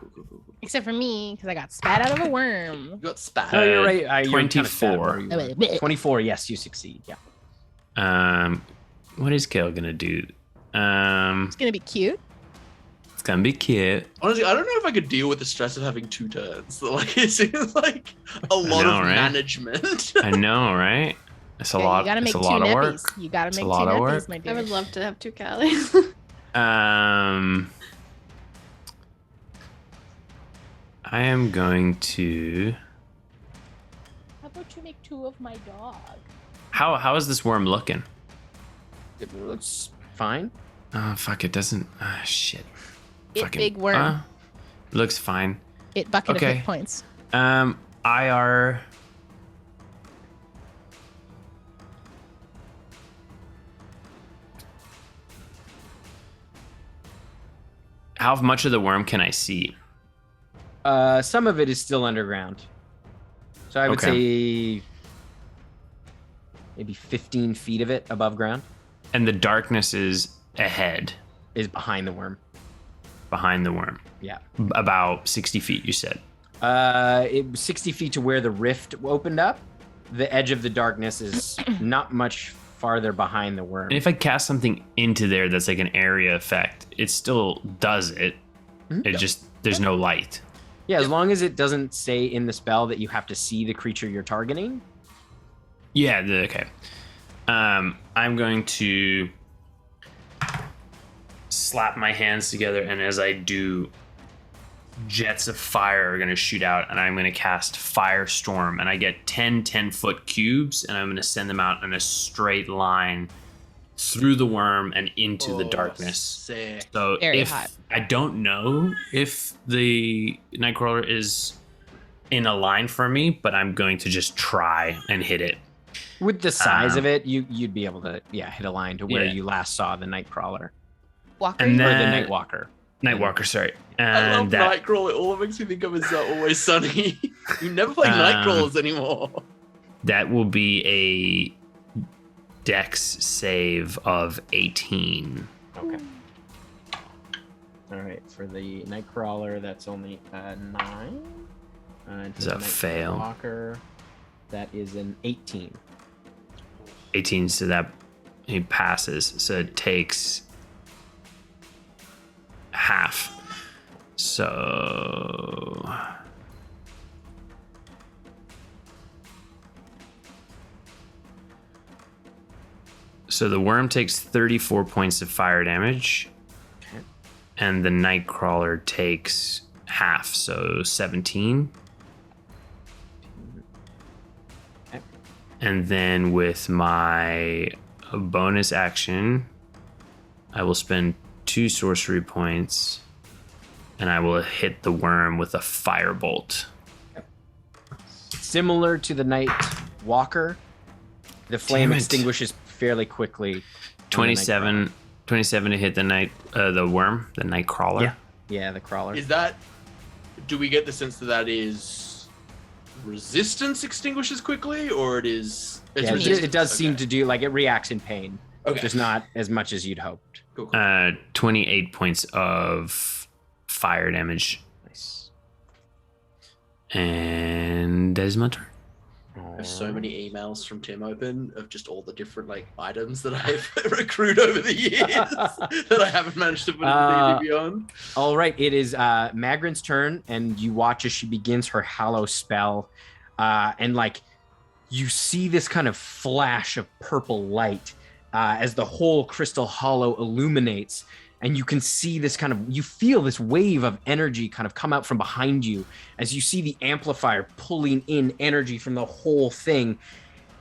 Except for me, because I got spat out of a worm. You got spat. Oh, you're right. You're kinda sad 24. where you were. 24, yes, you succeed. Yeah. What is Kale gonna do? It's gonna be cute. It's gonna be cute. Honestly, I don't know if I could deal with the stress of having 2 turns. Like it seems like a lot know, of right? management. I know, right? It's a Okay, lot. You gotta make it's a two lot of neppies. work. You gotta It's make a two lot of neppies, work. my dear. I would love to have 2 Callies. I am going to. How about you make 2 of my dog? How is this worm looking? It looks fine. Oh fuck! It doesn't. Shit. It big worm. It looks fine. It bucket okay. of hit points. IR. How much of the worm can I see? Some of it is still underground. So I would say maybe 15 feet of it above ground And the darkness is ahead, is behind the worm. behind the worm. Yeah. About 60 feet, you said. It was 60 feet to where the rift opened up. The edge of the darkness is not much farther behind the worm. And if I cast something into there that's like an area effect, it still does it. Mhm. It just, there's no light. Yeah, as long as it doesn't say in the spell that you have to see the creature you're targeting. Yeah, okay. I'm going to slap my hands together, and as I do, jets of fire are going to shoot out, and I'm going to cast Firestorm, and I get 10 10-foot cubes, and I'm going to send them out in a straight line through the worm and into the darkness. Sick. So Very if hot. I don't know if the Nightcrawler is in a line for me, but I'm going to just try and hit it. With the size of it, you'd be able to hit a line to where Yeah. you last saw the Nightcrawler. Walker. And Or then the Nightwalker. Nightwalker, sorry. I And love that Nightcrawler. It all makes me think of Always Sunny. You never play Nightcrawlers anymore. that will be a Dex save of 18. Okay. All right, for the Nightcrawler, that's only a 9. And Is for that the fail? Nightwalker, that is an 18. 18, so that he passes. So it takes half. So the worm takes 34 points of fire damage. Okay. and the Nightcrawler takes half, so 17. Okay. And then with my bonus action, I will spend 2 sorcery points, and I will hit the worm with a firebolt. Similar to the Night Walker, the flame Damn it. extinguishes fairly quickly. 27 to hit the worm, the Nightcrawler. Yeah. Yeah, the crawler. Is that? Do we get the sense that is resistance extinguishes quickly, or it is? It's Yeah, resistance? it does seem Okay. to do like it reacts in pain. Okay. Just not as much as you'd hoped. Cool, cool. 28 points of fire damage. Nice. And that is my turn. I have so many emails from Tim open of just all the different like items that I've accrued over the years that I haven't managed to put in D&D Beyond. All right, it is Magrin's turn, and you watch as she begins her hallow spell, and like you see this kind of flash of purple light as the whole crystal hollow illuminates, and you can see this you feel this wave of energy kind of come out from behind you as you see the amplifier pulling in energy from the whole thing,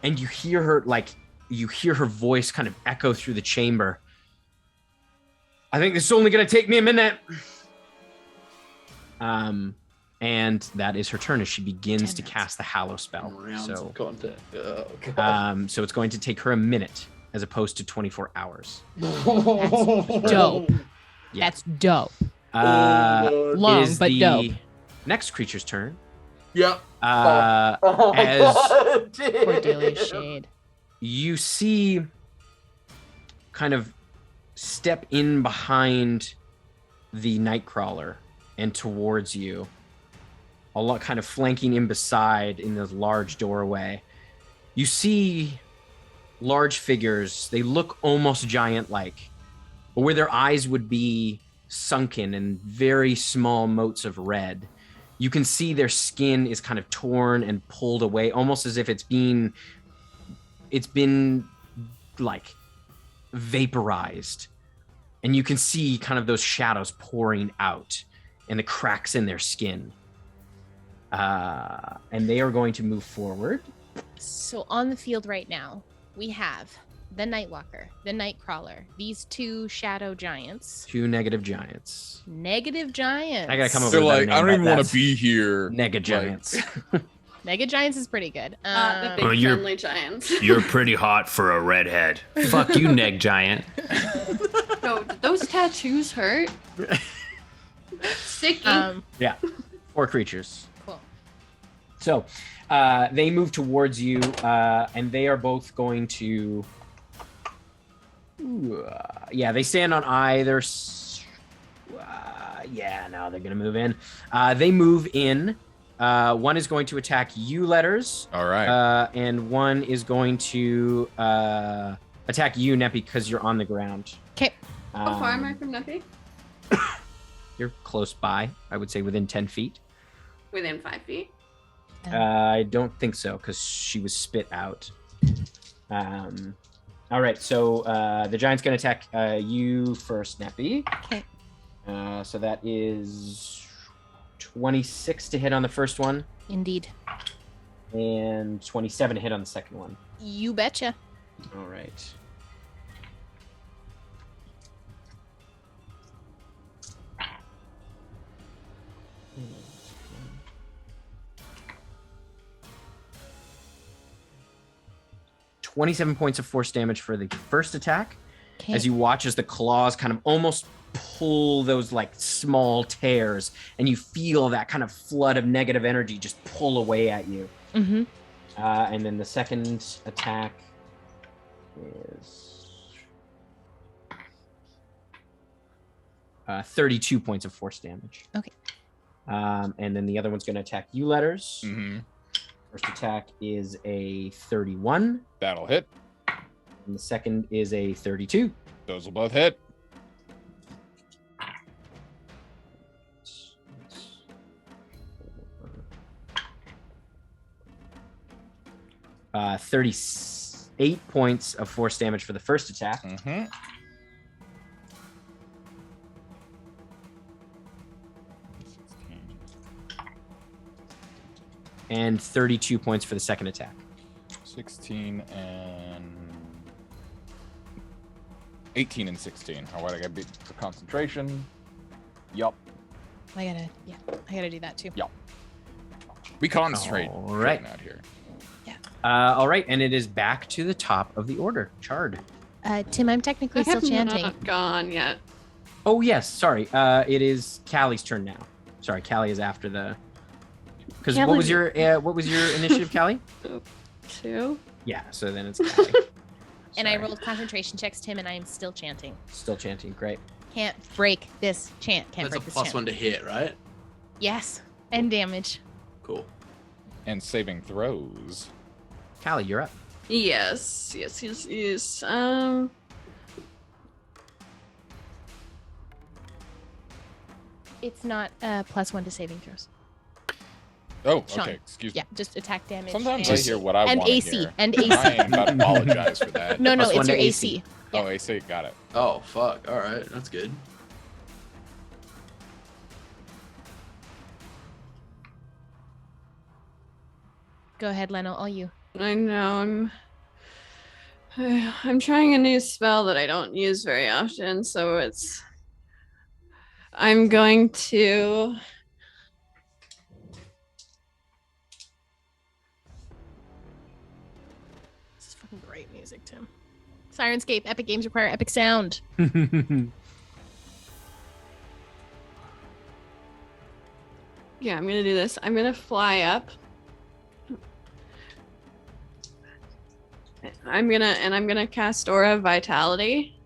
and you hear her voice kind of echo through the chamber. I think this is only going to take me a minute. And that is her turn as she begins to cast the Hallow spell. Rounds So, of content. Oh, God. so it's going to take her a minute as opposed to 24 hours. Dope. Yeah. That's dope. Oh, Long, It is but the dope. next creature's turn. Yep. As Cordelia Shade. you see kind of step in behind the Nightcrawler and towards you, a lot kind of flanking in beside in this large doorway. You see large figures. They look almost giant-like, but where their eyes would be sunken in very small motes of red, you can see their skin is kind of torn and pulled away, almost as if it's been like vaporized. And you can see kind of those shadows pouring out and the cracks in their skin. And they are going to move forward. So on the field right now, we have the Nightwalker, the Nightcrawler, these 2 shadow giants. 2 negative giants. Negative giants. I gotta come up They're with a better like, name, I don't but even want that's to be here. Nega Like, giants. Mega giants is pretty good. The big Oh, you're- friendly giants. You're pretty hot for a redhead. Fuck you, Neg Giant. No, did those tattoos hurt? Sticky. Yeah, 4 creatures. Cool. So they move towards you, and they are both going to. They stand on either. They're going to move in. They move in. One is going to attack you, Letters. All right. And one is going to attack you, Neppy, because you're on the ground. Okay. How far am I from Nuffy? You're close by. I would say within 10 feet. Within 5 feet. I don't think so, because she was spit out. All right, so the giant's going to attack you first, Neppy. Okay. So that is 26 to hit on the first one, Indeed. and 27 to hit on the second one. You betcha. All right. $27 points of force damage for the first attack. Okay. As you watch as the claws kind of almost pull those like small tears, and you feel that kind of flood of negative energy just pull away at you. Mm-hmm. And then the second attack is 32 points of force damage. Okay. And then the other one's going to attack you, Letters. Mm-hmm. First attack is a 31, That'll hit. and the second is a 32. Those will both hit. 38 points of force damage for the first attack. Mm-hmm. and 32 points for the second attack. 16 and 18 and 16. How what I got beat for concentration? Yup. I gotta do that too. Yup. We concentrate. All right. Out here. All right, and it is back to the top of the order. Chard. Tim, I'm technically still chanting. Not gone yet. Oh yes, sorry. It is Callie's turn now. Sorry, Callie is after the. Because what was your initiative, Callie? 2. Yeah, so then it's Callie. And I rolled concentration checks, Tim, and I am still chanting. Still chanting. Great. Can't break this chant. Can't That's a break this plus chant. 1 to hit, right? Yes, and damage. Cool. And saving throws. Callie, you're up. Yes. It's not plus 1 to saving throws. Oh, Sean. okay. Excuse me. Yeah, just attack damage. Sometimes and, I hear what I and want to AC. hear. And AC. I am about to apologize for that. No, Plus it's 1 to your AC. AC. Oh, AC. Got it. Oh, fuck. All right. That's good. Go ahead, Leno. All you. I know. I'm trying a new spell that I don't use very often, so I'm going to. This is fucking great music, Tim. Sirenscape. Epic games require epic sound. Yeah, I'm gonna do this. I'm gonna fly up. I'm gonna cast Aura of Vitality.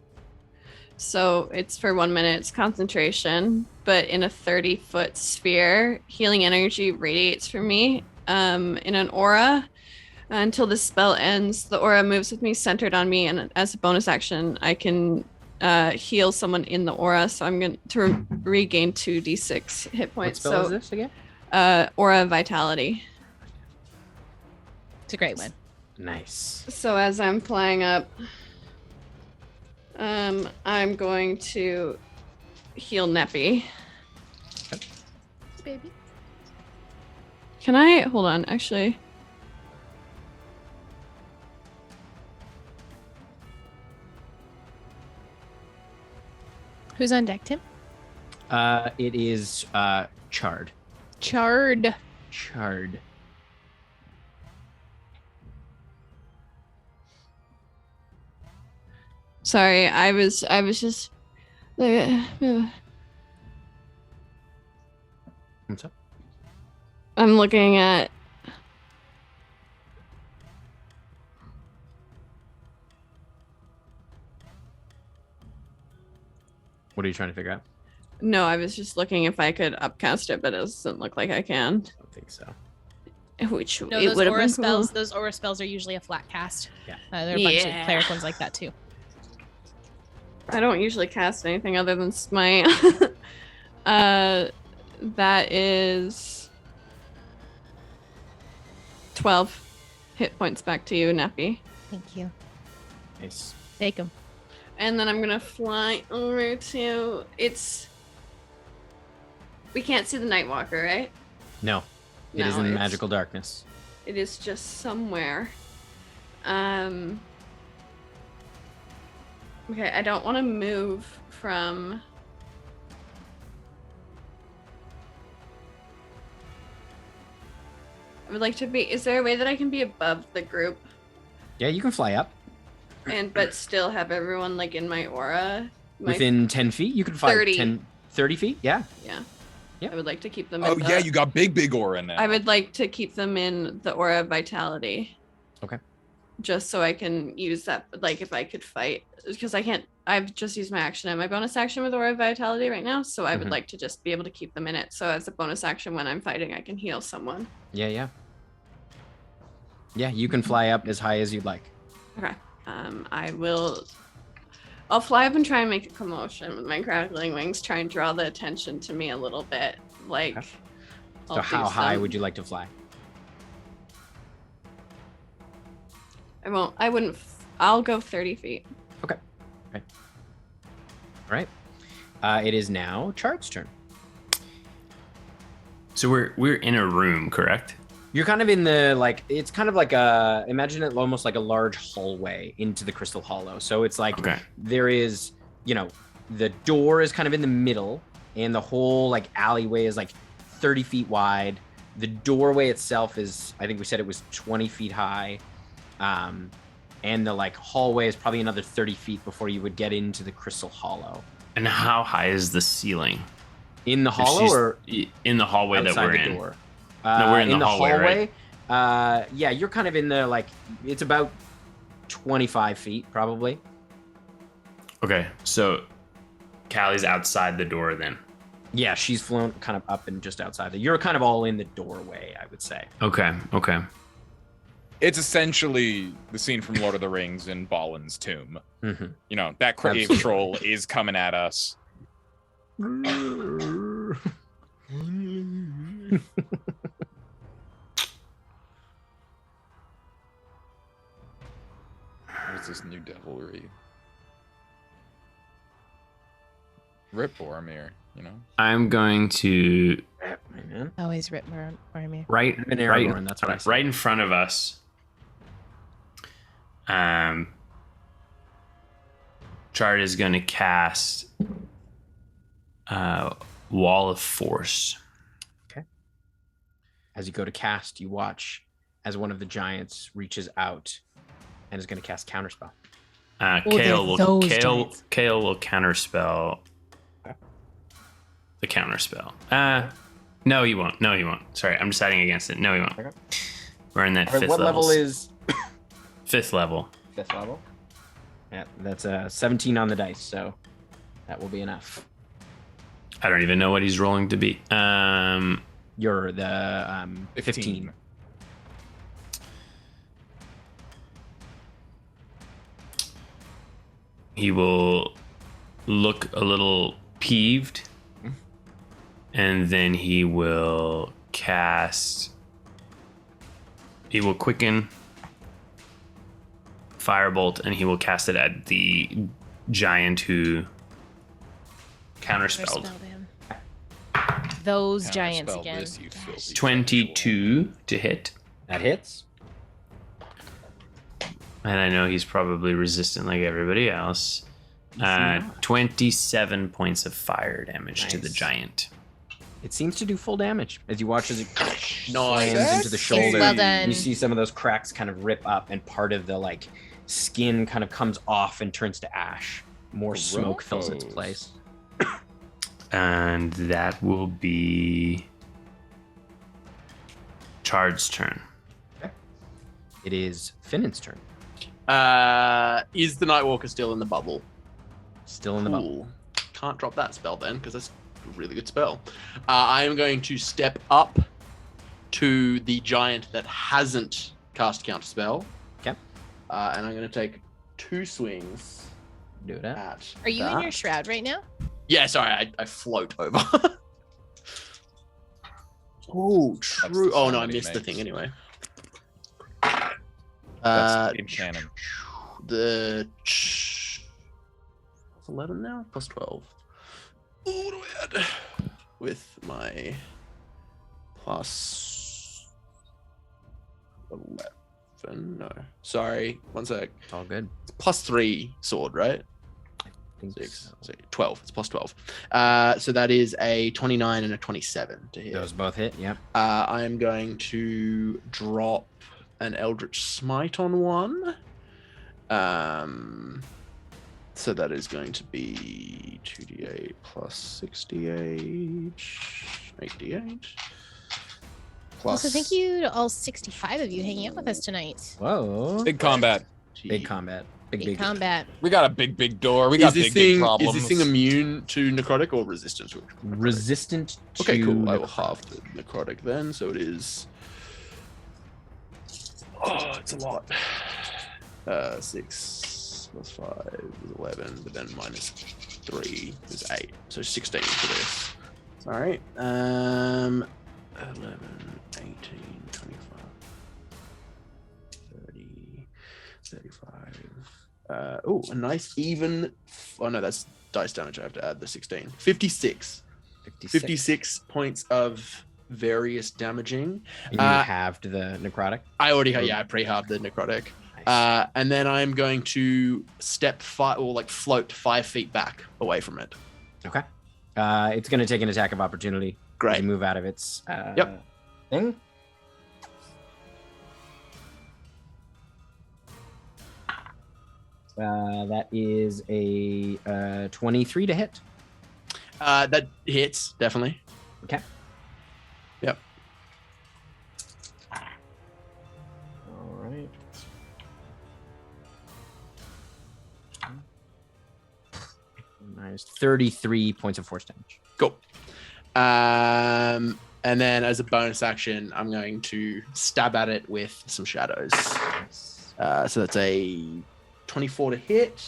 So it's for 1 minute, it's concentration, but in a 30-foot sphere, healing energy radiates from me in an aura. Until the spell ends, the aura moves with me, centered on me, and as a bonus action, I can heal someone in the aura. So I'm going to regain 2d6 hit points. What spell is this again? Aura of Vitality. It's a great one. Nice. So as I'm flying up, I'm going to heal Neppy. Baby. Can I hold on? Actually, Who's on deck, Tim? It is Chard. Chard. Chard. sorry, I was just. What's up? I'm looking at. What are you trying to figure out? No, I was just looking if I could upcast it, but it doesn't look like I can. I don't think so. Which No, it those would have aura been spells. cool. Those aura spells are usually a flat cast. Yeah. There are a bunch of Yeah. cleric ones like that too. I don't usually cast anything other than Smite. That is 12 hit points back to you, Neppy. Thank you. Nice. Take them. And then I'm gonna fly over to we can't see the Nightwalker, right? No, it No, is in it's- magical darkness. It is just somewhere. Okay, I don't want to move from. I would like to be. Is there a way that I can be above the group Yeah, you can fly up but still have everyone like in my aura? within 10 feet. You can fly 30. 30 feet. Yeah. Yeah. Yep. I would like to keep them. Oh in yeah, you got big aura in there. I would like to keep them in the aura of vitality. Okay. Just so I can use that, like if I could fight, because I can't. I've just used my action and my bonus action with aura of vitality right now, so I would Mhm. like to just be able to keep them in it. So as a bonus action, when I'm fighting, I can heal someone. Yeah. Yeah, you can fly up as high as you'd like. Okay. I will. I'll fly up and try and make a commotion with my crackling wings. Try and draw the attention to me a little bit. Like. Okay. I'll So do how high some- would you like to fly? I won't. I wouldn't. I'll go 30 feet. Okay. All right. It is now Chard's turn. So we're in a room, correct? You're kind of in the like. It's kind of like imagine it almost like a large hallway into the Crystal Hollow. So it's like there is, the door is kind of in the middle, and the whole like alleyway is like 30 feet wide. The doorway itself is, I think we said it was 20 feet high. And the like hallway is probably another 30 feet before you would get into the Crystal Hollow. And how high is the ceiling? In the hollow or in the hallway that we're in? Door? No, we're in the hallway, right? Yeah, you're kind of in the like, it's about 25 feet probably. Okay, so Callie's outside the door then. Yeah, she's flown kind of up and just outside. You're kind of all in the doorway, I would say. Okay. It's essentially the scene from Lord of the Rings in Balin's tomb. Mm-hmm. That cave troll is coming at us. What's this new devilry? Rip Boromir, I'm going to Always rip Boromir. right That's what I said. right in front of us. Chard is going to cast Wall of Force. Okay. As you go to cast, you watch as one of the giants reaches out and is going to cast Counterspell. Kale will counterspell the counterspell. No, he won't. Sorry, I'm deciding against it. No, he won't. Okay. We're in that fifth what level is... Fifth level. Fifth level? Yeah, that's a 17 on the dice, so that will be enough. I don't even know what he's rolling to be. You're the 15. He will look a little peeved, and then he will quicken Firebolt, and he will cast it at the giant who counterspelled. Those giants again. 22 to hit. That hits. And I know he's probably resistant like everybody else. 27 points of fire damage to the giant. It seems to do full damage as you watch as it Nice. slams into the shoulder. Well done. You see some of those cracks kind of rip up, and part of the like skin kind of comes off and turns to ash. More smoke fills its place. And that will be Chard's turn. Okay. It is Finnan's turn. Is the Nightwalker still in the bubble? Still in the bubble. Can't drop that spell then, because that's a really good spell. I am going to step up to the giant that hasn't cast Counterspell. Okay. And I'm going to take 2 swings. Do that. At Are you in that. your shroud right now? Yeah, sorry, I float over. Oh, true. Oh no, I missed the thing anyway. That's in canon. The 11 now plus 12. What do I add with my plus 11? No, sorry, one sec. It's all good. It's plus 3 sword, right? I think 6, so 12. It's plus 12. So that is a 29 and a 27 to hit. Those both hit. Yep. I am going to drop an Eldritch Smite on one. So that is going to be 2d8 plus 68, 8d8. Plus. Also, thank you to all 65 of you hanging out with us tonight. Whoa. Big combat. Big combat. Big combat. We got a big door. We got big problems. Is this thing immune to necrotic or resistant to necrotic? Resistant to Okay, cool. I will necrotic. halve the necrotic then, so it is. Oh, it's a lot. 6 plus 5 is 11, but then minus 3 is 8, so 16 for this. All right. 11, 18, 25, 30, 35. Oh, a nice even. Oh no, that's dice damage. I have to add the 16. 56. 56 points of various damaging. And you halved the necrotic. I pre-halved the necrotic. Nice. And then I'm going to float 5 feet back away from it. Okay. It's going to take an attack of opportunity. Great. To move out of its thing. That is a 23 to hit. That hits, definitely. Okay. Yep. All right. Minus 33 points of force damage. Cool. And then as a bonus action, I'm going to stab at it with some shadows. So that's a 24 to hit.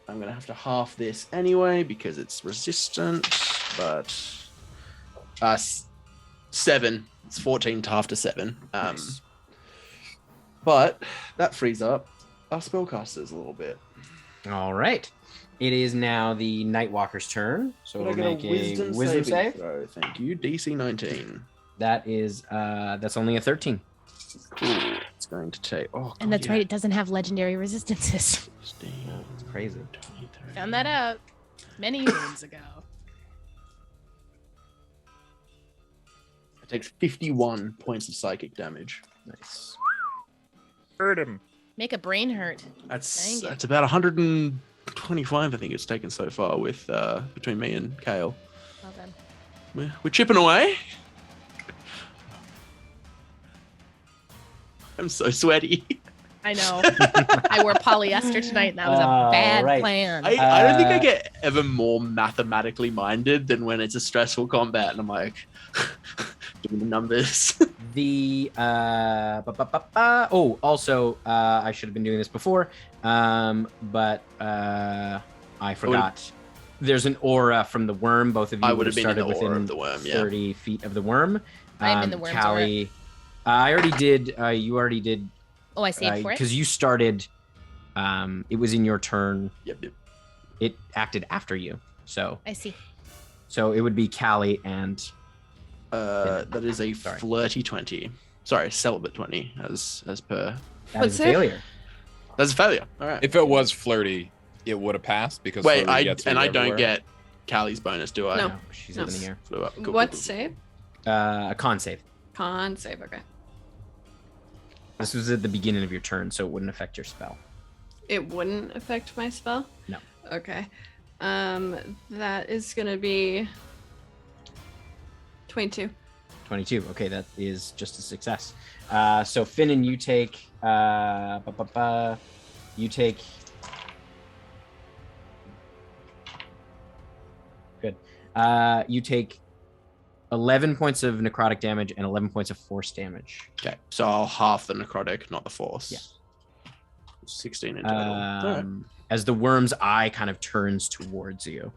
I'm going to have to half this anyway because it's resistant, but 7. It's 14 to half to 7. Nice. But that frees up our spellcasters a little bit. All right. It is now the Nightwalker's turn. So we'll make a wisdom save. Throw. Thank you. DC 19. That is that's only a 13. Cool. It's going to take. Oh, God, And that's right. It doesn't have legendary resistances. 16, It's crazy. 23. Found that out many moons ago. It takes 51 points of psychic damage. Nice. Hurt him. Make a brain hurt. That's Dang it. about 125. I think it's taken so far with between me and Kale. Well done. We're chipping away. I'm so sweaty. I know. I wore polyester tonight, and that was a bad right. plan. I don't think I get ever more mathematically minded than when it's a stressful combat, and I'm like, doing the numbers. The also I should have been doing this before, but I forgot. There's an aura from the worm. Both of you I would have been in started the aura within of the worm, yeah. 30 feet of the worm. I'm in the worm's Callie, I already did. You already did. Oh, I saved for it? Because you started. It was in your turn. Yep. It acted after you, so I see. so it would be Callie and. That is a flirty 20. Sorry, celibate 20, as per. That is a failure. That's a failure. All right. If it was flirty, it would have passed because Wait, flirty gets you I don't everywhere. get Callie's bonus, do I? No. No, she's No. up in the air. Flew up. Cool, What cool, cool. save? A con save. Con save. Okay. This was at the beginning of your turn, so it wouldn't affect your spell. It wouldn't affect my spell? No. Okay. That is gonna be 22. 22. Okay, that is just a success. So Finnan, you take good. You take 11 points of necrotic damage and 11 points of force damage. Okay, so I'll half the necrotic, not the force. Yeah. 16 in total. All right. As the worm's eye kind of turns towards you.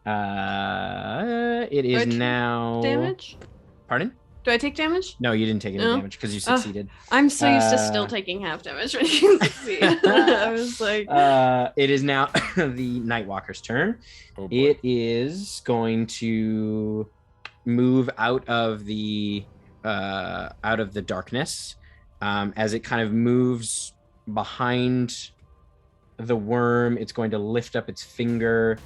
It is take now Damage? Pardon? Do I take damage? No, you didn't take any No? damage because you succeeded. I'm so used to still taking half damage when you succeed. I was like, It is now the Nightwalker's turn. Oh, boy. It is going to move out of the darkness as it kind of moves behind the worm. It's going to lift up its finger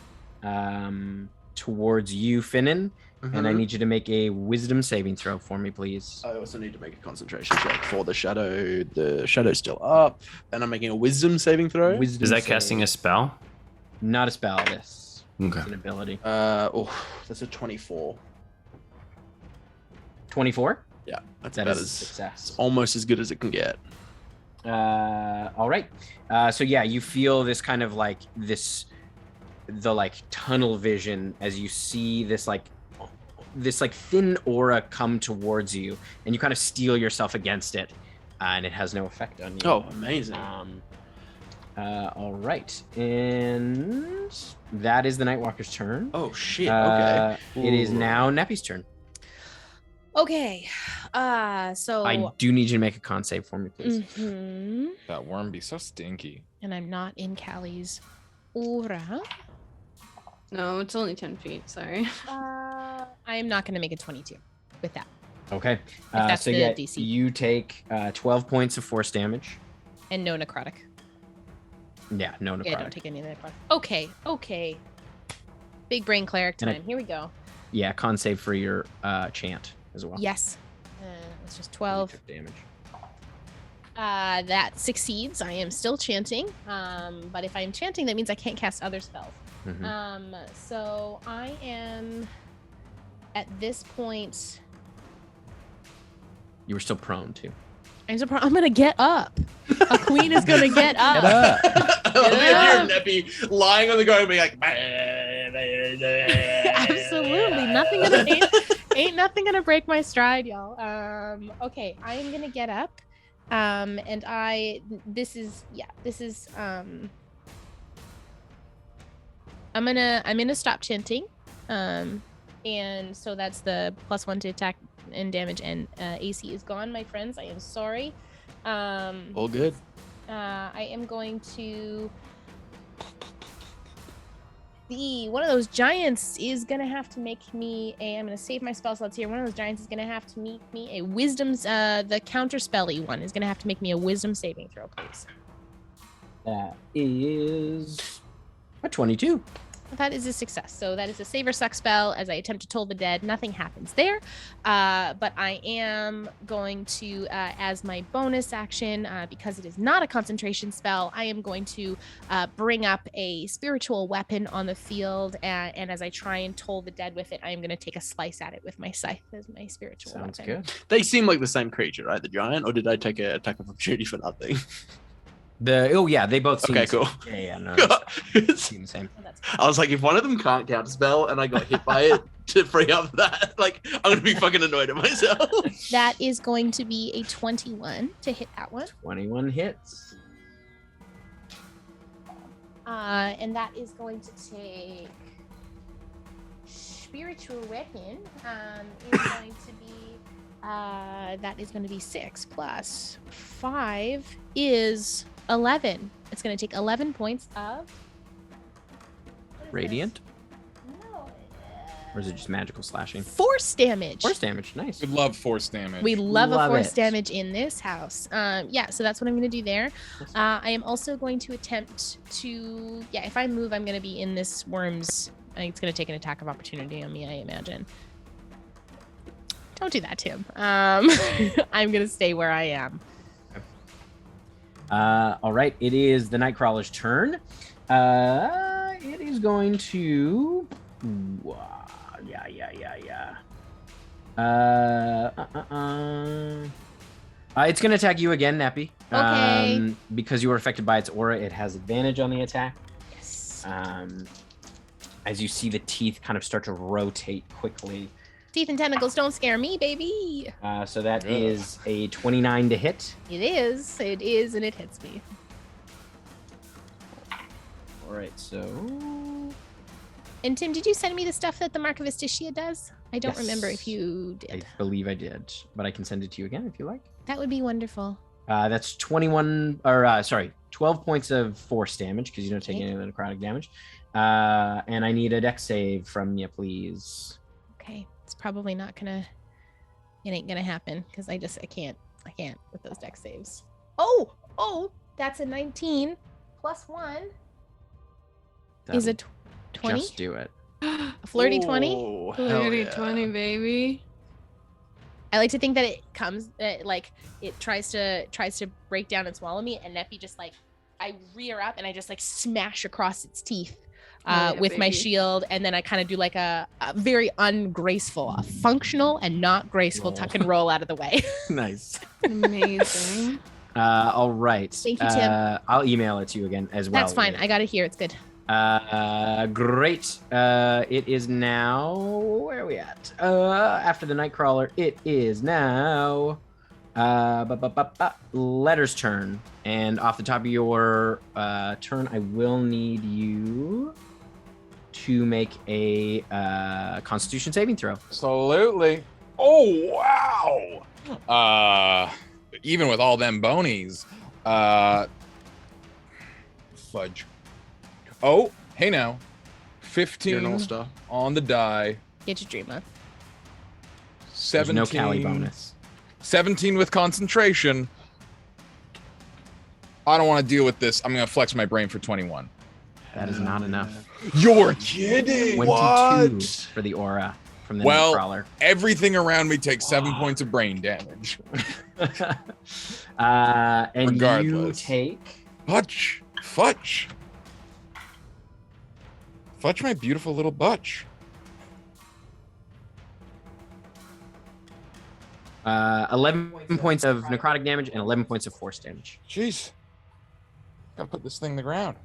towards you, Finnan, and I need you to make a wisdom saving throw for me, please. I also need to make a concentration check for the shadow. The shadow's still up, and I'm making a wisdom saving throw. Wisdom Is that save. casting a spell? Not a spell. This Okay. is an ability. That's a 24. 24. Yeah, that's That about is a as success. almost as good as it can get. All right. So yeah, you feel this kind of like the tunnel vision as you see this thin aura come towards you, and you kind of steel yourself against it, and it has no effect on you. Oh, amazing. All right, and that is the Nightwalker's turn. Oh shit. Okay. It is Ooh. now Neppy's turn. Okay. So. I do need you to make a con save for me, please. Mhm. That worm be so stinky. And I'm not in Callie's aura. no, it's only 10 feet. Sorry. I am not going to make a 22. with that. Okay. that's So the yeah, DC. you take 12 points of force damage. And no necrotic. Yeah, no necrotic. Yeah, don't take any of that. Okay. Big brain cleric time. Here we go. Yeah, con save for your chant as well. Yes. It's just You 12. took damage. That succeeds. I am still chanting. But if I'm chanting, that means I can't cast other spells. Mhm. So I am at this point. You were still prone too. I'm gonna get up. A queen is gonna get up. You're Neppy lying on the ground, being like, Absolutely, ain't nothing gonna break my stride, y'all. Okay, I am gonna get up. And I'm gonna stop chanting. And so that's the +1 to attack and damage, and AC is gone, my friends. I am sorry. all good. I am going to one of those giants is gonna have to make me I'm gonna save my spell slots here. One of those giants is gonna have to make me a wisdom's the counter spelly one is gonna have to make me a wisdom saving throw, please. That is a 22. That is a success. So that is a save or suck spell. As I attempt to toll the dead, nothing happens there. But I am going to, as my bonus action, because it is not a concentration spell, I am going to bring up a spiritual weapon on the field. And as I try and toll the dead with it, I am going to take a slice at it with my scythe as my spiritual Sounds weapon. good. They seem like the same creature, right? The giant, or did I take an attack of opportunity for nothing? They both seem Okay, the same. cool. Yeah, no, seem the same. Oh, that's I was like, if one of them can't counterspell and I got hit by it to free up that, like, I'm gonna be fucking annoyed at myself. That is going to be a 21 to hit that one. 21 hits. And that is going to take spiritual weapon. Is going to be that is going to be 6 plus 5 is 11. It's going to take 11 points of Radiant? No. Or is it just magical slashing? Force damage. Force damage, nice. We love force damage. We love a Love force it. damage in this house. Yeah, so that's what I'm going to do there. I am also going to attempt to, if I move, I'm going to be in this worm's, it's going to take an attack of opportunity on me, I imagine. Don't do that, Tim. I'm going to stay where I am. All right, it is the Nightcrawler's turn. It is going to... It's going to attack you again, Neppy. Okay. Because you were affected by its aura, it has advantage on the attack. Yes. As you see the teeth kind of start to rotate quickly. Teeth and tentacles don't scare me, baby. So that is a 29 to hit. It is, and it hits me. All right, so... And Tim, did you send me the stuff that the Mark of Astitia does? I don't remember if you I did. believe I did, but I can send it to you again if you like. That would be wonderful. That's 12 points of force damage because you don't take any of the necrotic damage. And I need a dex save from you, please. Okay, it's probably not gonna. It ain't gonna happen because I can't with those dex saves. Oh, that's a 19 plus 1 is a 20. Just do it. A flirty 20. Oh, hell Flirty yeah. 20, baby. I like to think that it comes like it tries to break down and swallow me, and Neppy just like I rear up and I just like smash across its teeth with my baby. shield, and then I kind of do like a very ungraceful, a functional and not graceful Roll. tuck and roll out of the way. Nice. Amazing. All right. Thank you, Tim. I'll email it to you again as well. That's fine. I got it here. It's good. Great. It is now. Where are we at? After the Nightcrawler, it is now. Letter's turn. And off the top of your turn, I will need you to make a Constitution saving throw. Absolutely. Oh wow. Even with all them bonies. Fudge. Oh, hey now. You're an 15 all-star. on the die. Get your dream on. There's no Cali bonus. 17 with concentration. I don't want to deal with this. I'm going to flex my brain for 21. That is not enough. You're kidding. 22 What? for the aura from the Well, Nightcrawler. everything around me takes 7 points of brain damage. And you Regardless. take... Fudge. Fudge. Fudge my beautiful little butch. 11 points of necrotic damage and 11 points of force damage. Jeez. Gotta put this thing in the ground.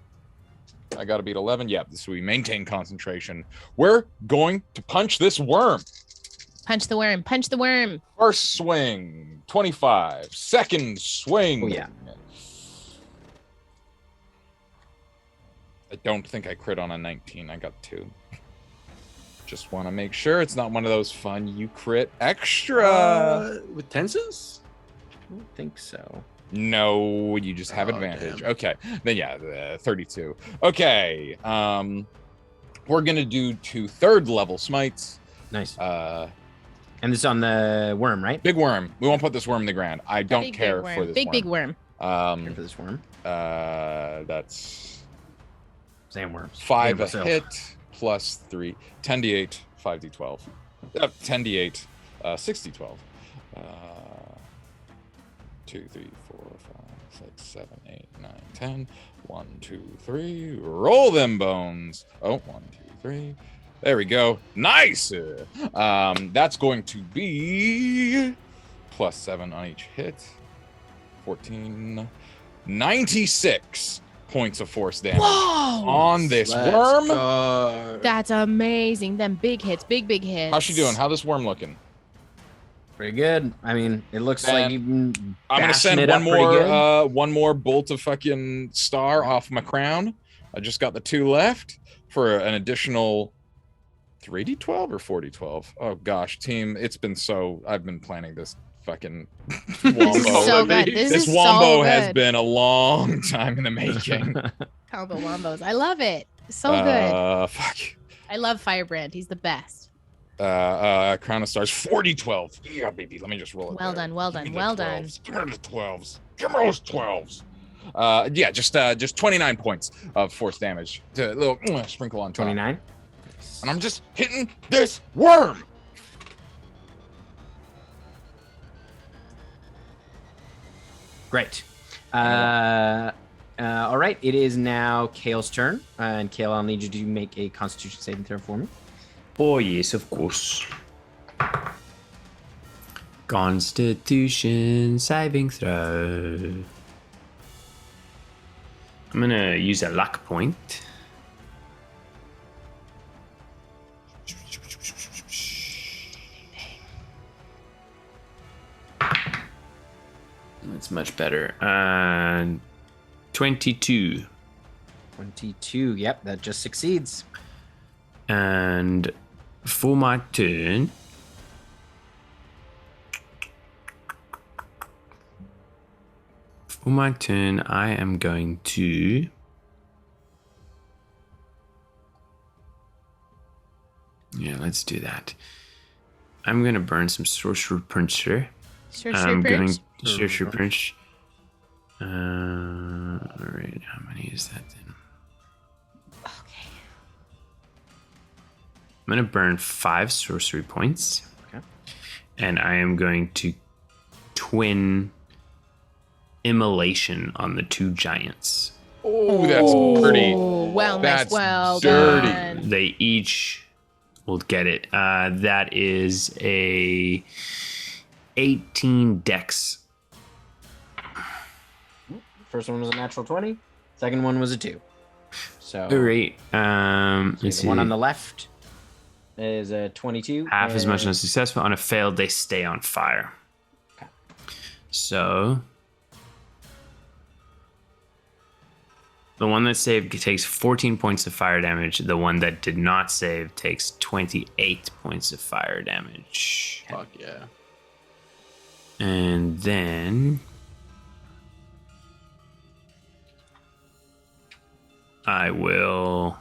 I gotta beat 11. Yeah, so we maintain concentration. We're going to punch this worm. Punch the worm. Punch the worm. First swing, 25. Second swing. Oh, yeah. I don't think I crit on a 19. I got 2. Just want to make sure it's not one of those fun you crit extra. With tenses? I don't think so. No, you just have advantage. Damn. Okay. Then yeah, 32. Okay. We're going to do 2 third level smites. Nice. And this is on the worm, right? Big worm. We won't put this worm in the ground. I don't care big for this big worm. worm. Care for this worm. That's Sandworms. 5 a hit plus 3. 10d8, 5d12. 10d8, 6d12. 2, 3, 4, 5, 6, 7, 8, 9, 10. 1, 2, 3. Roll them bones. Oh, 1, 2, 3. There we go. Nice. That's going to be plus 7 on each hit. 14. 96 points of force damage on this worm. That's amazing. Them big hits. Big hits. How's she doing? How this worm looking? Pretty good. I mean, it looks Then like you've been I'm gonna bashing send it up one more bolt of fucking star off my crown. I just got the 2 left for an additional 3d12 or 4d12. Oh gosh, team, it's been so. I've been planning this fucking wombo. This is so good. This wombo has been a long time in the making. Combo wombos. I love it. So good. Fuck. I love Firebrand. He's the best. Crown of Stars 40-12. Yeah, baby. Let me just roll it. Well there. done. Well done. Well done. Give me the 12s. Give me those 12s. Yeah, just 29 points of force damage. To a little sprinkle on top. 29. And I'm just hitting this worm. Great. All right. It is now Kale's turn. And Kale, I'll need you to make a Constitution saving throw for me. Oh, yes, of course. Constitution saving throw. I'm going to use a luck point. That's much better. 22. 22. Yep, that just succeeds. And for my turn, I am going to let's do that. I'm going to burn some Sorcerer Punch here. Sorcerer Punch? Sorcerer Punch. All right, how many is that then? Okay. I'm going to burn 5 sorcery points. Okay. And I am going to twin Immolation on the 2 giants. Oh, that's pretty. Well, That's nice. Well dirty. done. They each will get it. That is a 18 dex. First one was a natural 20. Second one was a 2. So, All right. Let's the one see. on the left is a 22. Half as much and- as successful. On a failed, they stay on fire. Okay. So the one that saved takes 14 points of fire damage. The one that did not save takes 28 points of fire damage. Fuck yeah. And then I will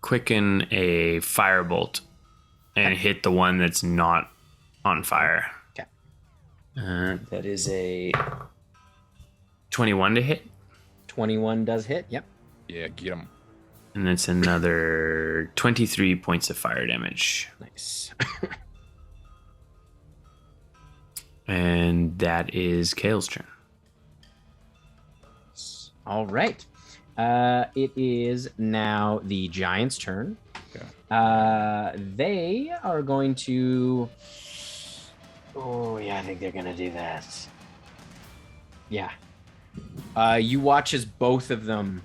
quicken a firebolt and hit the one that's not on fire. Okay. That is a 21 to hit. 21 does hit. Yep. Yeah, get him. And that's another 23 points of fire damage. Nice. And that is Kale's turn. All right. It is now the Giants' turn. Okay. They are going to... Oh, yeah, I think they're going to do that. Yeah. You watch as both of them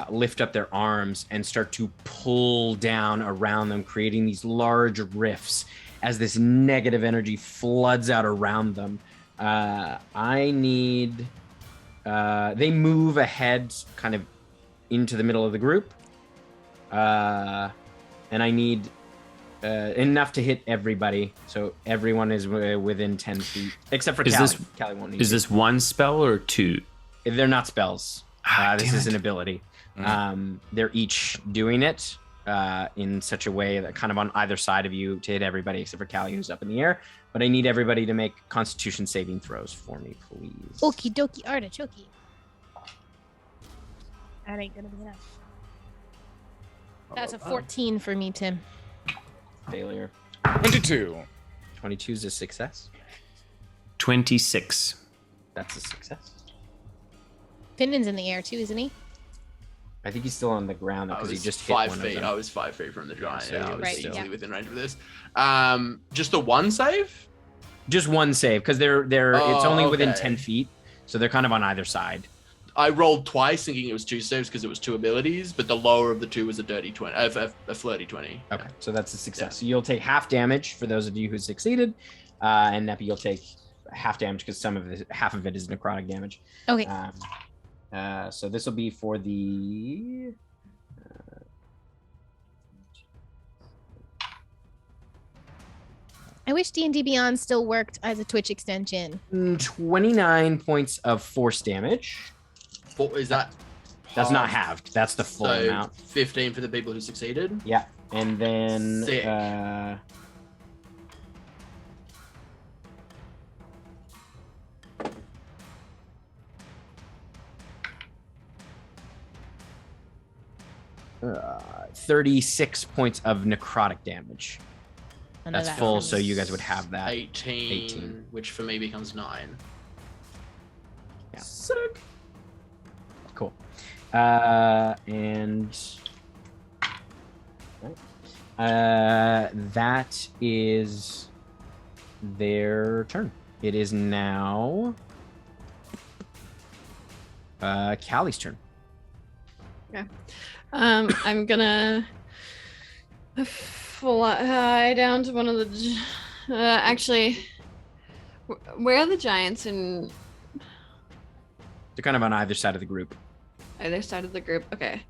lift up their arms and start to pull down around them, creating these large rifts as this negative energy floods out around them. I need... they move ahead kind of into the middle of the group. And I need enough to hit everybody. So everyone is within 10 feet, except for Callie. Callie won't need Is this one spell or two? They're not spells. This is an ability. They're each doing it in such a way that kind of on either side of you to hit everybody except for Callie, who's up in the air. But I need everybody to make Constitution saving throws for me, please. Okie dokie artichoke. That ain't gonna be enough. That's a 14 for me, Tim. Failure. 22. 22 is a success. 26. That's a success. Finland's in the air too, isn't he? I think he's still on the ground I because he was just hit 5 one feet. of I them. was 5 feet from the giant. so Yeah, I you was Right, easily yeah. within range of this. Just the one save? Just one save because they're it's only within okay. 10 feet, so they're kind of on either side. I rolled twice thinking it was 2 saves because it was 2 abilities, but the lower of the 2 was a dirty 20, a flirty 20. Okay, so that's a success. So you'll take half damage for those of you who succeeded, and Neppy, you'll take half damage because half of it is necrotic damage. Okay. So this will be for the. I wish D&D Beyond still worked as a Twitch extension. 29 points of force damage. Is that? That's not half? halved. That's the full So amount. 15 for the people who succeeded. Yeah, and then Sick. 36 points of necrotic damage. None of That's that full, from- so you guys would have that. 18, which for me becomes 9. Yeah. Sick. Cool. And that is their turn. It is now Callie's turn. I'm gonna fly down to one of the. Actually, where are the giants in They're kind of on either side of the group. either side of the group? Okay.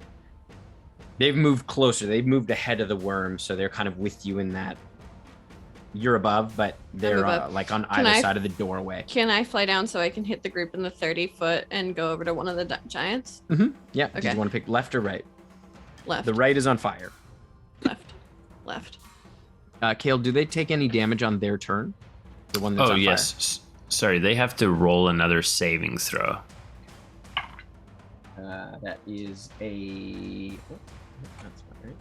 They've moved closer. They've moved ahead of the worm, so they're kind of with you in that. You're above, but they're above. like on Can either I- side of the doorway. Can I fly down so I can hit the group in the 30-foot and go over to one of the giants? Yeah. Did Okay. you want to pick left or right? Left. The right is on fire. Left. Kale, do they take any damage on their turn? The one that's Oh, on yes. Sorry, they have to roll another saving throw. fire? That is a. Oh, that's not right.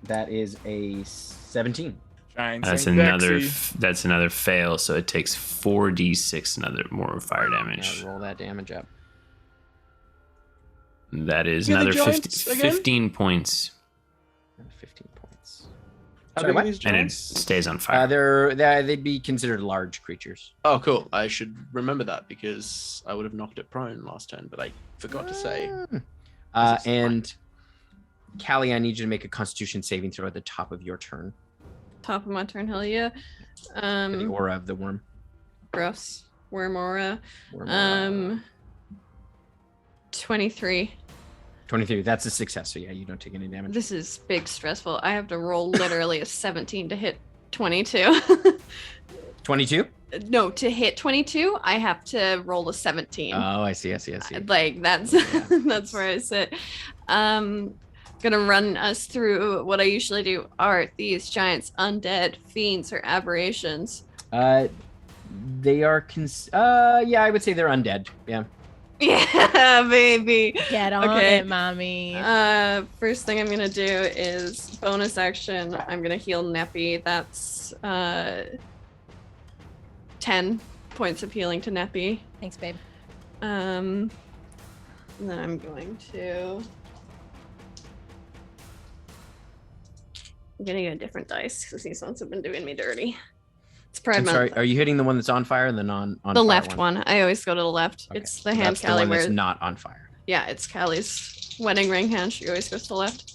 That is a 17. Giants That's ain't another. Bexy. That's another fail. So it takes 4d6, another more fire damage. Roll that damage up. That is Yeah, the another giants again? 15 points, 15 points. How Sorry, big are what? these and it giants? stays on fire. They'd be considered large creatures. Oh, cool. I should remember that because I would have knocked it prone last turn, but I forgot to say. And Callie, I need you to make a Constitution saving throw at the top of your turn. Top of my turn, hell yeah. For the aura of the worm. Gross. Worm aura. Worm 23. 23. That's a success. So yeah, you don't take any damage. This is big stressful. I have to roll literally a 17 to hit 22. 22? No, to hit 22, I have to roll a 17. Oh, I see. Like that's Yeah. that's where I sit. Gonna gonna run us through what I usually do. Are these giants undead, fiends, or aberrations? They are yeah, I would say they're undead. Yeah. Yeah, baby. Get on it, mommy. First thing I'm gonna do is bonus action. I'm gonna heal Neppy. That's 10 points of healing to Neppy. Thanks, babe. And then I'm going to. I'm gonna get a different dice because these ones have been doing me dirty. It's Pride I'm Month. sorry. Are you hitting the one that's on fire and the on the fire left one? I always go to the left. Okay. It's the So hand that's the Callie one that's wears. not on fire. Yeah, it's Callie's wedding ring hand. She always goes to the left.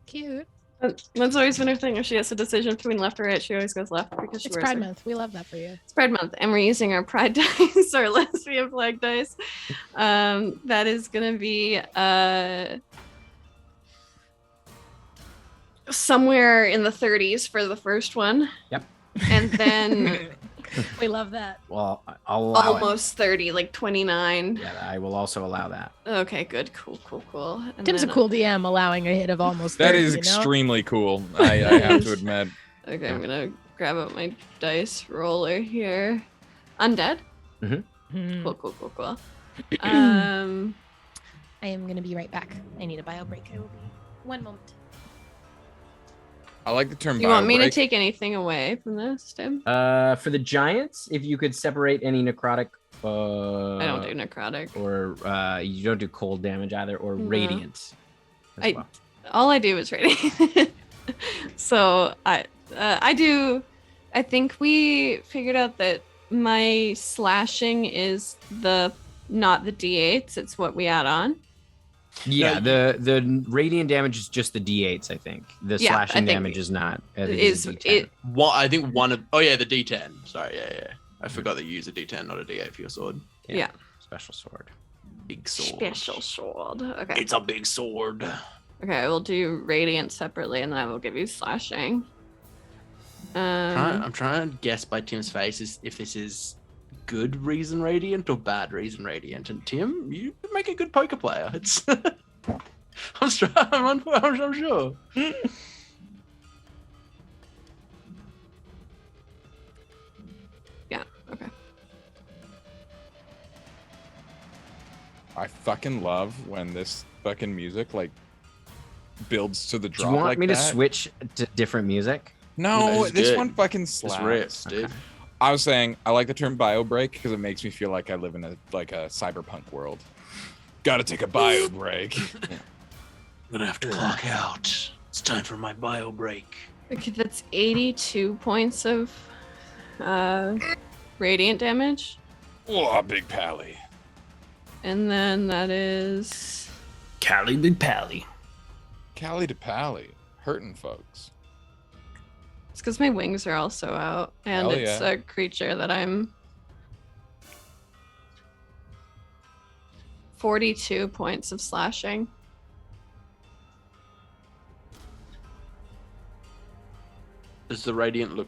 Cute. That's always been her thing. If she has a decision between left or right, she always goes left because she It's wears Pride her. Month. We love that for you. It's Pride Month, and we're using our Pride dice, our lesbian flag dice. That is gonna be somewhere in the 30s for the first one. Yep. And then We love that. Well, I'll allow it. almost 30, like 29. Yeah, I will also allow that. Okay, good, cool. And Tim's a then- cool DM, allowing a hit of almost. That 30, is you know? extremely cool. I have to admit. Okay, I'm gonna grab out my dice roller here. Undead. Hmm. Cool. I am gonna be right back. I need a bio break. I will be 1 moment. I like the term. You want me to bio-break. take anything away from this, Tim? For the giants, if you could separate any necrotic. I don't do necrotic. Or you don't do cold damage either, or No. radiant. as well. All I do is radiant. So I do. I think we figured out that my slashing is not the d8s. It's what we add on. Yeah, the radiant damage is just the d8s. I think the Yeah, slashing I think damage is not. Is D10. it? I think one of. Oh yeah, the D10. Sorry, yeah. I forgot that you use a D10, not a D8 for your sword. Yeah. Special sword. Big sword. Special sword. Okay. It's a big sword. Okay, I will do radiant separately, and then I will give you slashing. I'm trying to guess by Tim's face if this is good reason radiant or bad reason radiant. And Tim, you make a good poker player. It's I'm sure. Yeah. Okay. I fucking love when this fucking music like builds to the Do drop. you want like me to that. switch to different music? No, This is this good. one fucking It's slaps. rips, dude. Okay. I was saying I like the term bio break because it makes me feel like I live in a cyberpunk world. Gotta take a bio break. I'm gonna have to clock out. It's time for my bio break. Okay, that's 82 points of radiant damage. Oh, big pally. And then that is Callie Big Pally. Cali to pally. Hurting folks. it's because my wings are also out, and Hell it's yeah. a creature that I'm 42 points of slashing. Does the radiant look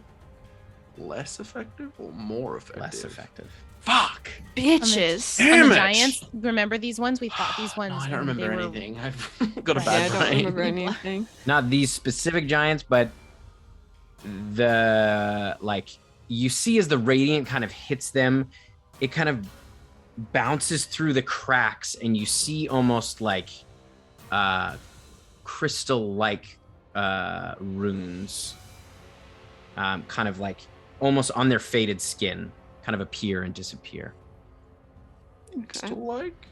less effective or more effective? Less effective. Fuck. Bitches. On Damn the it! Giants, remember these ones? We fought these ones. No, I don't and they remember were- anything. I've got a Yeah, Yeah, I bad don't brain. remember anything. Not these specific giants, but the like you see as the radiant kind of hits them, it kind of bounces through the cracks, and you see almost like crystal-like runes, kind of like almost on their faded skin, kind of appear and disappear. Okay. Crystal-like?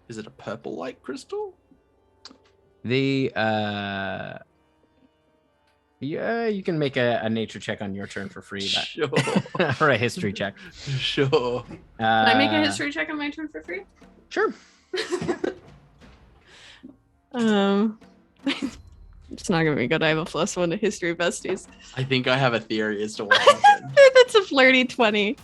Is it a purple-like crystal? They yeah, you can make a nature check on your turn for free, Sure. or a history check. Sure. Can I make a history check on my turn for free? Sure. It's not gonna be good. I have a +1 to history besties. I think I have a theory as to what happened. That's a flirty 20.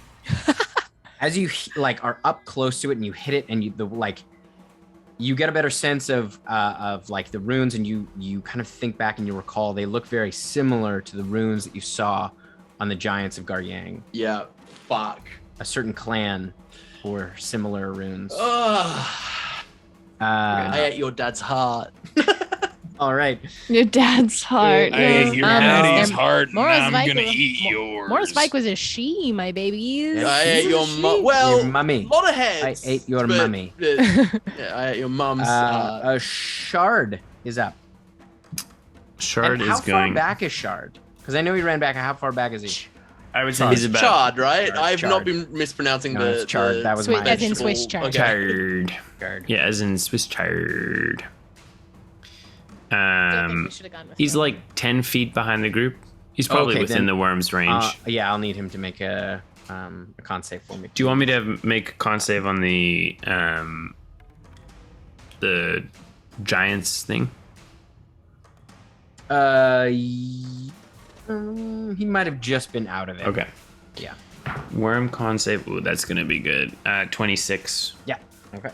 As you like are up close to it and you hit it, and you get a better sense of like the runes, and you kind of think back and you recall they look very similar to the runes that you saw on the giants of Garyang. Yeah. Fuck. A certain clan wore similar runes. Ugh. I ate your dad's heart. All right. Your dad's heart. I ate your daddy's heart, and Mora's I'm Vike gonna was- eat yours. Mora's Vike was a she, my babies. I ate your mum. Well, Your mummy. a lot of heads. I ate your but- mummy. yeah, I ate your mum's. A shard is up. Shard And how is going. far back is Shard? Because I know he ran back. How far back is he? I would say he's about Chard, right? Chard, I've chard. not been mispronouncing No, it's chard. That was Swi- mine. as in vegetable- Swiss chard. Okay. chard. Shard. Yeah, as in Swiss chard. Don't think we should've gone with He's that. like 10 feet behind the group. He's probably Okay, within then, the worm's range. Yeah, I'll need him to make a con save for me. Do you want me to make a con save on the giants thing? He might have just been out of it. Okay. Yeah. Worm con save. Ooh, that's gonna be good. 26. Yeah. Okay.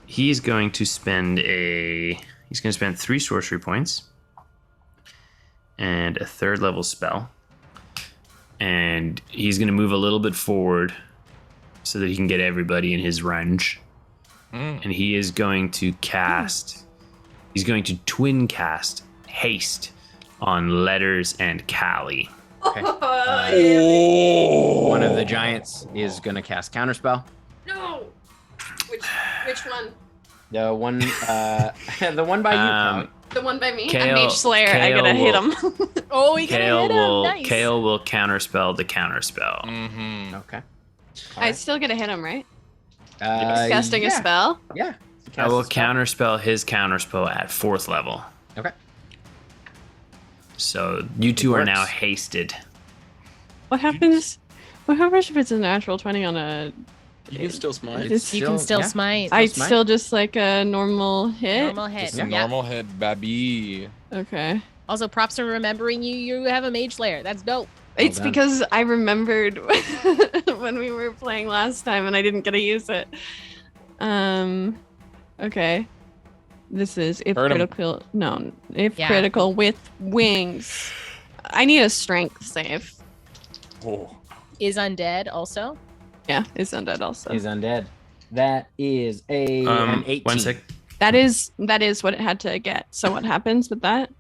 He's going to spend He's going to spend 3 sorcery points and a 3rd level spell, and he's going to move a little bit forward so that he can get everybody in his range. And he is going to cast. He's going to twin cast haste on Letters and Callie. Okay. One of the giants is going to cast counterspell. No. Which one? The one, the one by you. Callie. The one by me. Kale- Mage Slayer. I Kale gotta hit will- him. Oh, we gotta Kale hit him. will Nice. Kale will counterspell the counterspell. Mm-hmm. Okay. I still gotta hit him, right? Uh, Casting yeah. a spell. Yeah. I will Cast a spell. counterspell his counterspell at 4th level. Okay. So you two are works. now hasted. What happens? What happens if it's a natural 20 on a? You can still smite. It's You can still yeah. smite. I smite. still just like a normal hit. Normal hit. Just a Yeah. normal hit, baby. Okay. Also, props for remembering you have a mage slayer. That's dope. It's done. because I remembered when we were playing last time and I didn't get to use it. Okay. This is if Hurt him. critical. No, if Yeah. critical with wings. I need a strength save. Oh. Is undead also? Yeah, it's undead also. Is undead. That is an 18. 1 sec. That is what it had to get. So what happens with that?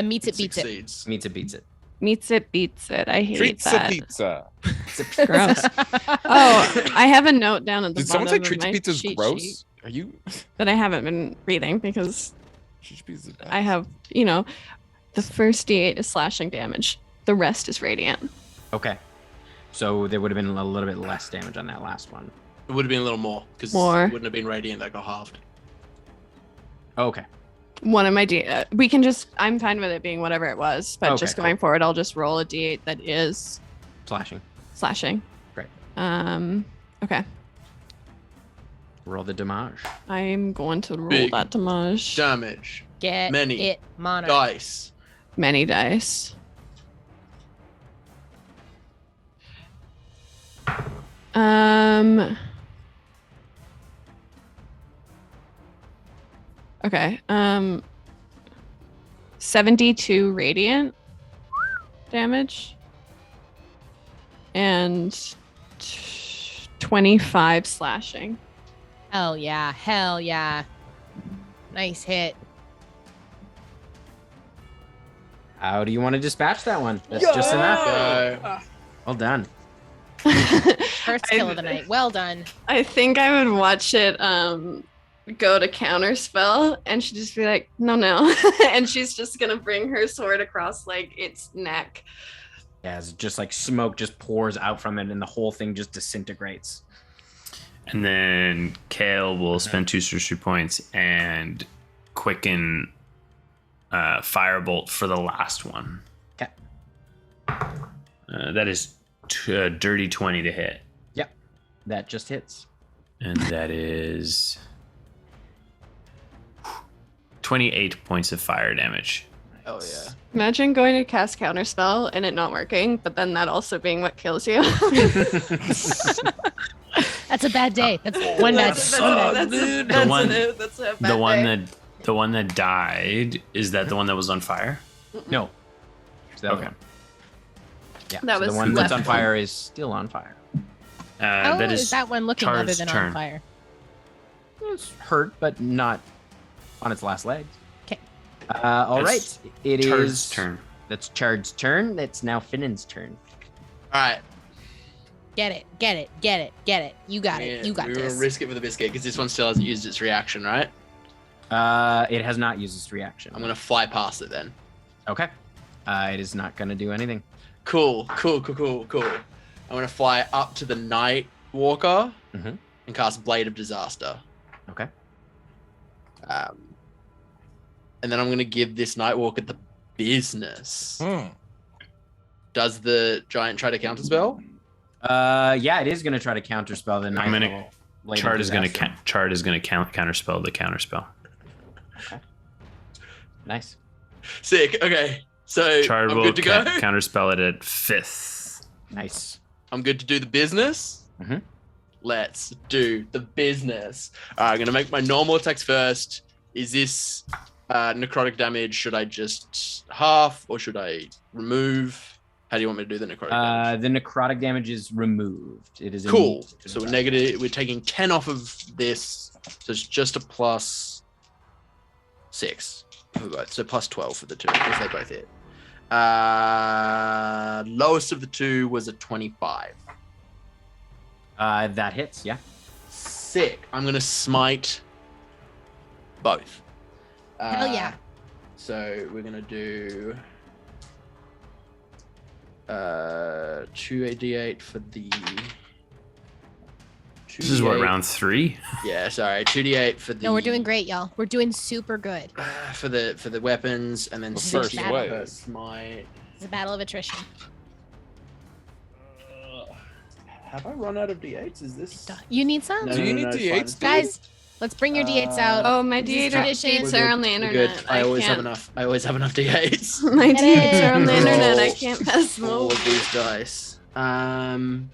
Meets it, beats it. Succeeds. Meets it, beats it. Meets it, beats it. I hate Treats a that. pizza. Gross. Oh, I have a note down at the Did someone say bottom of treats my pizza's cheat gross? sheet Are you? that I haven't been reading because Treats pizza's bad. I have, the first D8 is slashing damage. The rest is radiant. Okay. So there would have been a little bit less damage on that last one. It would have been a little more because it More. wouldn't have been radiant that got halved. Okay. One of my we can just, I'm fine with it being whatever it was, but Okay, just going forward, I'll just roll a D8 that is Slashing. slashing. Great. Okay. Roll the damage. I'm going to roll Big that damage. Damage. Get Many it, monarch. Dice. Many dice. Okay. 72 radiant damage and 25 slashing. Hell yeah. Hell yeah. Nice hit. How do you want to dispatch that one? That's just enough. Well done. First kill of the night. Well done. I think I would watch it go to counterspell and she'd just be like, no. And she's just gonna bring her sword across like its neck. Yeah, it's just like smoke just pours out from it and the whole thing just disintegrates. And then Kale will spend 2 sorcery points and quicken Firebolt for the last one. Okay. That is a dirty 20 to hit. Yep. That just hits. And that is 28 points of fire damage. Oh yeah. Imagine going to cast counterspell and it not working, but then that also being what kills you. That's a bad day. That's one bad day. The one that died, is that the one that was on fire? No. So Okay. Yeah. That so was the one that's on left fire is still on fire. How that is that one looking other Char's than turn. on fire? It's hurt, but not on its last legs. 'Kay. All right. It's It Char's is turn. That's Chard's turn. It's now Finnan's turn. All right. Get it. You got it. You got We're this. gonna risk it with a biscuit because this one still hasn't used its reaction, right? It has not used its reaction. I'm gonna fly past it then. Okay. It is not going to do anything. Cool. I'm gonna fly up to the Night Walker Mhm. and cast Blade of Disaster. Okay. And then I'm gonna give this Night Walker the business. Does the giant try to counterspell? Yeah, it is going to try to counterspell the I'm gonna- ninth level. Chart is going to counterspell the counterspell. Nice. Sick. Okay. So Chart I'm will good to go. counterspell it at 5th. Nice. I'm good to do the business. Mhm. Let's do the business. I'm gonna make my normal attacks first. Is this necrotic damage? Should I just half or should I remove? How do you want me to do the necrotic damage? The necrotic damage is removed. It is Cool. immune to So we're necrotic. negative. We're taking 10 off of this. So it's just a +6 for both. So +12 for the two because they both hit. Lowest of the two was a 25. That hits. Yeah. Sick. I'm gonna smite both. Hell yeah. So we're gonna do 2d8 for the. This is what, 2d8 round 3? Yeah, sorry. 2d8 for the. No, we're doing great, y'all. We're doing super good. For the weapons, and then The 60 first wave. per smite. It's a battle of attrition. Have I run out of d8s? Is this? You need some? Do you need it's D8s, fine. Guys, let's bring your D8s out. Oh, my This is D8 tradition. dates are on the We're internet. good. I always have can't- enough. I always have enough d8s. My Get D8s are on the it. internet. I Roll can't pass them All over. of these dice. 11.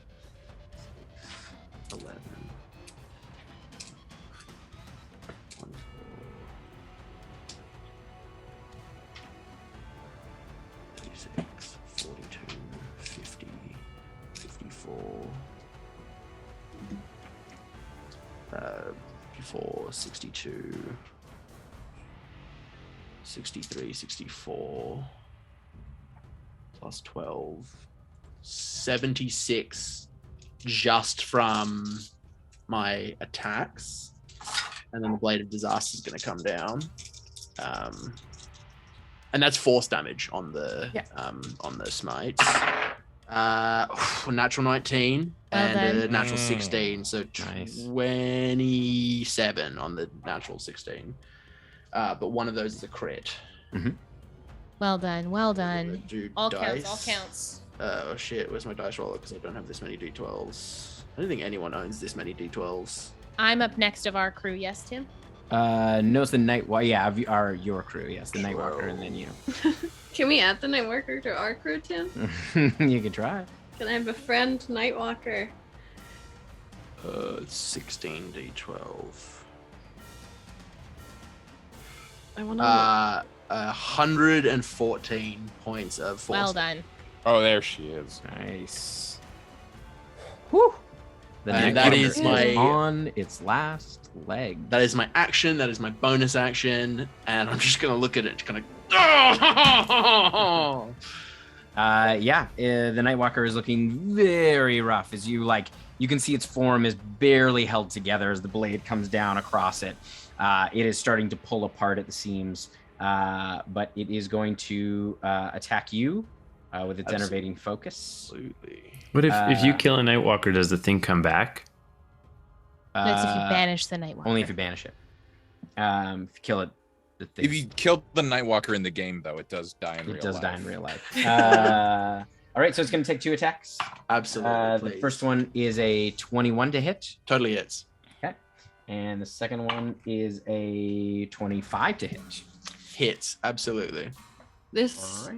36, 42, 50, 54, 54, 62, 63, 64, plus 12, 76 just from my attacks. And then the Blade of Disaster is going to come down. And that's force damage on the smites. Natural 19 Well and a done. natural 16, so Nice. 27 on the natural 16. But one of those is a crit. Well done. Well done. Do All dice. counts. All counts. Oh shit, where's my dice roller? Because I don't have this many d12s. I don't think anyone owns this many d12s. I'm up next of our crew. Yes, Tim? No, it's the night. Well, yeah, your crew. Yes, the night walker, and then you. Can we add the Nightwalker to our crew, Tim? You can try. Can I befriend Nightwalker? It's 16 d12. I want to. 114 points of force. Well done. Oh, there she is. Nice. Whew. The And night that walker is my- on its last leg. That is my action. That is my bonus action, and I'm just gonna look at it. Just gonna. The Nightwalker is looking very rough as you can see its form is barely held together as the blade comes down across it. It is starting to pull apart at the seams, but it is going to attack you with its Absolutely. enervating focus. Absolutely. What if you kill a Nightwalker, does the thing come back? That's if you banish the Nightwalker. Only if you banish it. If you kill it, the thing If you killed the Nightwalker in the game, though, it does die in real it does life. die in real life. All right, so it's going to take 2 attacks. Absolutely. The please. first one is a 21 to hit. totally hits. And the second one is a 25 to hit. Hits. Absolutely. This.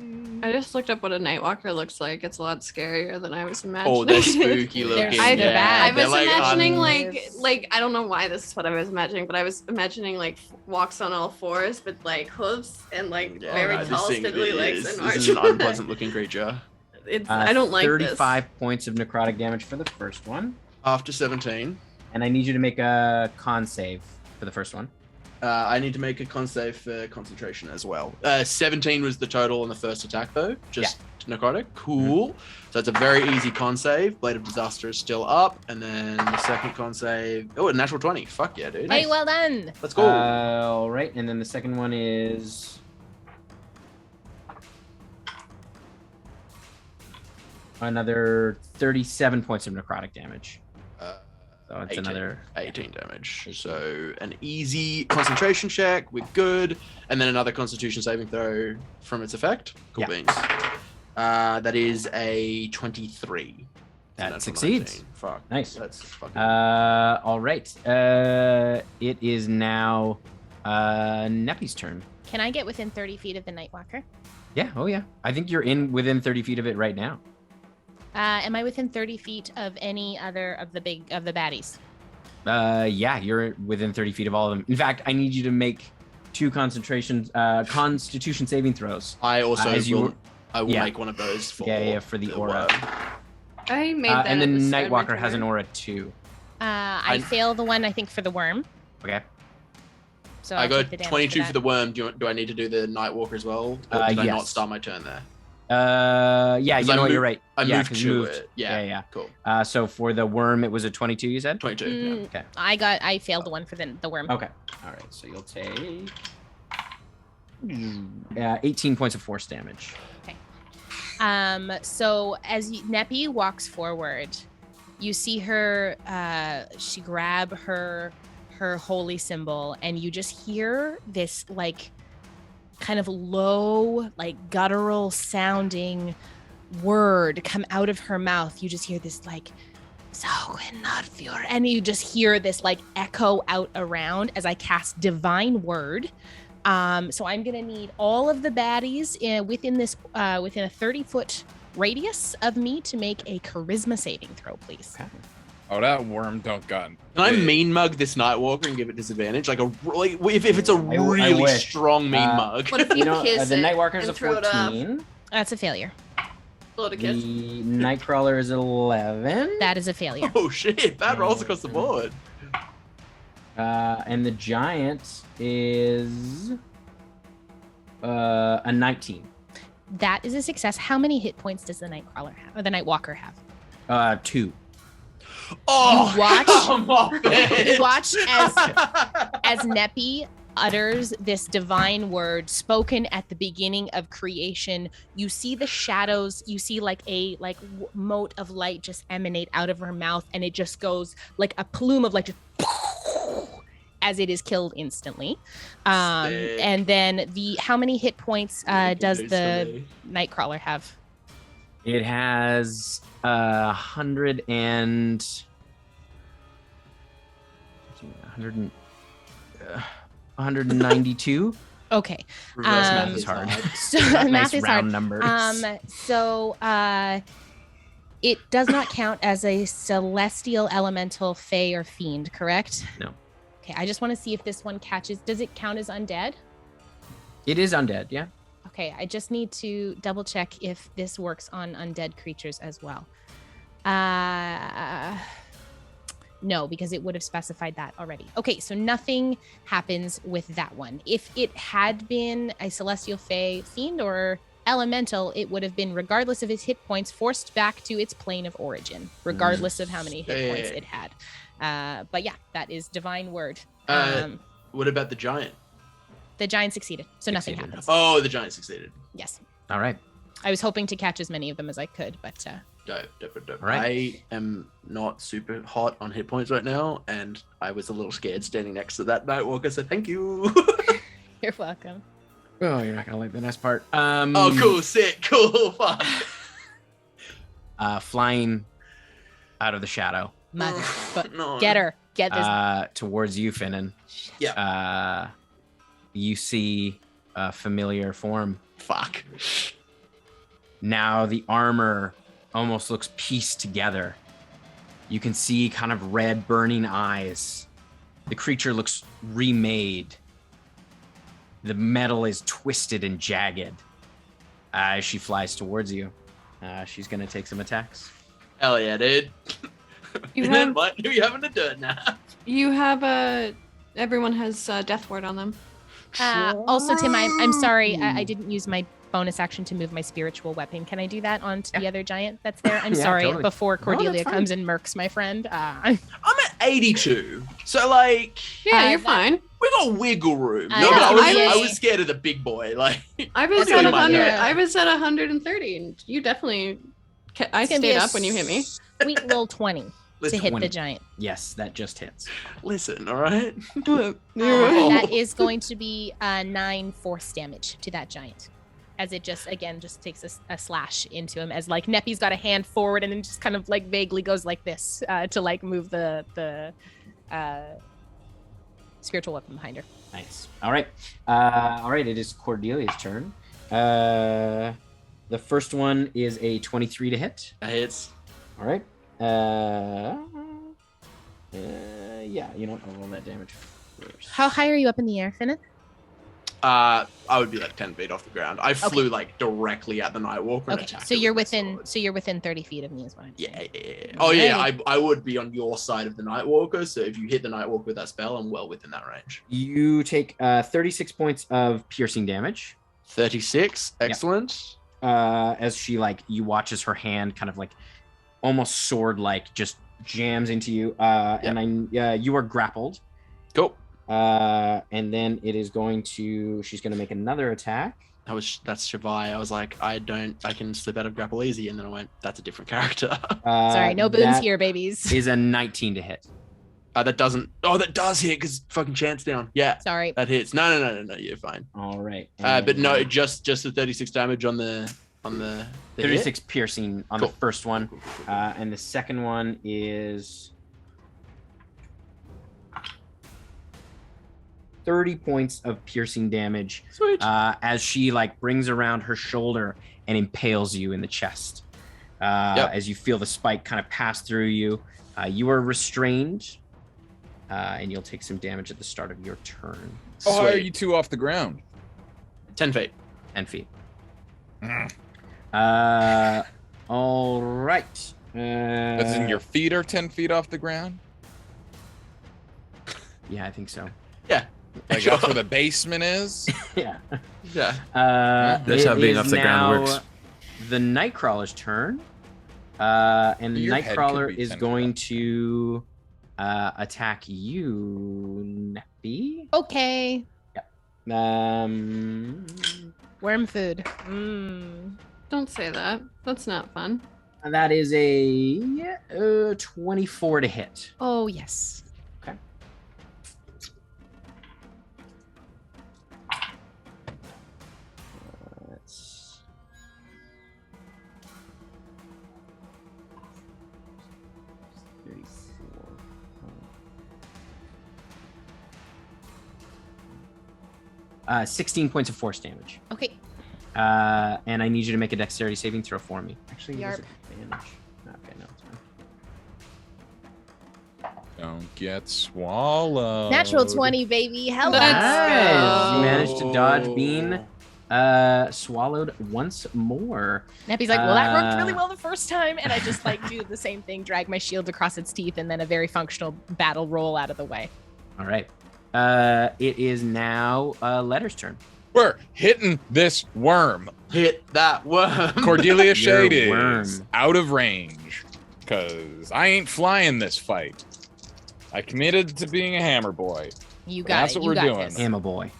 I just looked up what a Nightwalker looks like. It's a lot scarier than I was imagining. Oh, they're spooky looking. They're I, bad. I was They're imagining Yes. like I don't know why this is what I was imagining, but I was imagining like walks on all fours with like hooves and like very this tall, thing spindly legs is- and this is an arches. unpleasant looking creature. It's I don't like 35 points of necrotic damage for the first one. After 17. And I need you to make a con save for the first one. I need to make a con save for concentration as well. 17 was the total on the first attack, though. Just necrotic. Cool. So it's a very easy con save. Blade of Disaster is still up. And then the second con save. Oh, a natural 20. Fuck yeah, dude. Hey, well done. Let's go. All right. And then the second one is... another 37 points of necrotic damage. So it's 18, another 18 damage. So an easy concentration check. We're good. And then another constitution saving throw from its effect. Cool beans. That is a 23. That succeeds. 19. Fuck. Nice. That's fucking all right. It is now Neppy's turn. Can I get within 30 feet of the Nightwalker? Yeah. Oh, yeah. I think you're within 30 feet of it right now. Am I within 30 feet of any other of the baddies? Yeah, you're within 30 feet of all of them. In fact, I need you to make 2 constitution saving throws. I also I will yeah. make one of those for for the aura. I made that. And the at the start of my Nightwalker has an turn. aura too. I fail the one I think for the worm. Okay. So I I'll got take the damage 22 for that. the worm. Do I need to do the Nightwalker as well? Or did I not Yes. start my turn there? Yeah, you know what, you're right. I yeah, moved 'cause to you moved. it. Yeah. Cool. So for the worm, it was a 22, you said? 22. Mm, Okay. I failed the one for the worm. Okay. All right. So you'll take 18 points of force damage. Okay. So as Neppy walks forward, you see her. She grab her holy symbol, and you just hear this like kind of low, like guttural sounding word come out of her mouth. You just hear this like, and you just hear this like echo out around as I cast Divine Word. So I'm gonna need all of the baddies within a 30-foot radius of me to make a charisma saving throw, please. Okay. Oh, that worm don't gun. Can I mean mug this Nightwalker and give it disadvantage? Like if it's a I really wish. strong mean mug. What if you kiss the it Nightwalker is and a throw it up? 14. That's a failure. Blow it a kiss. The Nightcrawler is 11. That is a failure. Oh shit! Bad rolls across the board. And the Giant is a 19. That is a success. How many hit points does the Nightcrawler have, or the Nightwalker have? 2. Oh, You watch- come on, bitch. Watch as Neppy utters this divine word spoken at the beginning of creation. You see the shadows. You see like a mote of light just emanate out of her mouth, and it just goes like a plume of light, just as it is killed instantly. Sick. And then how many hit points does the Nightcrawler have? It has 192. Okay. Reverse math is is hard. hard. So Nice math is hard. round numbers. So it does not count as a celestial, elemental, fey, or fiend, correct? No. Okay, I just want to see if this one catches. Does it count as undead? It is undead, yeah. Okay, I just need to double check if this works on undead creatures as well. No, because it would have specified that already. Okay, so nothing happens with that one. If it had been a celestial, fey, fiend, or elemental, it would have been, regardless of its hit points, forced back to its plane of origin, regardless of how many hit points it had. But yeah, that is divine word. What about the giant? The giant succeeded, so nothing Succeeded. happens. Oh, the giant succeeded. Yes, All right. I was hoping to catch as many of them as I could, but Dope. Right. I am not super hot on hit points right now, and I was a little scared standing next to that Nightwalker, so thank you. you're welcome. Oh, you're not gonna like the next part. Oh, cool, sick, cool, fuck. Flying out of the shadow Mother, but No. get her, get this. towards you, Finnan. Yeah. You see a familiar form. Fuck. Now the armor almost looks pieced together. You can see kind of red burning eyes. The creature looks remade. The metal is twisted and jagged. As she flies towards you, she's gonna take some attacks. Hell yeah, dude. You And then have what? You having a dirt nap? you have a everyone has death ward on them. Also, Tim, I'm sorry. I didn't use my bonus action to move my spiritual weapon. Can I do that onto the other giant that's there? I'm Yeah, sorry. totally. Before No, Cordelia that's comes and murks my friend. I'm at 82. So like Yeah, you're that- fine. we got wiggle room. I No, but know. I was scared of the big boy. Like I was I'll at do my 100. best. I was at 130, and you definitely. I It's gonna be stayed a up when you hit me. Sweet little 20 to Listen, hit 20. the giant. Yes, that just hits. listen, all right. That is going to be 9 force damage to that giant. As it just takes a slash into him, as like Neppy's got a hand forward and then just kind of like vaguely goes like this to like move the spiritual weapon behind her. Nice. All right. It is Cordelia's turn. The first one is a 23 to hit. That hits. All right. Yeah, you know what? I'll roll that damage first. How high are you up in the air, Finnan? I would be like 10 feet off the ground. I flew like directly at the Nightwalker. And Okay, attacked so it you're with my within sword. 30 feet of me is what I'm saying. Yeah. Oh yeah, I would be on your side of the Nightwalker. So if you hit the Nightwalker with that spell, I'm well within that range. You take 36 points of piercing damage. 36, excellent. As she you watch as her hand kind of like almost sword like just jams into you. And you are grappled. Cool. And then it is she's going to make another attack. That's Shavai. I was like, I can slip out of grapple easy, and then I went, that's a different character. Sorry, no boons that here, babies. Is a 19 to hit. That does hit because fucking chance down. Yeah, Sorry. that hits. No, you're fine. All right. But no, just the 36 damage on the 36 piercing on Cool. the first one. And the second one is 30 points of piercing damage. Sweet. As she brings around her shoulder and impales you in the chest. As you feel the spike kind of pass through you. You are restrained. And you'll take some damage at the start of your turn. Oh, how are Sweet. you two off the ground? 10 feet. 10 feet. All right. As in your feet are 10 feet off the ground? Yeah, I think so. Yeah. Like that's where the basement is? Yeah. Yeah. That's It how being is off the ground now works. The Nightcrawler's turn. And the Your head could Nightcrawler be is 10 going to attack you, Neppy. Okay. Um, Worm food. Don't say that. That's not fun. that is a 24 to hit. Oh, yes. Okay. That's 16 points of force damage. Okay. And I need you to make a dexterity saving throw for me. Actually, use Yarp. advantage. Okay, no, it's fine. Don't get swallowed. Natural 20, baby. Hello. Nice. You managed to dodge Oh. being swallowed once more. Neppy's like, well, that worked really well the first time. And I just do the same thing, drag my shield across its teeth, and then a very functional battle roll out of the way. All right. It is now Letter's turn. We're hitting this worm. Hit that worm. Cordelia Your Shade is worm. out of range. Because I ain't flying this fight. I committed to being a hammer boy. You Well, got that's it. what You we're got doing. this. Hammer boy.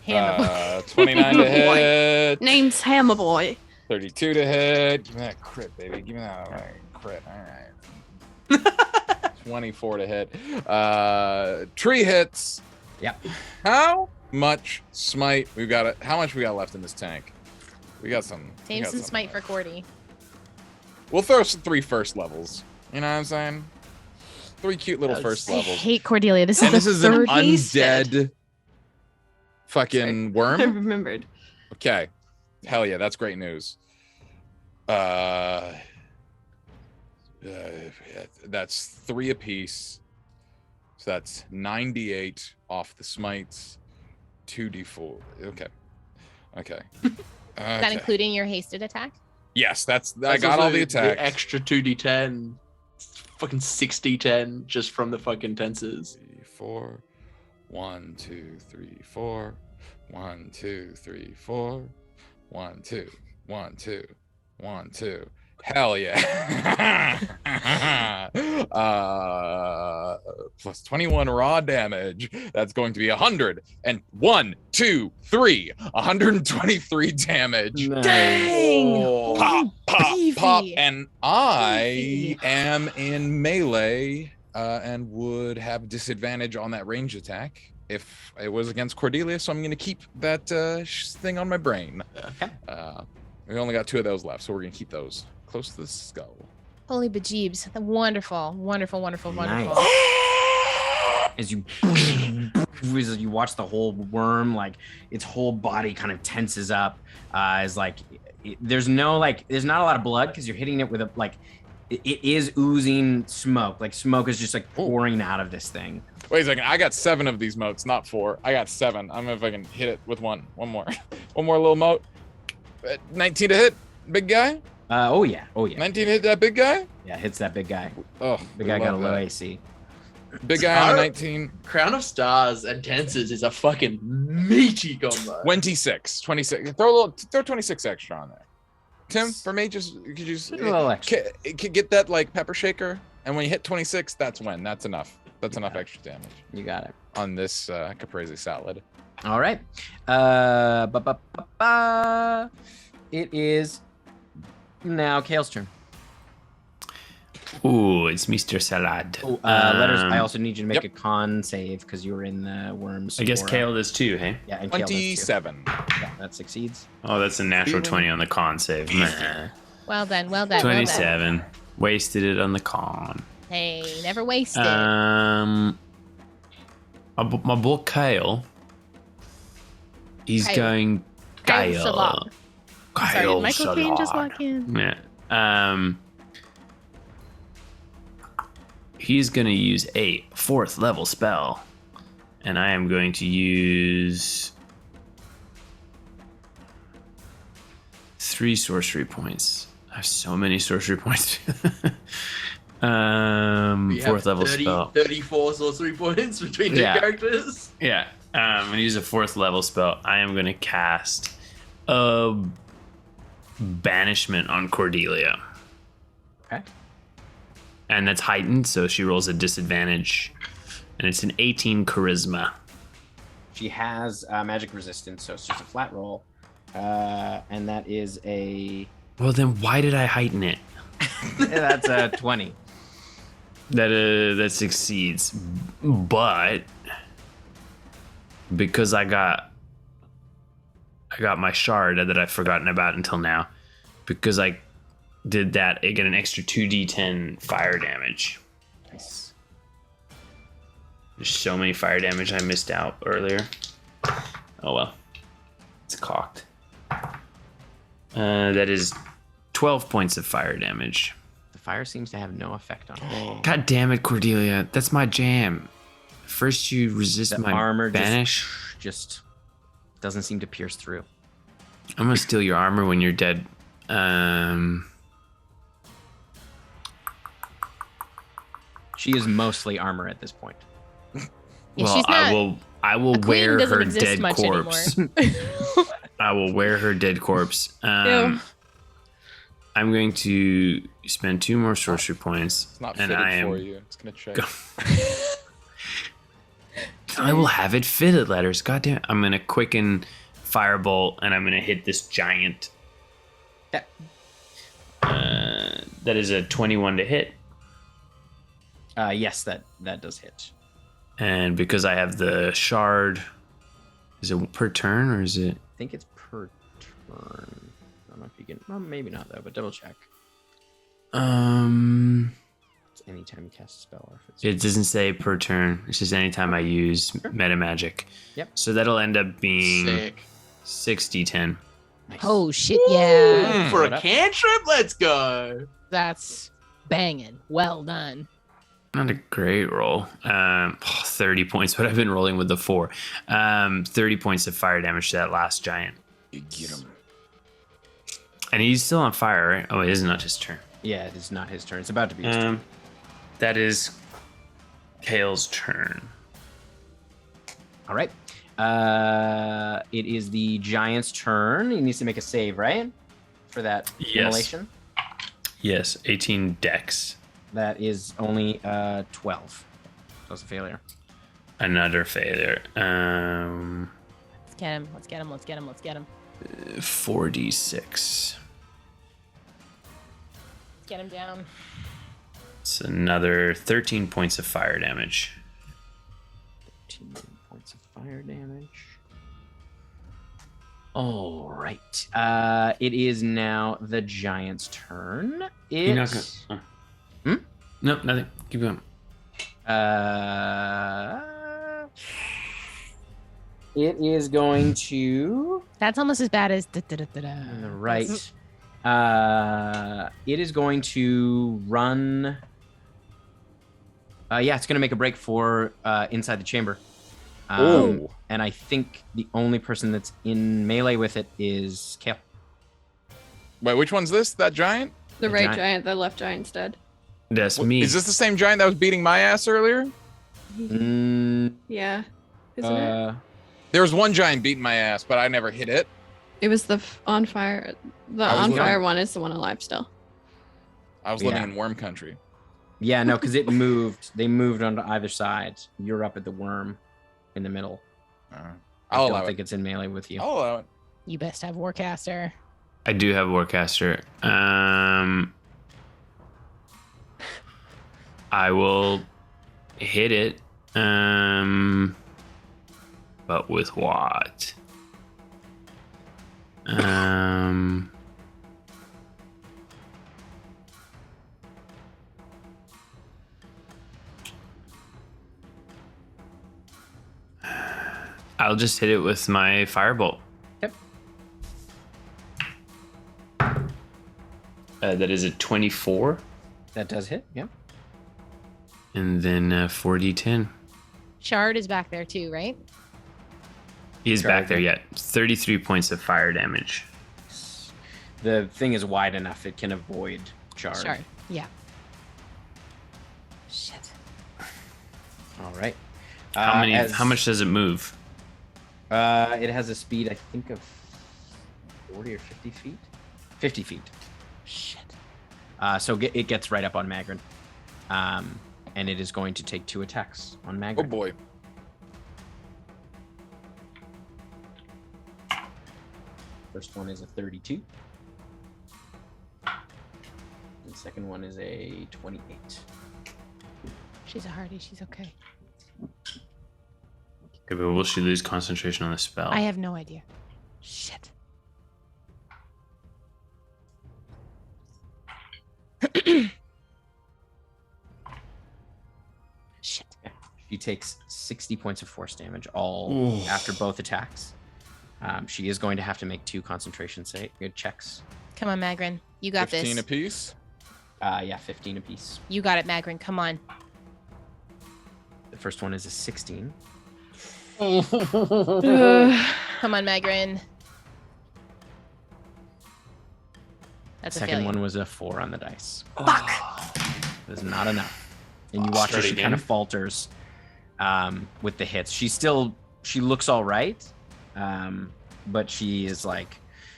Hammer. 29 to hit. Name's Hammer Boy. 32 to hit. Give me that crit, baby. Give me that crit. All right. 24 to hit. Tree hits. Yep. How much smite we've got? How much we got left in this tank? We got some. we Same got some some smite for left. Cordy. We'll throw some 3 first levels. You know what I'm saying? 3 cute little first I levels. hate Cordelia. This is And the this is an third. undead fucking I worm. remembered. Okay. Hell yeah, that's great news. That's 3 apiece. So that's 98 off the smites. 2d4. Okay. Okay. Is that including your hasted attack? Yes, I That's got all also the attacks. extra 2d10 fucking 60-10 just from the fucking tenses. 3, 4. 1, 2, 3, 4. 1, 2, 3, 4. 1, 2. 1, 2. 1, 2. Hell yeah. Plus 21 raw damage. That's going to be 100. And 1, 2, 3. 123 damage. Nice. Dang! Oh, pop, pop, pop. Beefy. And I Beefy. am in melee and would have disadvantage on that range attack if it was against Cordelia. So I'm going to keep that thing on my brain. Okay. We only got 2 of those left, so we're going to keep those close to the skull. Holy bejeebs. Wonderful, wonderful, wonderful, wonderful. Nice. As you watch the whole worm, like its whole body kind of tenses up, is like there's not a lot of blood because you're hitting it with a it is oozing smoke. Like smoke is just like pouring out of this thing. Wait a second, I got 7 of these motes, not 4. I got 7. I'm gonna if I can hit it with one more, one more little mote. 19 to hit, big guy. Oh yeah. 19 to hit that big guy. Yeah, hits that big guy. Oh, Big guy got a low AC. Big guy on a 19. Crown of Stars and tenses is a fucking meaty combo. 26. Throw 26 extra on there. Tim, for me, could you just A little extra. get that like pepper shaker, and when you hit 26, that's enough. That's enough extra damage You got it. on this caprese salad. All right. It is now Kale's turn. Ooh, it's Mr. Salad. Oh, letters. I also need you to make a con save because you were in the worms. I guess aura. Kale does too, hey? Yeah, and Kale does too. 27. Yeah, that succeeds. Oh, that's a natural 20 on the con save. Meh. Well done, well done. 27. Wasted it on the con. Hey, never wasted. My boy Kale. He's Kale. going Kale Kale. Salad. Sorry, did Kale Michael Caine just Salad. walk in? Yeah. He's going to use a 4th level spell. And I am going to use 3 sorcery points. I have so many sorcery points. 4th level spell. 34 sorcery points between 2 characters. Yeah. I'm going to use a 4th level spell. I am going to cast a banishment on Cordelia. Okay. And that's heightened, so she rolls a disadvantage. And it's an 18 charisma. She has magic resistance, so it's just a flat roll. And that is a... Well, then why did I heighten it? That's a 20. That succeeds. But because I got my shard that I've forgotten about until now, because I did that, I get an extra 2d10 fire damage. Nice. There's so many fire damage I missed out earlier. Oh well. It's cocked. That is 12 points of fire damage. The fire seems to have no effect on it. God damn it, Cordelia. That's my jam. First you resist The my armor banish. just doesn't seem to pierce through. I'm gonna steal your armor when you're dead. She is mostly armor at this point. Yeah, well, she's not, I will a queen wear doesn't her exist dead much corpse. anymore. I will wear her dead corpse. Ew. I'm going to spend 2 more sorcery points. It's not and fitted I am for you. It's gonna check. I will have it fitted, letters. God damn it. I'm gonna quicken firebolt and I'm gonna hit this giant. Yeah. That is a 21 to hit. Yes, that does hit. And because I have the shard, is it per turn or is it? I think it's per turn. I don't know if you can. Well, maybe not though, but double check. It's anytime you cast a spell, or if it's. It doesn't say per turn. It's just anytime I use meta magic. Yep. So that'll end up being Sick. 60-10. Nice. Oh shit, yeah. For What a up? cantrip, let's go. That's banging. Well done. Not a great roll. 30 points, but I've been rolling with the 4. 30 points of fire damage to that last giant. You get him. And he's still on fire, right? Oh, it is not his turn. Yeah, it is not his turn. It's about to be his turn. That is Kale's turn. All right. It is the giant's turn. He needs to make a save, right? For that immolation. Yes, 18 dex. That is only 12. That's a failure. Another failure. Let's get him. Let's get him. Let's get him. Let's get him. 4d6. Let's get him down. It's another 13 points of fire damage. 13 points of fire damage. All right. It is now the giant's turn. You're not It's gonna... Nope, nothing. Keep going. It is going to That's almost as bad as on the right. It is going to run. Yeah, it's going to make a break for inside the chamber. Oh. And I think the only person that's in melee with it is Kale. Wait, which one's this? That giant? The The right giant. giant, the left giant's dead. That's me. Is this the same giant that was beating my ass earlier? Yeah. Isn't it? There was one giant beating my ass, but I never hit it. It was the on fire. The I was on looking- fire one is the one alive still. I was living Yeah. in worm country. Yeah, no, because it moved. They moved onto either side. You're up at the worm in the middle. I I'll don't allow think it. it's in melee with you. I'll allow it. You best have Warcaster. I do have Warcaster. I will hit it. But with what? I'll just hit it with my firebolt. Yep. That is a 24. That does hit. Yeah. And then 4d10. Shard is back there too, right? He's Sure, back there okay. yet. 33 points of fire damage. The thing is wide enough it can avoid shard. Shard. Yeah. Shit. All right. How much does it move? It has a speed, I think, of 40 or 50 feet. 50 feet. Shit. So it gets right up on Magrin. And it is going to take 2 attacks on Oh Magrin. boy. First one is a 32. The second one is a 28. She's a hardy. She's okay. Okay, but will she lose concentration on the spell? I have no idea. Shit. Shit. She takes 60 points of force damage all after both attacks. She is going to have to make 2 concentration checks. Come on, Magrin. You got 15 this. apiece. Yeah, 15 apiece. You got it, Magrin. Come on. The first one is a 16. Come on, Magrin. That's a Second failure. one was a 4 on the dice. Fuck! That's not enough. And you watch her, Start she again. kind of falters with the hits. She looks all right, but she is like,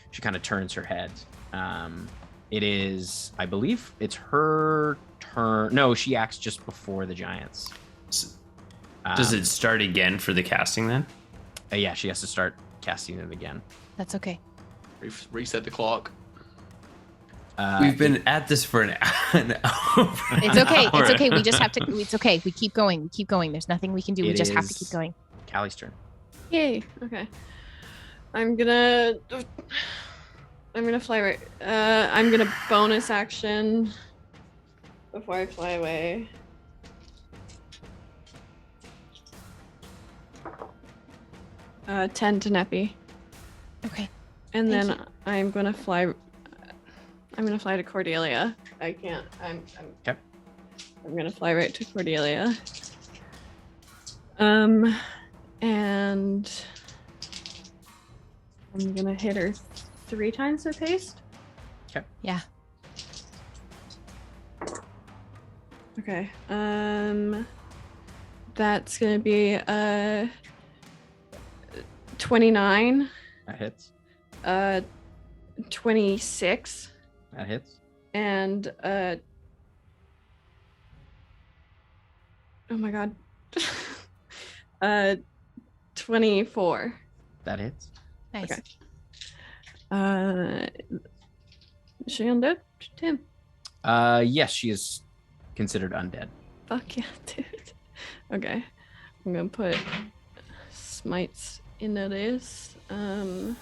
she kind of turns her head. It is, I believe, it's her turn. No, she acts just before the giants. Does it start again for the casting then? Yeah, she has to start casting it again. That's okay. Reset the clock. We've been at this for an hour. It's okay. It's okay. We just have to. It's okay. We keep going. We keep going. There's nothing we can do. We It just have to is- keep going. Callie's turn. Yay. Okay. I'm gonna fly right. I'm gonna bonus action before I fly away. Uh, 10 to Neppy, Okay. and Thank then you. I'm gonna fly. I'm gonna fly to Cordelia. I can't. Okay. I'm gonna fly right to Cordelia. And I'm gonna hit her 3 times with haste. Yeah. Okay. That's gonna be 29. That hits. 26 That hits. and oh my god. 24. That hits. Nice. Okay. Is she undead? Tim. Yes, she is considered undead. Fuck yeah, dude. Okay. I'm gonna put smites into this. I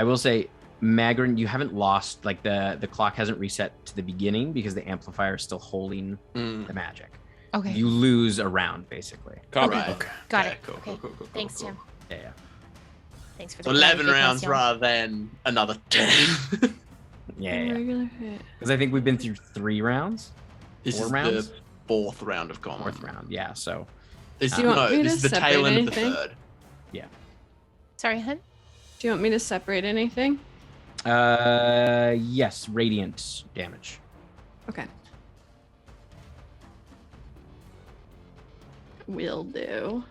will say, Magrin, you haven't lost, like the clock hasn't reset to the beginning because the amplifier is still holding the magic. Okay. You lose a round, basically. Copy. Right. Okay. Got Okay, it. cool, Okay. cool, cool, cool, Thanks, cool. Tim. Yeah. Thanks for So the 11 rounds clarification. rather than another 10. Yeah. Regular hit. Because I think we've been through 3 rounds. This 4 is rounds? the 4th round of combat. 4th round. Yeah. So This, Do you want no, me this to is the tail separate end of the anything? 3rd. Sorry, hun. Do you want me to separate anything? yes, radiant damage. Okay. Will do.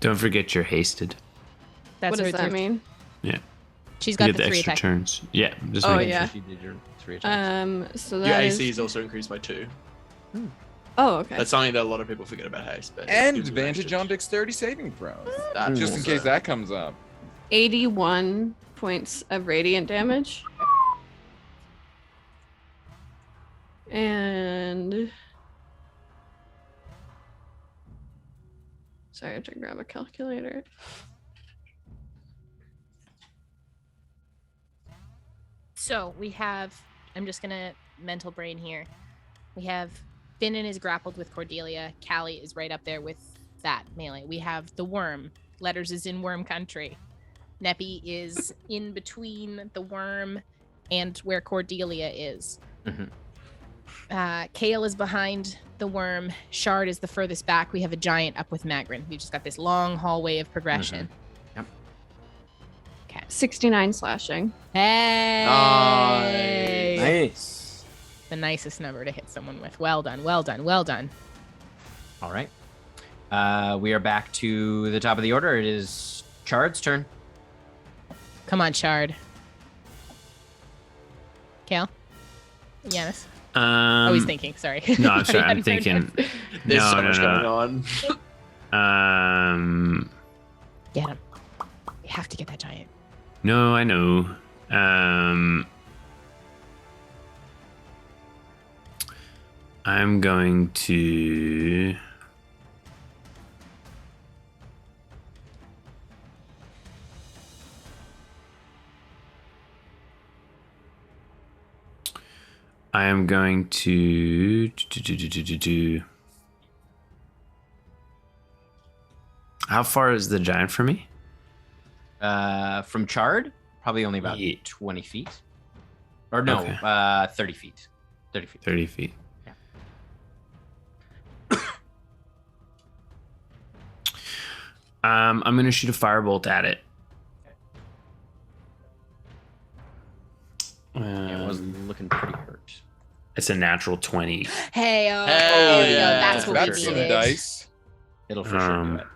Don't forget you're hasted. That's What her does that third- mean? She's You got get the the 3 extra attack. turns. Yeah, just Oh, making yeah. She did your 3 attacks. So Your that AC is. is also increased by 2. Oh, okay. That's something that a lot of people forget about haste. But it And gives you advantage extra- on dexterity saving throws. That's Just in also- case that comes up. 81 points of radiant damage. And sorry, I have to grab a calculator. So we have, I'm just gonna mental brain here. We have Finnan is grappled with Cordelia. Callie is right up there with that melee. We have the worm. Letters is in worm country. Neppy is in between the worm and where Cordelia is. Mhm. Kale is behind the worm. Shard is the furthest back. We have a giant up with Magrin. We've just got this long hallway of progression. 69 slashing. Hey! Nice. The nicest number to hit someone with. Well done, well done, well done. All right. We are back to the top of the order. It is Chard's turn. Come on, Shard. Kale? Yanis? Oh, he's thinking. Sorry. No, I'm sorry. I I'm hadn't heard thinking. it. There's No, so no, much no. going on. Get him. We have to get that giant. No, I know. I'm going to. I am going to. How far is the giant from me? From Chard, probably only about Yeah. 20 feet. Or no, Okay. 30 feet. 30 feet. 30 feet. Yeah. I'm going to shoot a firebolt at it. Yeah, it was looking pretty hurt. It's a natural 20. Hey, Hell there we go. yeah. That's what That's we some needed. dice. It'll for sure do it.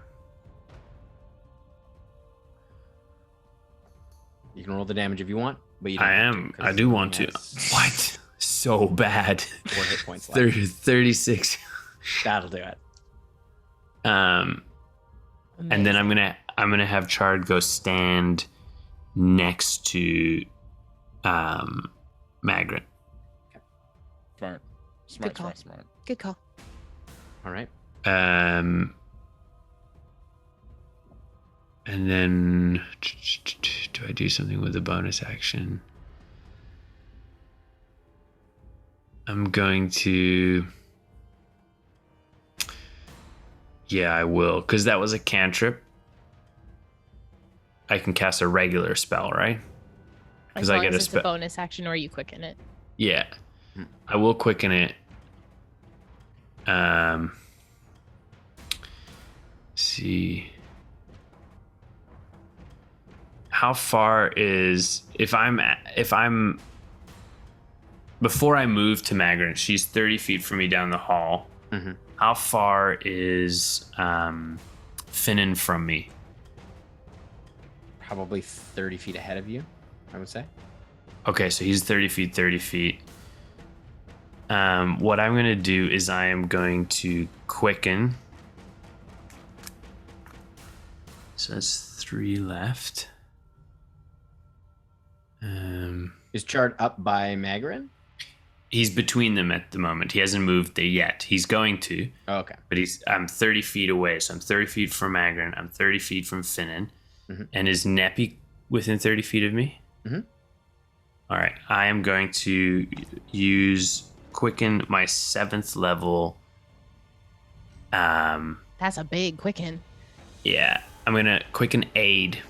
You can roll the damage if you want, but you don't I have am. to, 'cause I do want he to. has What? So bad. 4 hit points left. 36. That'll do it. And then I'm gonna have Chard go stand next to Magrin. Smart. Smart, call. smart, smart. Good call. All right. And then do I do something with the bonus action? I'm going to. Yeah, I will, because that was a cantrip. I can cast a regular spell, right? As Because I long get as a it's a spell. bonus action or you quicken it. Yeah, I will quicken it. See. How far is if I'm before I move to Magrin, she's 30 feet from me down the hall. Mhm. How far is Finnan from me? Probably 30 feet ahead of you, I would say. Okay, so he's 30 feet, 30 feet. What I'm going to do is I am going to quicken. So that's 3 left. Is Chard up by Magrin? He's between them at the moment. He hasn't moved there yet. He's going to. Oh, okay. But I'm 30 feet away. So I'm 30 feet from Magrin. I'm 30 feet from Finnan. Mhm. And is Neppy within 30 feet of me? Mhm. All right. I am going to use quicken my 7th level. That's a big quicken. Yeah. I'm going to quicken aid.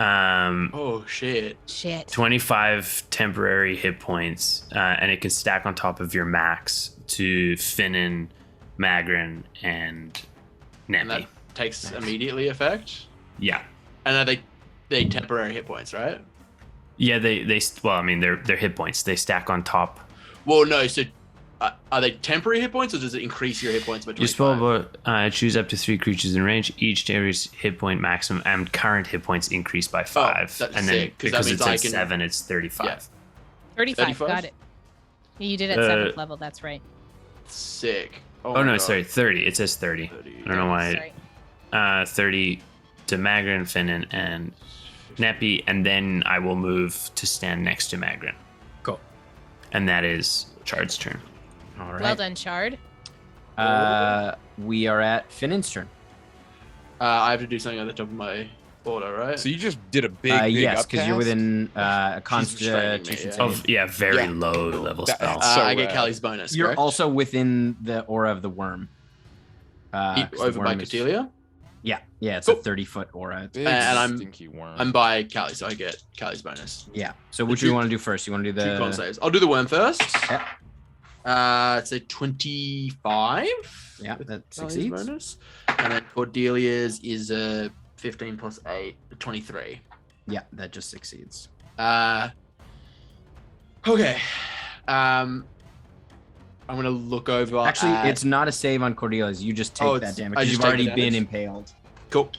Oh shit. 25 temporary hit points, and it can stack on top of your max to Finnan, Magrin, and And that Neppy. takes immediately effect. Yeah. And are they temporary hit points, right? Yeah, well, I mean, they're hit points. They stack on top. Well, no. So are they temporary hit points, or does it increase your hit points by You 25? spell choose up to 3 creatures in range. Each temporary hit point maximum and current hit points increase by 5. that's and then sick, 'cause that because means it's I at can- 7, it's 35. Yeah. 35. 35? Got it. You did at 7th level. That's right. Sick. Oh, my no, God. sorry, 30. It says 30. 30. I don't know why. Sorry. 30 to Magrin, Finnan, and Neppy, and then I will move to stand next to Magrin. Cool. And that is Chard's turn. All right. Well done, Chard. We are at Finnan's turn. I have to do something at the top of my order, right? So you just did a big Yes, because you're upcast? within a restraining Constitution me, save. Of very Yeah. low level spell. So, I get Callie's bonus. You're correct? also within the aura of the worm. 'Cause the over by worm is- Catelia. Yeah, it's Cool. a 30-foot aura. Big and I'm- stinky worm. I'm by Callie, so I get Callie's bonus. Yeah. So which do you want to do first? You want to do 2 con the? saves. I'll do the worm first. Yeah. It's a 25. Yeah, with that Callie's succeeds. bonus. And then Cordelia's is a 15 plus 8, 23. Yeah, that just succeeds. Okay. I'm gonna look over. Actually, at- it's not a save on Cordelia's. You just take Oh, that it's- damage I because just you've take already the been damage? impaled. cool.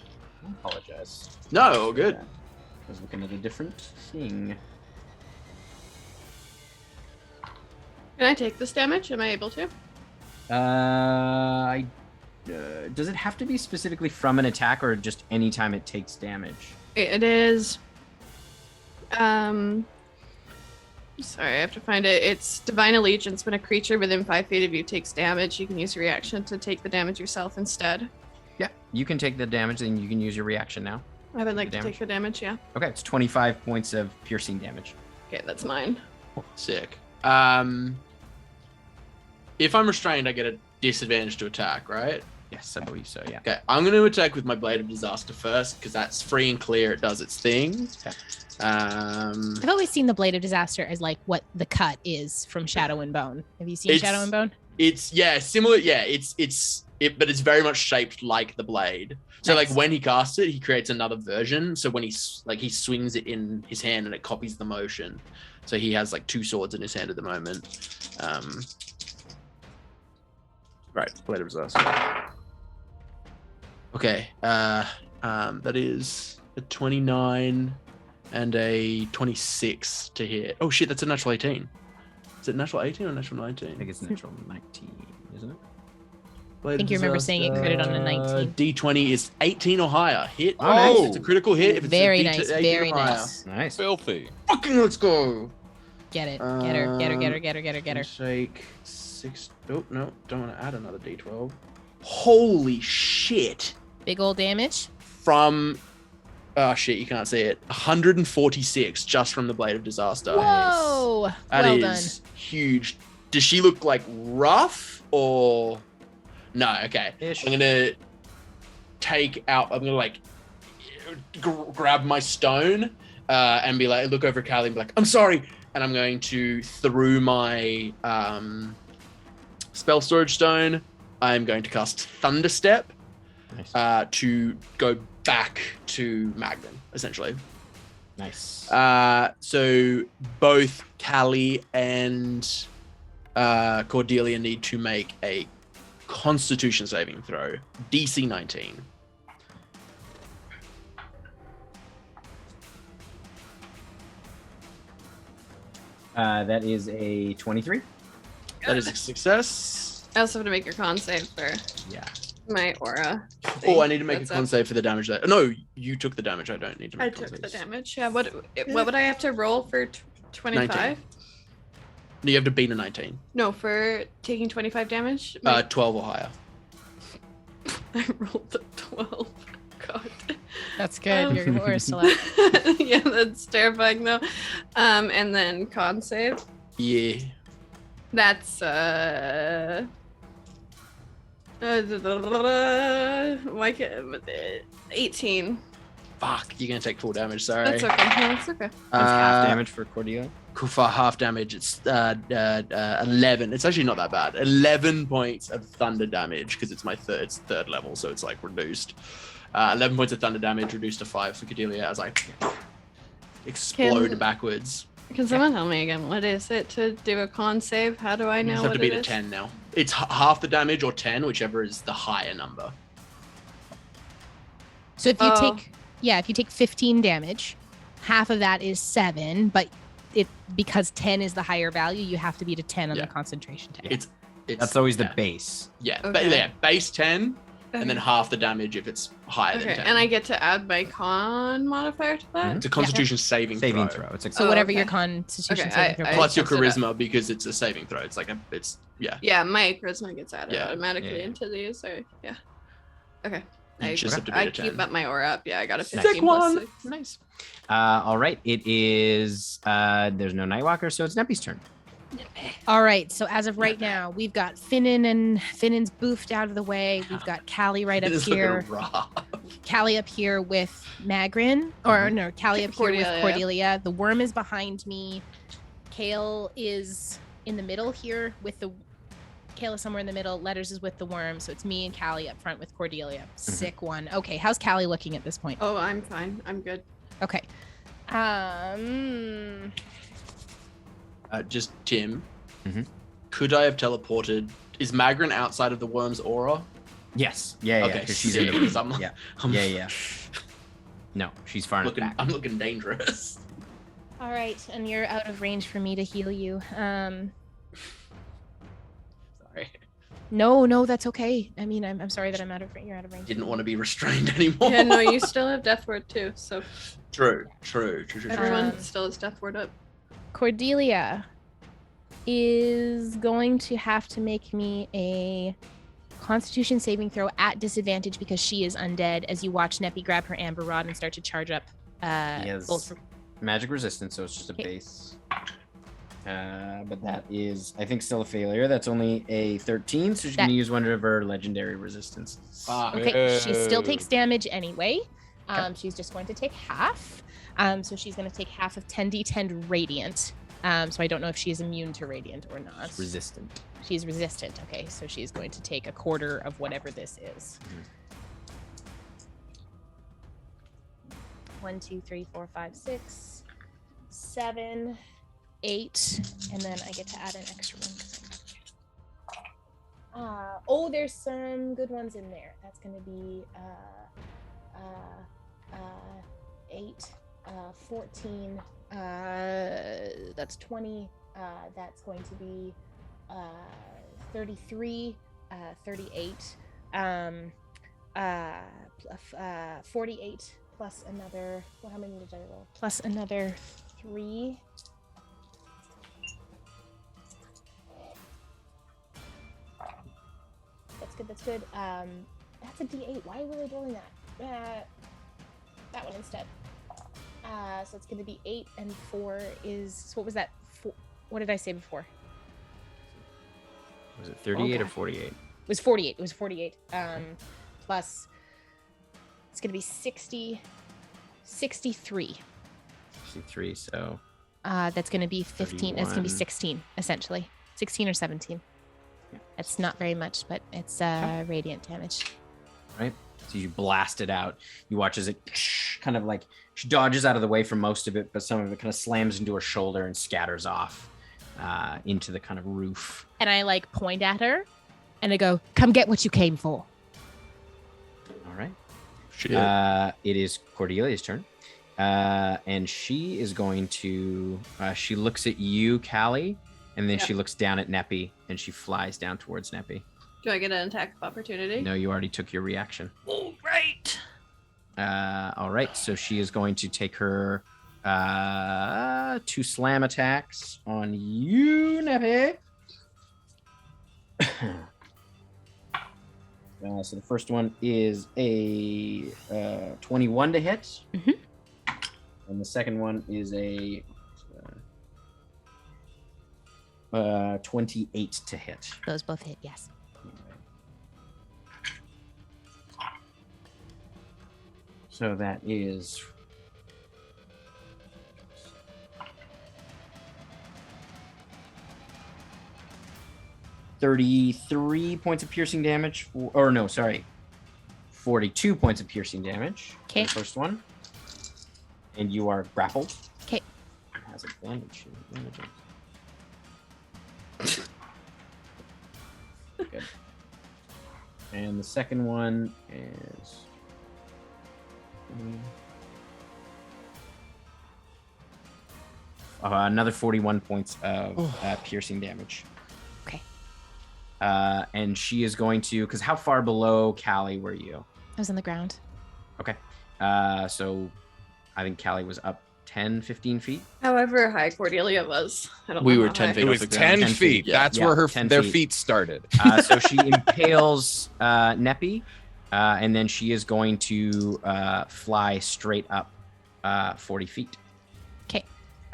I apologize. No, all good. I was looking at a different thing. Can I take this damage? Am I able to? Does it have to be specifically from an attack or just any time it takes damage? It is. Sorry, I have to find it. It's Divine Allegiance. When a creature within 5 feet of you takes damage, you can use your reaction to take the damage yourself instead. Yeah, you can take the damage and you can use your reaction now. I would like The to take the damage, yeah. Okay, it's 25 points of piercing damage. Okay, that's mine. Sick. If I'm restrained, I get a disadvantage to attack, right? Yes, I believe so, yeah. Okay, I'm going to attack with my Blade of Disaster first because that's free and clear. It does its thing. Okay. I've always seen the Blade of Disaster as like what the cut is from Shadow and Bone. Have you seen It's- Shadow and Bone? It's similar. Yeah, but it's very much shaped like the blade. So Nice. like when he casts it, he creates another version. So when he swings it in his hand and it copies the motion. So he has like 2 swords in his hand at the moment. Right, Blade of Disaster. Okay, that is a 29 and a 26 to hit. Oh shit, that's a natural 18. Is it natural 18 or natural 19? I think it's natural 19, isn't it? Blade I think of you remember saying it critted on a 19. D20 is 18 or higher. Hit. Oh, nice. It's a critical hit. If it's Very a nice, 18 very or higher. nice. Nice. Filthy. Fucking let's go. Get it. Get her, get her, get her, get her, get her, get her. Shake 6. Oh, no. Don't want to add another D12. Holy shit. Big old damage. From. Oh shit, you can't see it. 146 just from the Blade of Disaster. Whoa. That Well is huge. Does she look like rough or no? Okay, Ish. I'm gonna take out. I'm gonna like grab my stone and be like, look over at Callie and be like, I'm sorry, and I'm going to through my spell storage stone. I'm going to cast Thunderstep Nice. to go back to Magnan, essentially. Nice. So both Callie and Cordelia need to make a Constitution saving throw, DC 19. That is a 23. That is a success. I also have to make a con save for Yeah. my aura. Oh, I need to make That's a con save for the damage. No, you took the damage. I don't need to I make con took the saves. damage. Yeah. What would I have to roll for 25? 19. No, you have to beat a 19. No, for taking 25 damage. 12 or higher. I rolled a 12. God. That's good. Your aura is still up. Yeah, that's terrifying though. And then con save. Yeah. That's 18. Fuck, you're gonna take full damage. Sorry. That's okay. No, that's okay. That's half damage for Cordelia. For half damage, it's 11. It's actually not that bad. 11 points of thunder damage because it's my third level, so it's like reduced. 11 points of thunder damage reduced to 5 for Cordelia as I explode backwards. Can someone tell me again what is it to do a con save? How do I know You what have to beat it a is? 10 now. It's half the damage or 10, whichever is the higher number. So if you take 15 damage, half of that is 7, but because 10 is the higher value, you have to beat a 10 on the concentration test. It's That's always the base. Yeah, Okay. base 10, and then half the damage if it's higher than 10. And I get to add my con modifier to that? It's a Constitution saving throw. It's a So whatever your okay. Constitution Okay, saving throw. Plus your I tested charisma because it's a saving throw. It's like yeah. Yeah, my charisma gets added Yeah. automatically Yeah. into these. Or, yeah. Okay. You just have to beat I a keep 10. up my aura up. Yeah, I got a Sick 15 plus one. 6. Nice. All right. It is. There's no Nightwalker, so it's Neppy's turn. All right. So as of right now, we've got Finnan's boofed out of the way. We've got Callie right up It is looking here. rough. Callie up here with Magrin, or no, Callie up here with Cordelia. Cordelia. The worm is behind me. Kale is in the middle here with the. Kale is somewhere in the middle. Letters is with the worm, so it's me and Callie up front with Cordelia. Sick one. Okay, how's Callie looking at this point? Oh, I'm fine. I'm good. Okay. Just Tim. Mhm. Could I have teleported? Is Magrin outside of the worm's aura? Yes. Yeah. Okay, Because she's in the sick, room. 'cause I'm like- Yeah. I'm Yeah. No, she's far enough back. I'm looking dangerous. All right, and you're out of range for me to heal you. Sorry. No, that's okay. I mean, I'm sorry that you're out of range. Didn't want to be restrained anymore. Yeah, no, you still have Death Ward too. So True. everyone still has Death Ward up. Cordelia is going to have to make me a Constitution saving throw at disadvantage because she is undead. As you watch Neppy grab her amber rod and start to charge up. He has Wulfrene. magic resistance, so it's just a Okay. base. But that is, I think, still a failure. That's only a 13, so she's going to use one of her legendary resistances. Okay, she still Oh. takes damage anyway. Okay. She's just going to take half. So she's going to take half of 10d10 radiant. So I don't know if she's immune to radiant or not. She's resistant. She's resistant. Okay, so she's going to take a quarter of whatever this is. 1, 2, 3, 4, 5, 6, 7, 8, and then I get to add an extra one. There's some good ones in there. That's going to be 8, 14. That's 20. That's going to be 33, 38, 48 plus another. Well, how many did I roll? Plus another 3. That's good. That's a D8. Why were we rolling that? That one instead. So it's going to be 8 and 4 is. So what was that? What did I say before? Was it 38 or 48? It was 48. It was 48. Plus, it's going to be 63. 63, so. That's going to be 15. That's going to be 31. 16, essentially. 16 or 17. Yeah. That's not very much, but it's radiant damage. Right. So you blast it out. You watch as it kind of like, she dodges out of the way for most of it, but some of it kind of slams into her shoulder and scatters off into the kind of roof. And I like point at her and I go, come get what you came for. All right. Shit. It is Cordelia's turn. And she is going to, she looks at you, Callie, and then she looks down at Neppy and she flies down towards Neppy. Do I get an attack of opportunity? No, you already took your reaction. All right. All right, so she is going to take her 2 slam attacks on you, Neppy. So the first one is a 21 to hit. And the second one is a 28 to hit. Those both hit, yes. So that is 33 points of piercing damage. 42 points of piercing damage. Okay. The first one. And you are grappled. Okay. Has advantage. Good. And the second one is another 41 points of piercing damage. Okay. And she is going to, because how far below Callie were you? I was on the ground. Okay. So I think Callie was up 10, 15 feet. However high Cordelia was. I don't We know were how 10 high. feet It off was the 10 ground. feet. Yeah. That's where 10 their feet. feet started. So she impales Neppy, and then she is going to fly straight up 40 feet. Okay.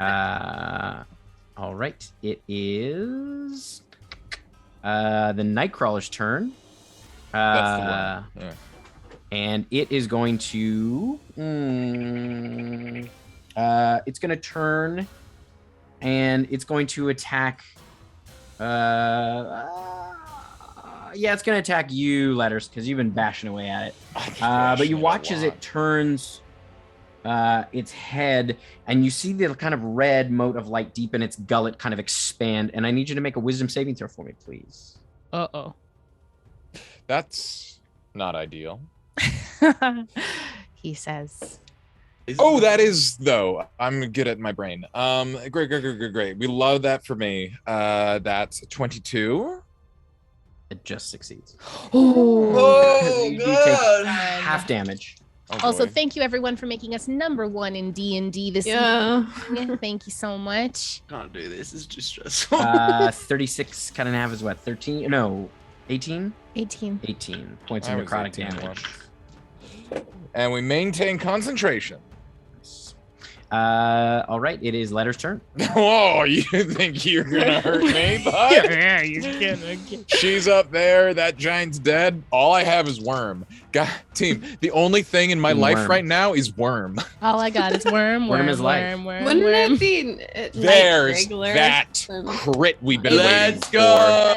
All right. It is the Nightcrawler's turn. That's the one. Yeah. And it is going to... it's going to turn, and it's going to attack... it's going to attack you, Letters, because you've been bashing away at it. But you watch as it turns its head, and you see the kind of red mote of light deep in its gullet kind of expand, and I need you to make a wisdom saving throw for me, please. Uh-oh. That's not ideal. He says. Oh, that is, though. I'm good at my brain. Great. We love that for me. That's 22. It just succeeds. Oh, You do take half damage. Oh, also, boy. thank you everyone for making us #1 in D&D this evening. Thank you so much. Can't do this. It's too stressful. 36 cut in half is what? 13? No, 18? 18. 18 points I of was necrotic 18 damage. once. And we maintain concentration. All right, it is Letter's turn. Oh, you think you're gonna hurt me, bud? Yeah, you're gonna get... She's up there. That giant's dead. All I have is worm. God, team. The only thing in my life Worm. right now is worm. All I got is worm. Worm is life. Wouldn't it be There's regular? that crit we've been waiting Let's for. go.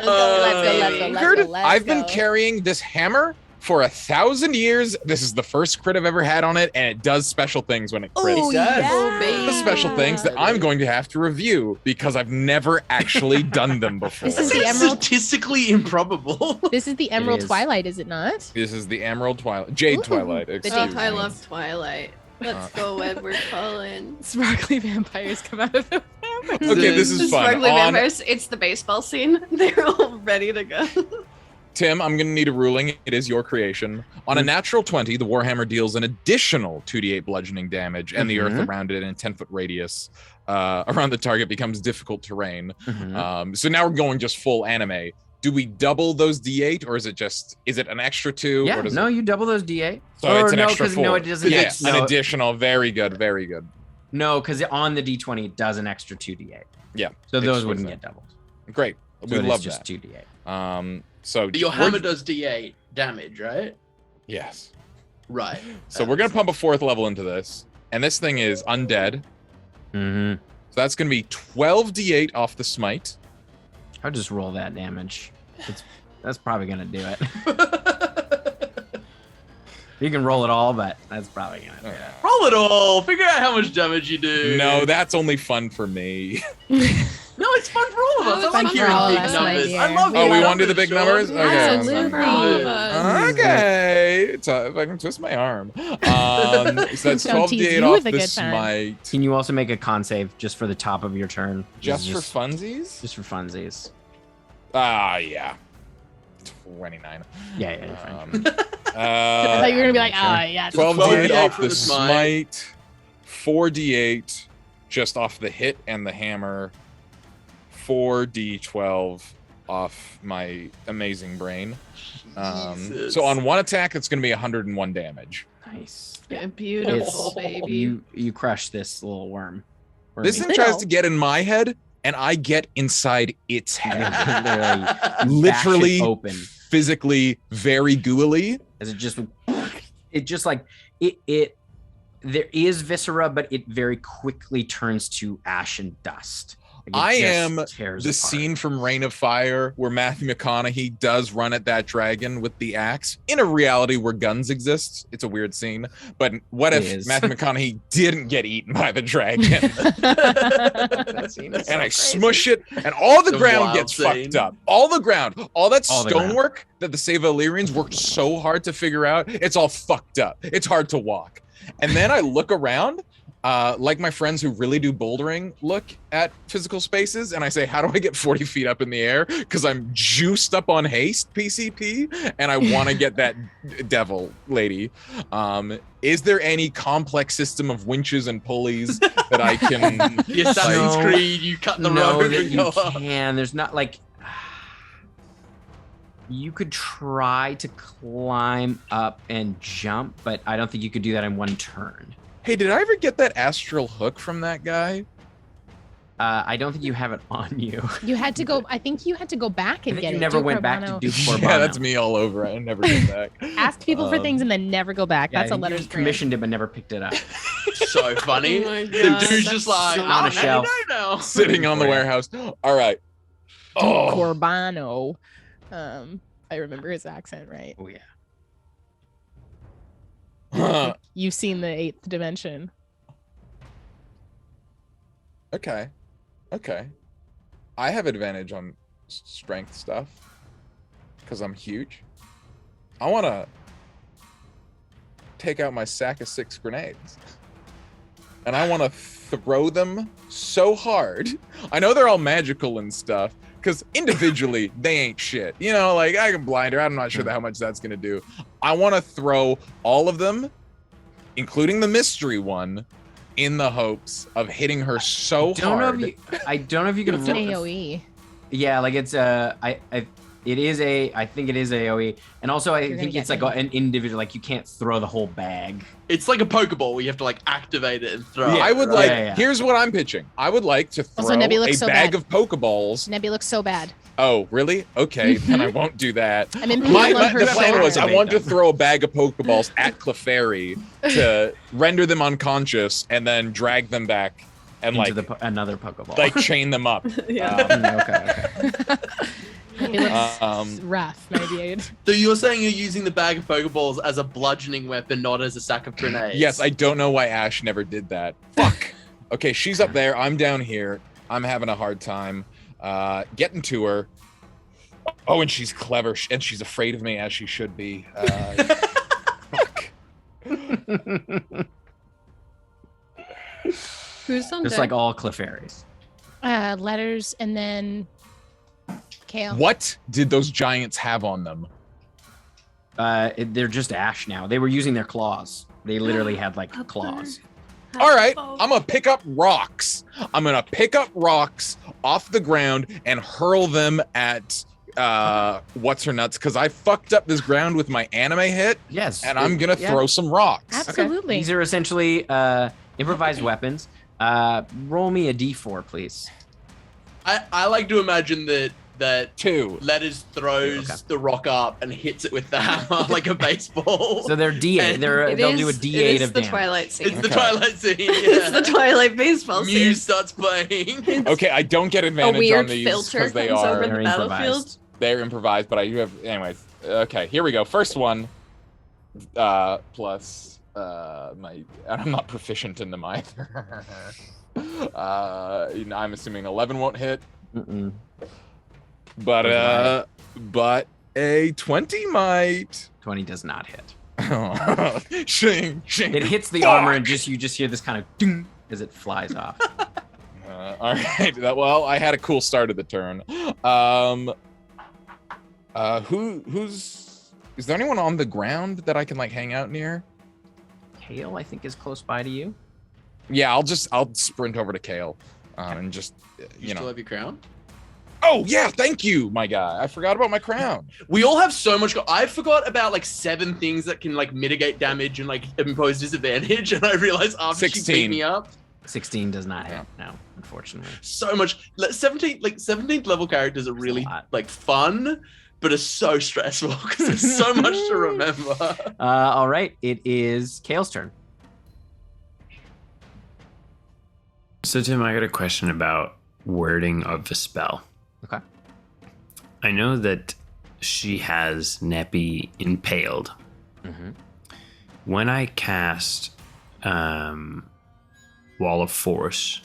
Curtis, I've been carrying this hammer for 1,000 years. This is the first crit I've ever had on it, and it does special things when it crits. Oh, yeah. The special things that I'm going to have to review because I've never actually done them before. This is the It's Emerald. statistically improbable. This is the Emerald is. Twilight, is it not? This is the Emerald Twilight, Jade Ooh, Twilight. the Excuse Jade me. I love Twilight. Let's go, Edward Cullen. Sparkly vampires come out of the Okay, this is The fun. sparkly On- vampires. It's the baseball scene. They're all ready to go. Tim, I'm going to need a ruling. It is your creation. On a natural 20, the Warhammer deals an additional 2d8 bludgeoning damage, and the earth around it in a 10-foot radius around the target becomes difficult terrain. So now we're going just full anime. Do we double those d8, or is it an extra 2? Yeah, or does no, it, you double those D8. so Or it's an no, extra 'cause 4. no, it doesn't. Yes, no, an additional. Very good, very good. No, because on the D20 it does an extra 2D8. Yeah. So it's those what wouldn't it get doubled. Great. So We it is love just that. 2D8. So But your we're- hammer does D8 damage, right? Yes. Right. So we're gonna pump a 4th level into this, and this thing is undead. Mm-hmm. So that's gonna be 12d8 off the smite. I'll just roll that damage. That's probably gonna do it. You can roll it all, but that's probably gonna do it. Roll it all. Figure out how much damage you do. No, that's only fun for me. No, it's fun for all of us. I Fun like for hearing all of big us, my numbers. dear. I love Oh, big we want to do the big Sean. numbers? Okay. Absolutely. For all of us. Okay. If I can twist my arm. So that's Don't 12 tease d8 you off with a the good time. smite. Can you also make a con save just for the top of your turn? Just This for is funsies? Just for funsies. Yeah. 29. Yeah, you're fine. I thought you were gonna be like, yeah. 12 12 d8 d8 off for the the smite. smite. 4d8 just off the hit and the hammer. 4d12 off my amazing brain. Jesus. So on one attack, it's going to be 101 damage. Nice. Yeah, beautiful, It's- baby. You crush this little worm. This thing tries to get in my head, and I get inside its head. Literally open physically very gooily. as it just like it there is viscera, but it very quickly turns to ash and dust. Like, it I just am tears the apart. scene from Reign of Fire where Matthew McConaughey does run at that dragon with the axe in a reality where guns exist. It's a weird scene, but what It if is. Matthew McConaughey didn't get eaten by the dragon? That scene is And I so crazy. smush it, and all the It's a ground wild gets scene. fucked up. All the ground, all that All the ground. stonework that the Ceva Aelyrians worked so hard to figure out, it's all fucked up. It's hard to walk. And then I look around, like my friends who really do bouldering look at physical spaces, and I say, how do I get 40 feet up in the air? Because I'm juiced up on haste, PCP, and I want to get that devil lady. Is there any complex system of winches and pulleys that I can... The Assassin's No. Creed, you cut the No, road that and you go up. can. There's not like you could try to climb up and jump, but I don't think you could do that in one turn. Hey, did I ever get that astral hook from that guy? I don't think you have it on you. You had to go. I think you had to go back I and think get you it. never Do went back to Corbano. do Corbano. Yeah, that's me all over. I never did that. Ask people for Um, things and then never go back. Yeah, That's a I think you letter's just brand. commissioned it but never picked it up. So funny. Oh my The God, dude's that's just like, sitting on a now you shelf. know now. Sitting on the warehouse. All right. Duke Oh, Corbano. I remember his accent, right? Oh yeah. huh. You've seen the 8th dimension. Okay. Okay. I have advantage on strength stuff because I'm huge. I want to take out my sack of 6 grenades. And I want to throw them so hard. I know they're all magical and stuff because individually they ain't shit. You know, like I can blind her. I'm not sure how much that's going to do. I want to throw all of them, including the mystery one, in the hopes of hitting her so hard. I don't know if you can It's an roll- AoE. Yeah, like it's I think it is AoE, and also I You're gonna think get it's like an individual. Like you can't throw the whole bag. It's like a Pokeball where you have to like activate it and throw. I it, would right? like. Yeah. Here's what I'm pitching. I would like to throw Also, Nebby a looks so bag bad. of Pokeballs. Nebby looks so bad. Oh, really? Okay, then I won't do that. I'm in The plan shoulder. was I Activate wanted to them. throw a bag of Pokeballs at Clefairy to render them unconscious and then drag them back and Into like another Pokeball. like chain them up. Yeah. Okay. It looks Um, rough, 98. So you're saying you're using the bag of Pokeballs as a bludgeoning weapon, not as a sack of grenades? Yes, I don't know why Ash never did that. Fuck. Okay, she's up there. I'm down here. I'm having a hard time getting to her. Oh, and she's clever, and she's afraid of me as she should be. Fuck. Who's on Just deck? like all Clefairies. Letters and then Kale. What did those giants have on them? They're just ash now. They were using their claws. They literally had like claws. All right, I'm gonna pick up rocks. I'm gonna pick up rocks off the ground and hurl them at what's her nuts, because I fucked up this ground with my anime hit, Yes. and I'm gonna yeah. throw some rocks. Absolutely. These are essentially improvised weapons. Roll me a d4, please. I like to imagine that 2. Letters throws Okay. the rock up and hits it with the hammer like a baseball. So they're D8. And They'll do a D8 it is of the damage. Twilight scene. It's the Okay. Twilight scene. Yeah. It's the Twilight baseball scene. Muse starts playing. Okay, I don't get A advantage weird on these filter because they comes over are the battlefield. they're improvised, but I do have anyways. Okay, here we go. First one. plus my, and I'm not proficient in them either. I'm assuming 11 won't hit. But a 20 might. 20 does not hit. Shing. It hits the armor and you just hear this kind of ding as it flies off. All right. Well, I had a cool start of the turn. Is there anyone on the ground that I can like hang out near? Kale, I think, is close by to you. Yeah, I'll sprint over to Kale, and just You still have your crown? Oh yeah, thank you, my guy. I forgot about my crown. We all have so much. I forgot about like 7 things that can like mitigate damage and like impose disadvantage, and I realized after 16. she beat me up. 16 does not hit. No, unfortunately. So much. 17th level characters are really like fun, but are so stressful because there's so much to remember. All right, it is Kale's turn. So Tim, I got a question about wording of the spell. Okay. I know that she has Neppy impaled. Mm-hmm. When I cast Wall of Force,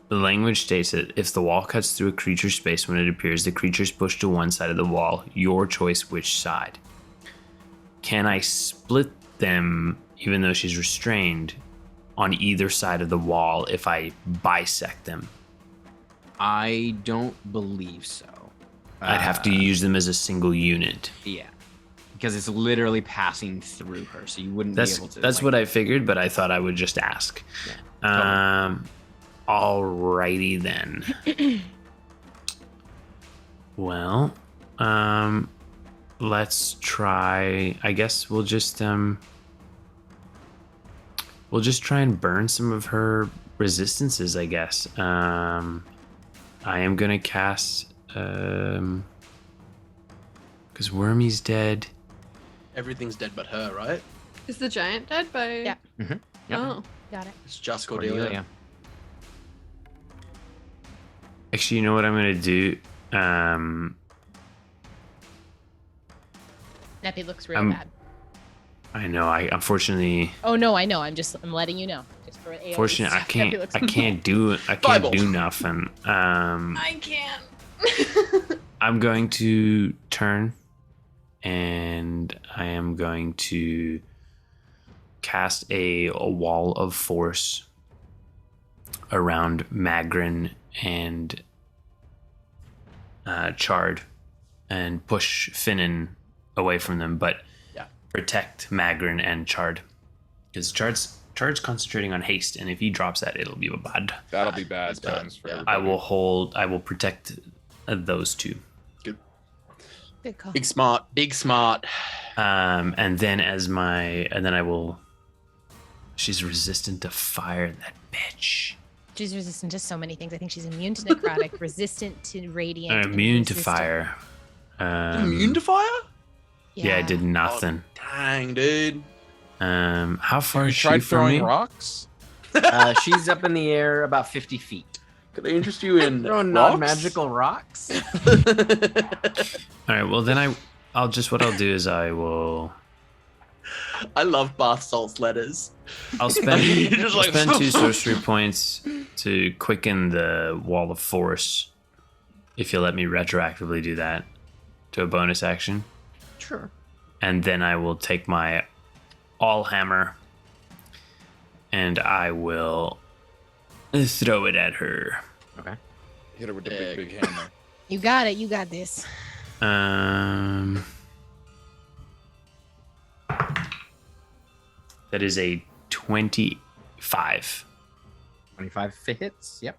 the language states that if the wall cuts through a creature's space when it appears, the creature's pushed to one side of the wall, your choice which side. Can I split them, even though she's restrained, on either side of the wall if I bisect them? I don't believe so. I'd have to use them as a single unit. Yeah, because it's literally passing through her, so you wouldn't be able to. That's what I figured, but I thought I would just ask. Yeah, Alrighty then. Well, let's try. I guess we'll just try and burn some of her resistances, I guess. I am gonna cast because Wormy's dead. Everything's dead but her, right? Is the giant dead by? Yeah. Yep. Oh, Got it. It's just Cordelia. Actually, you know what I'm gonna do? Neppy looks real bad. I know. I unfortunately. Oh no, I know. I'm letting you know. Just for AoE Fortunately, stuff. I can't do nothing. I can't. I'm going to turn, and I am going to cast a wall of force around Magrin and Chard, and push Finnan away from them, but protect Magrin and Chard, because Chard's concentrating on haste, and if he drops that, it'll be bad. That'll be bad times for everybody. I will protect those two. Good. Good call. Big smart. And then I will. She's resistant to fire, that bitch. She's resistant to so many things. I think she's immune to necrotic, resistant to radiant. Immune to fire. Immune to fire? Yeah, I did nothing. Oh, dang, dude. How far is she tried from me? throwing rocks? She's up in the air about 50 feet. Could they interest you in Throwing rocks? non-magical rocks? All right. Well, then I'll just what I'll do is I will. I love Bath Salt's letters. I'll spend Just like- 2 sorcery points to quicken the wall of force. If you'll let me retroactively do that to a bonus action. Sure. And then I will take my all hammer and I will throw it at her. Okay. Hit her with the big hammer. You got it. You got this. That is a 25. 25 hits. Yep.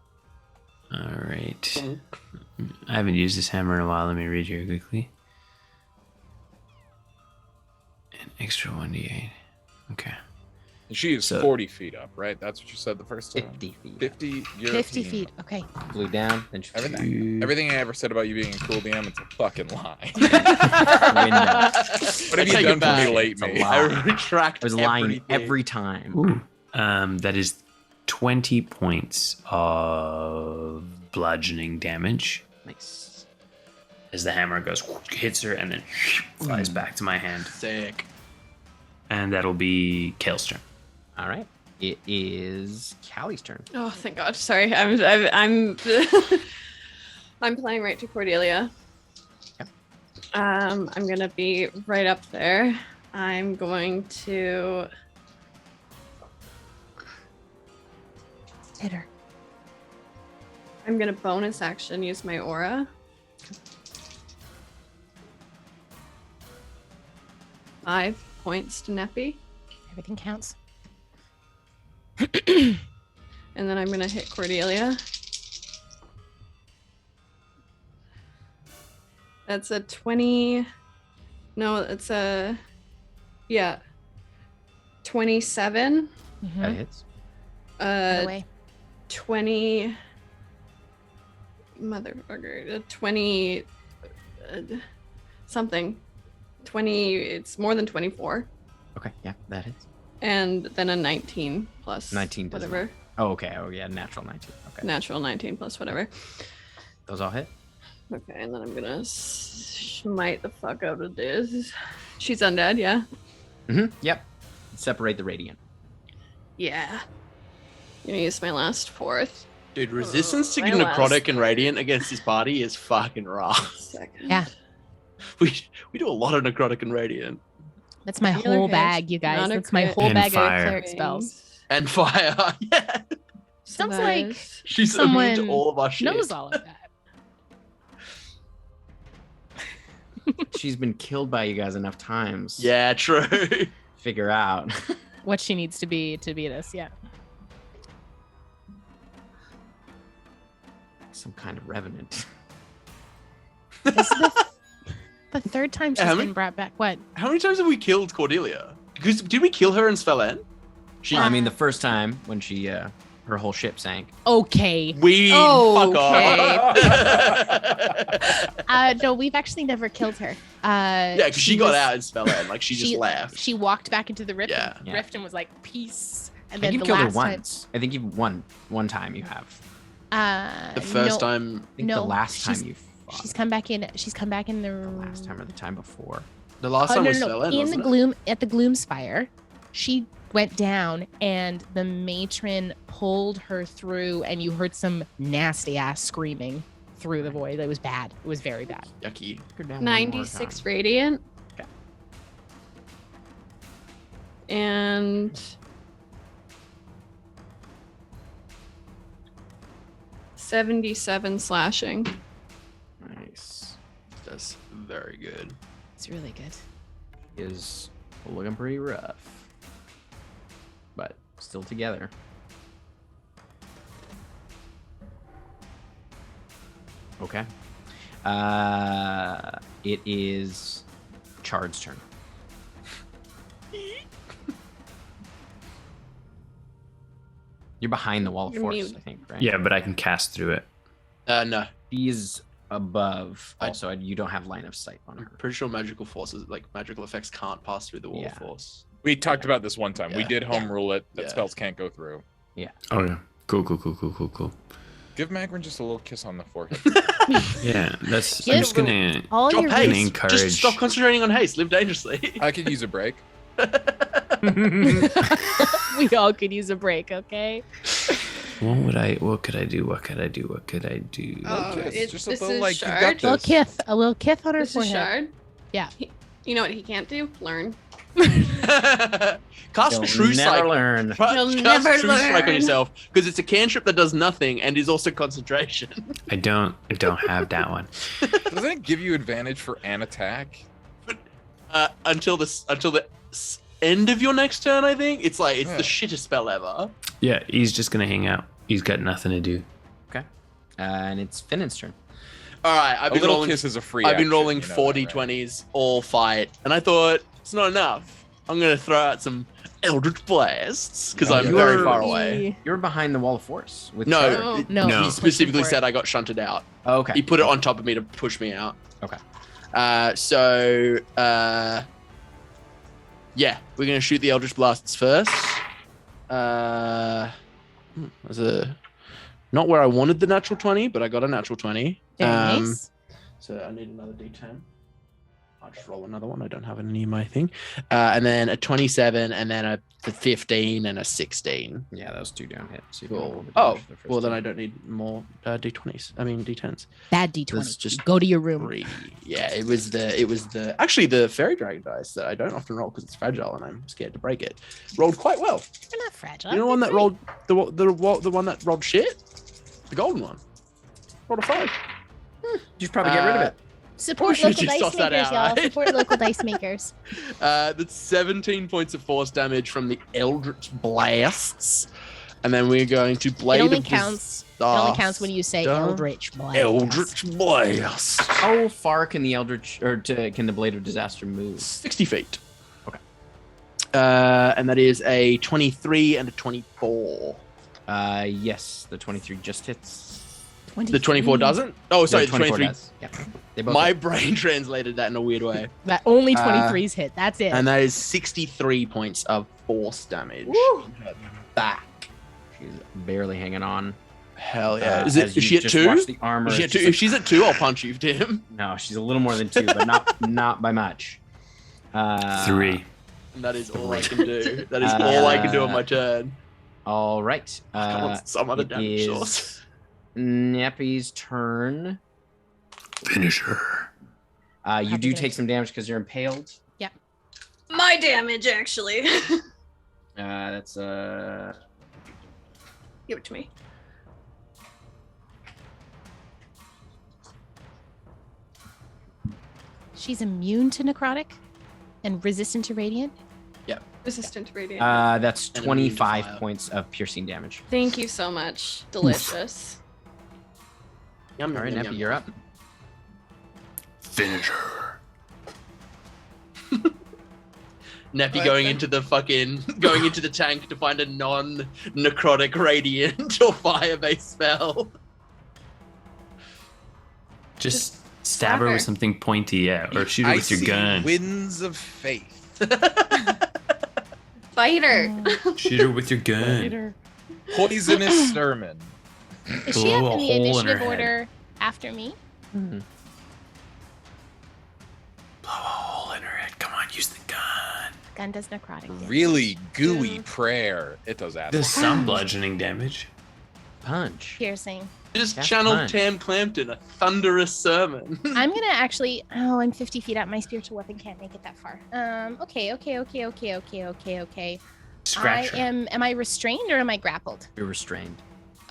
All right. I haven't used this hammer in a while. Let me read here quickly. An extra 1d8. Okay. She is 40 feet up, right? That's what you said the first time. 50 feet. 50. 50 feet. Okay. Flew down, then she flew back. Everything I ever said about you being a cool DM, it's a fucking lie. Window. What have you done for me lately? I retract. was lying every time. Ooh. That is 20 points of bludgeoning damage. Nice. As the hammer hits her and then flies back to my hand. Sick. And that'll be Kale's turn. All right. It is Callie's turn. Oh, thank God. Sorry, I'm I'm playing right to Cordelia. Yep. I'm gonna be right up there. I'm going to Hit her. I'm gonna bonus action use my aura. 5 points to Neppy. Everything counts. And then I'm gonna hit Cordelia. That's a 20. No, it's a 27. That hits. Away. 20 motherfucker 20 something 20, it's more than 24, Okay. Yeah, that hits. and then a 19 plus 19 does whatever Oh, okay. Oh, yeah. Natural 19. Okay. natural 19 plus whatever. Those all hit. Okay, and then I'm gonna smite the fuck out of this. She's undead, yeah. Yep. Separate the radiant. I'm gonna use my last fourth. Dude, resistance to my necrotic and radiant against this party is fucking rough. Second. Yeah. We do a lot of necrotic and radiant. That's my Healer whole hit, bag, you guys. not a That's my crit. whole And bag fire. of cleric spells. And fire. Yeah. So Sounds that like is- She's immune to Someone all of our shit. knows all of that. She's been killed by you guys enough times. Yeah, true. Figure out. What she needs to be this, yeah. Some kind of revenant. This is the third time she's How been many- brought back. What? How many times have we killed Cordelia? Because did we kill her in Svelend? She, I mean, the first time when she, her whole ship sank. Okay. we fuck off. No, we've actually never killed her. Yeah, because she got was- out in Svelend. Like she just left. She walked back into the rift, Yeah. and, Yeah. rift and was like, peace. And I then think the you've killed her last time, once. I think you've one time you have. The first no, time. I think No, the last she's- time you fought. She's come back in. She's come back in the The last time or the time before. The last time was Svelend, in the wasn't it? gloom at the gloom spire. She went down, and the matron pulled her through, and you heard some nasty ass screaming through the void. It was bad. It was very bad. Yucky. Go down one more 96 time. radiant. Okay. And 77 slashing. Nice. That's very good. It's really good. Is looking pretty rough, but still together. Okay. It is Chard's turn. You're behind the wall of You're force, mute. I think, right? Yeah, but I can cast through it. No. She's above. I- Also, you don't have line of sight on I'm her. pretty sure magical forces, like magical effects, can't pass through the wall Yeah. of force. We talked about this one time. We Yeah. did home rule it that Yeah. spells can't go through. Oh yeah. Cool. Give Magrin just a little kiss on the forehead. Yeah, that's. Yeah, I'm just gonna. All Drop your gonna haste. encourage- Just stop concentrating on haste. Live dangerously. I could use a break. we all could use a break, okay? What could I do? Oh, Kiss, just a this little, is like, you got Shard. this. A little kith on her This is forehead. Shard. Yeah. You know what he can't do? Learn. Cast You'll True never Sight. learn. You'll Cast never True Strike on learn. yourself because it's a cantrip that does nothing and is also concentration. I don't have that one. Doesn't it give you advantage for an attack? Until the end of your next turn, I think. It's like it's Yeah. the shittest spell ever. Yeah, he's just gonna hang out. He's got nothing to do. And it's Finn's turn. All right, I've A been little rolling. kiss is a free. I've been action, rolling you know that, 40 right? 20s all fight, and I thought it's not enough. I'm gonna throw out some Eldritch Blasts because Oh, I'm yeah. very You're- far away. You're behind the wall of force. With No, Chard. it- No. he specifically Pushing for said I got shunted out. Oh, okay. He put it on top of me to push me out. Okay. Yeah, we're gonna shoot the Eldritch Blasts first. Was a not where I wanted the natural 20, but I got a natural 20. Very nice. So I need another D10. I'll just roll another one. I don't have it near my thing. And then a 27, and then a 15, and a 16. Yeah, those two don't hit. So you Cool. can roll the Oh, damage for the first well, then two. I don't need more D20s. I mean, D10s. Bad That's D20. just Go to your room. 3. Yeah, it was the actually the fairy dragon dice that I don't often roll because it's fragile and I'm scared to break it. Rolled quite well. They're not fragile. You know the one that They're rolled the one that rolled shit? The golden one. Rolled a 5. You should probably get rid of it. Support should've local just dice tossed that makers, out, y'all. right? Support local dice makers. That's 17 points of force damage from the Eldritch Blasts. And then we're going to Blade It only of counts. It only counts when you say Disaster. Eldritch Blast. Eldritch Blast. How far can the Eldritch can the Blade of Disaster move? 60 feet. Okay. And that is a 23 and a 24. Yes, the 23 just hits. The 24 doesn't? Oh, sorry, the 23. does. Yeah. They both My hit. brain translated that in a weird way. That only 23s hit. That's it. And that is 63 points of force damage. Woo! in her back. She's barely hanging on. Hell yeah. As Is you she at just 2? watch the armor. Is she at it's 2? just If she's at 2, I'll punch you, Tim. no, she's a little more than 2, but not by much. 3. And that is all I can do. That is all I can do on my turn. All right. I want some other It damage is source. Neppy's turn. Finish her. You do take some damage because you're impaled. My damage, actually. That's Give it to me. She's immune to necrotic and resistant to radiant. Resistant to radiant. that's And immune to 25 fire. points of piercing damage. Thank you so much. Delicious. Yum, All right, yum, Neppy, yum, you're yum. up. Finish her. Neppy Right, going then. into the tank to find a non-necrotic radiant or fire-based spell. Just stab her with her. something pointy, yeah, or shoot her with your Icy gun. Winds of faith. Fighter. Shoot her with your gun. Poisonous sermon. Is she up Blow a in the hole in her initiative head. order after me? Mhm. Blow a hole in her head. Come on, use the gun. Gun does necrotic damage. Really gooey Yeah. prayer. It does that. Does some bludgeoning damage. Punch. Piercing. Just That's channeled fine. Tam Clampton, a thunderous sermon. I'm gonna actually. Oh, I'm 50 feet up. My spiritual weapon can't make it that far. Okay. Scratch her. Am I restrained or am I grappled? You're restrained.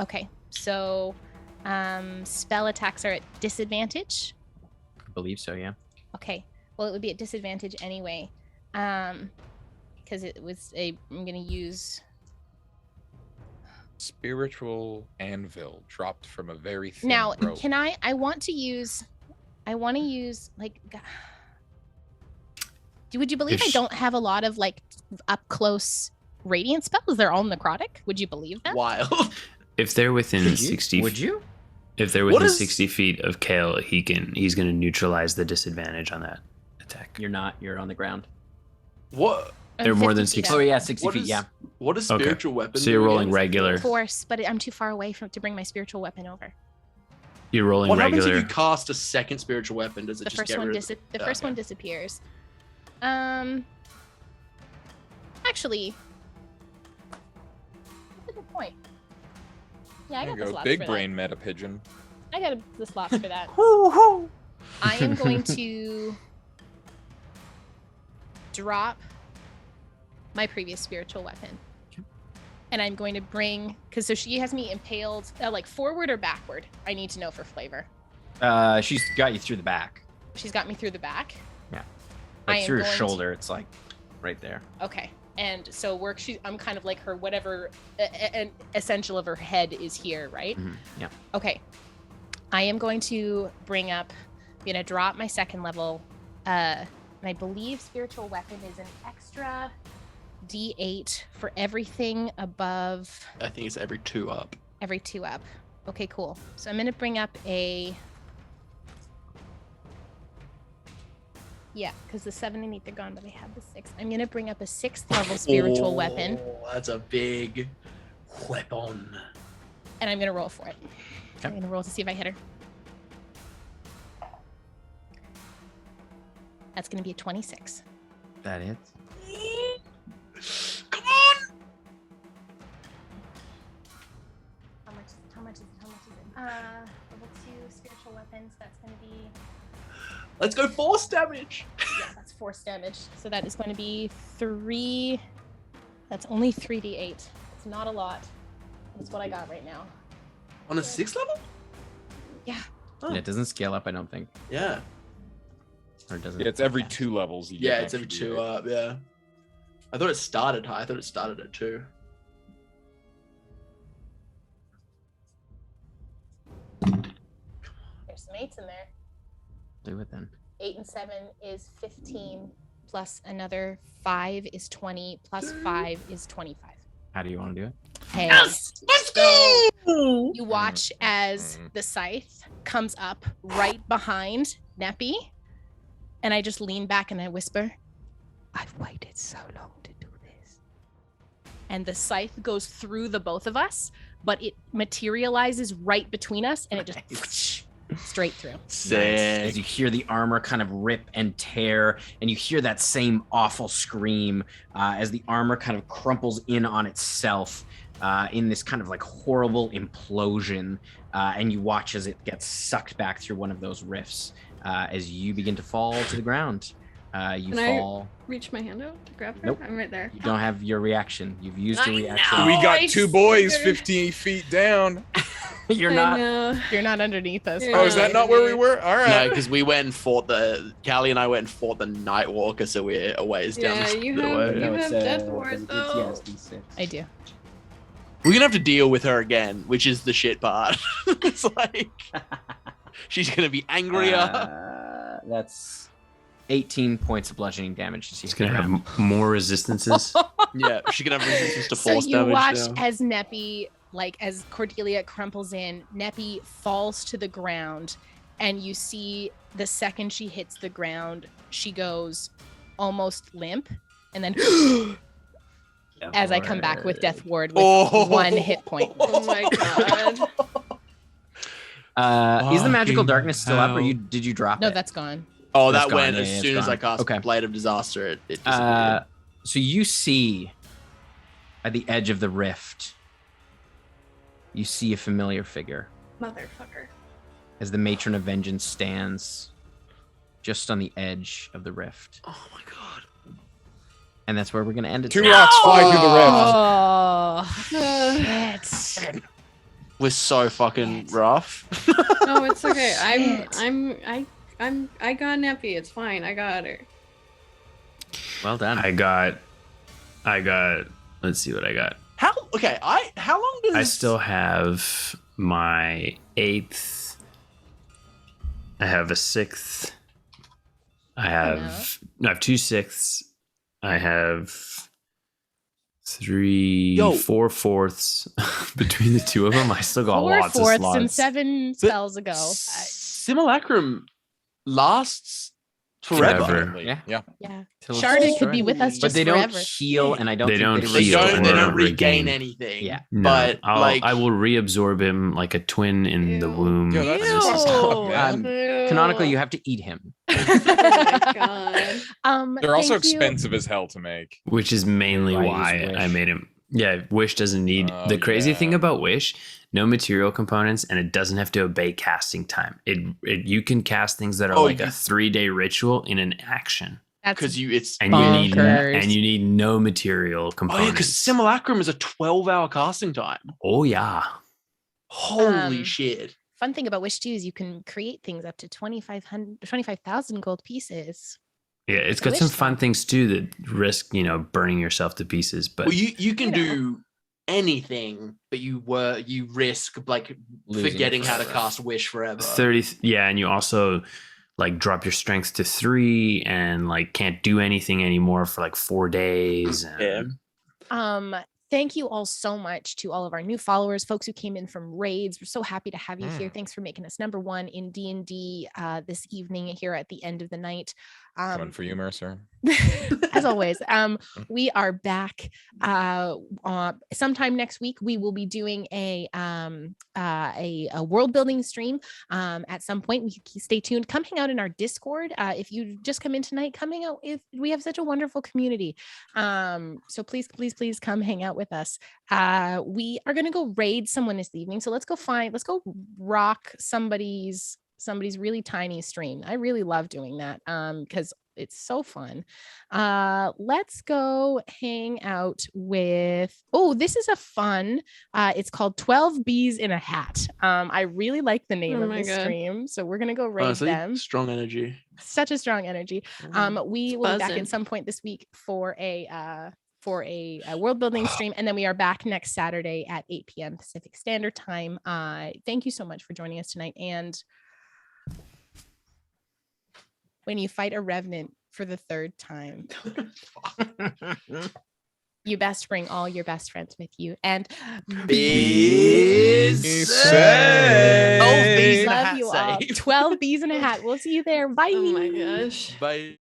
Okay. So, spell attacks are at disadvantage. I believe so, yeah. Okay. Well, it would be at disadvantage anyway. Because it was I'm gonna use. Spiritual anvil dropped from a very thin Now, rope. can I want to use like would you believe I Ish. don't have a lot of like up close radiant spells? They're all necrotic. Would you believe that? Wild. If they're within Would you? 60 Would you? If they're What within is- 60 feet of Kale, he's going to neutralize the disadvantage on that attack. You're not. You're on the ground. What? I'm They're more 50 than feet 60. up. Oh, yeah, 60 What feet, is, yeah. What is Okay. spiritual weapon? So you're do rolling again? regular. Force, but I'm too far away to bring my spiritual weapon over. You're rolling What happens regular. if you cast a second spiritual weapon? Does it The just first get one rid of the Oh, first okay. one disappears. Actually, that's a good point. Yeah, I There got you the go. slots Big for brain meta pigeon. that. I got the slots for that. I am going to drop my previous spiritual weapon. And I'm going to bring, because so she has me impaled, like forward or backward. I need to know for flavor. She's got you through the back. She's got me through the back. I Like am through her going to- shoulder. It's like right there. Okay. And so I'm kind of like her, whatever an essential of her head is here, right? Mhm, yeah. Okay. I am going to bring up, I'm going to drop my second level. And I believe spiritual weapon is an extra D8 for everything above I think it's every 2 up. every 2 up. Okay, cool. So I'm going to bring up a. Yeah, because the 7 and 8 are gone, but I have the 6. I'm going to bring up a 6th level spiritual weapon, Oh, that's a big weapon. and I'm going to roll for it. Okay. I'm going to roll to see if I hit her. That's going to be a 26. That hits. Come on. How much is it? Level 2 spiritual weapons. That's going to be... Let's go force damage. Yeah, that's force damage. So that is going to be 3. That's only 3d8. It's not a lot. That's what I got right now. On a 6th level? Yeah. Oh. Yeah, it doesn't scale up, I don't think. Yeah. Or does it? Yeah, it's every 2 levels. You Yeah, get it's an every extra 2 D8. up. Yeah. I thought it started high. I thought it started at 2. There's some 8s in there. Do it then. 8 and 7 is 15, plus another 5 is 20, plus 5 is 25. How do you want to do it? Hey. Let's go. You watch as the scythe comes up right behind Neppy, and I just lean back and I whisper, I've waited so long to do this. And the scythe goes through the both of us, but it materializes right between us, and it just straight through. As you hear the armor kind of rip and tear, and you hear that same awful scream as the armor kind of crumples in on itself in this kind of like horrible implosion, and you watch as it gets sucked back through one of those rifts as you begin to fall to the ground. You Can fall. Reach my hand out to grab her? Nope. I'm right there. You don't have your reaction. You've used your I reaction. know. We got I 2 boys figured. 15 feet down. You're I not. know. You're not underneath us. Yeah. Oh, is that not where we were? All No, right. because we went and fought Callie and I went and fought the Nightwalker, so we're a ways down Yeah, you the have- way. you have death because ward, it's- though. yeah, it's D6. I do. We're gonna have to deal with her again, which is the shit part. It's like she's gonna be angrier. That's 18 points of bludgeoning damage. To see It's gonna have more resistances. Yeah, she's gonna have resistance to So force you damage. watch now. as Neppy, like as Cordelia crumples in, Neppy falls to the ground, and you see the second she hits the ground, she goes almost limp, and then as I come back with Death Ward with Oh. 1 hit point. Oh my god. Is the magical Fucking darkness still up, or hell. did you drop No, it? that's gone. Oh, That's that gone. went Yeah, as yeah, soon it's as I gone. cast Okay. Blade of Disaster. It disappeared. So you see at the edge of the rift, you see a familiar figure Motherfucker. as the Matron of Vengeance stands just on the edge of the rift. Oh my god. And that's where we're going to end it. 2 tonight. rocks fly through the rift. Oh, shit. We're so fucking rough. No, it's okay. Shit. I got Neppy. It's fine. I got her. Well done. I got. Let's see what I got. How long does I still have my 8th. I have a 6th. I have 2 6ths. I have 4 fourths between the 2 of them. I still got 4 lots of fourths slots. and 7 spells ago. Simulacrum lasts forever. Forever. Yeah. Yeah. Till it's Sharded could be destroyed. with us But just they don't forever. heal, and I don't They think don't They heal don't. They or don't regain regain. anything. Yeah. No, But I will reabsorb him like a twin in the Ew. womb. Yeah, that's Ew. messed up, man. Canonically, you have to eat him. Oh my god. They're also Thank you. expensive as hell to make. Which is mainly Why why use Wish? I made him. Yeah, Wish doesn't need Oh, the crazy yeah. thing about Wish, no material components, and it doesn't have to obey casting time. It you can cast things that are Oh, like you- a 3-day ritual in an action, That's because it's and Bonkers. you need no material oh components. yeah, because Simulacrum is a 12-hour casting time. Oh yeah, Holy shit! fun thing about Wish 2 is you can create things up to 25,000 gold pieces. yeah. It's I got some wish fun so. things too that risk burning yourself to pieces. But Well, you can you know. do anything, but you risk like Losing it forgetting how to forever. cast Wish forever. 30, yeah, and you also like drop your strength to 3 and like can't do anything anymore for like 4 days. And Yeah. Thank you all so much to all of our new followers, folks who came in from raids. We're so happy to have you here. Thanks for making us #1 in D&D this evening here at the end of the night. Coming for you, Mercer. As always, we are back sometime next week. We will be doing a world building stream at some point. Stay tuned. Come hang out in our Discord. If you just come in tonight, come hang out. If we have such a wonderful community, so please come hang out with us. We are gonna go raid someone this evening. So let's go rock somebody's really tiny stream. I really love doing that because it's so fun. Let's go hang out with, this is a fun, it's called 12 Bees in a Hat. I really like the name of this stream. So we're going to go raid them. Strong energy. Such a strong energy. We will be back at some point this week for a world building stream, and then we are back next Saturday at 8 p.m. Pacific Standard Time. Thank you so much for joining us tonight. And when you fight a revenant for the third time, you best bring all your best friends with you. And bees say. 12 bees in a hat. 12 bees in a hat. We'll see you there. Bye. Oh my gosh. Bye.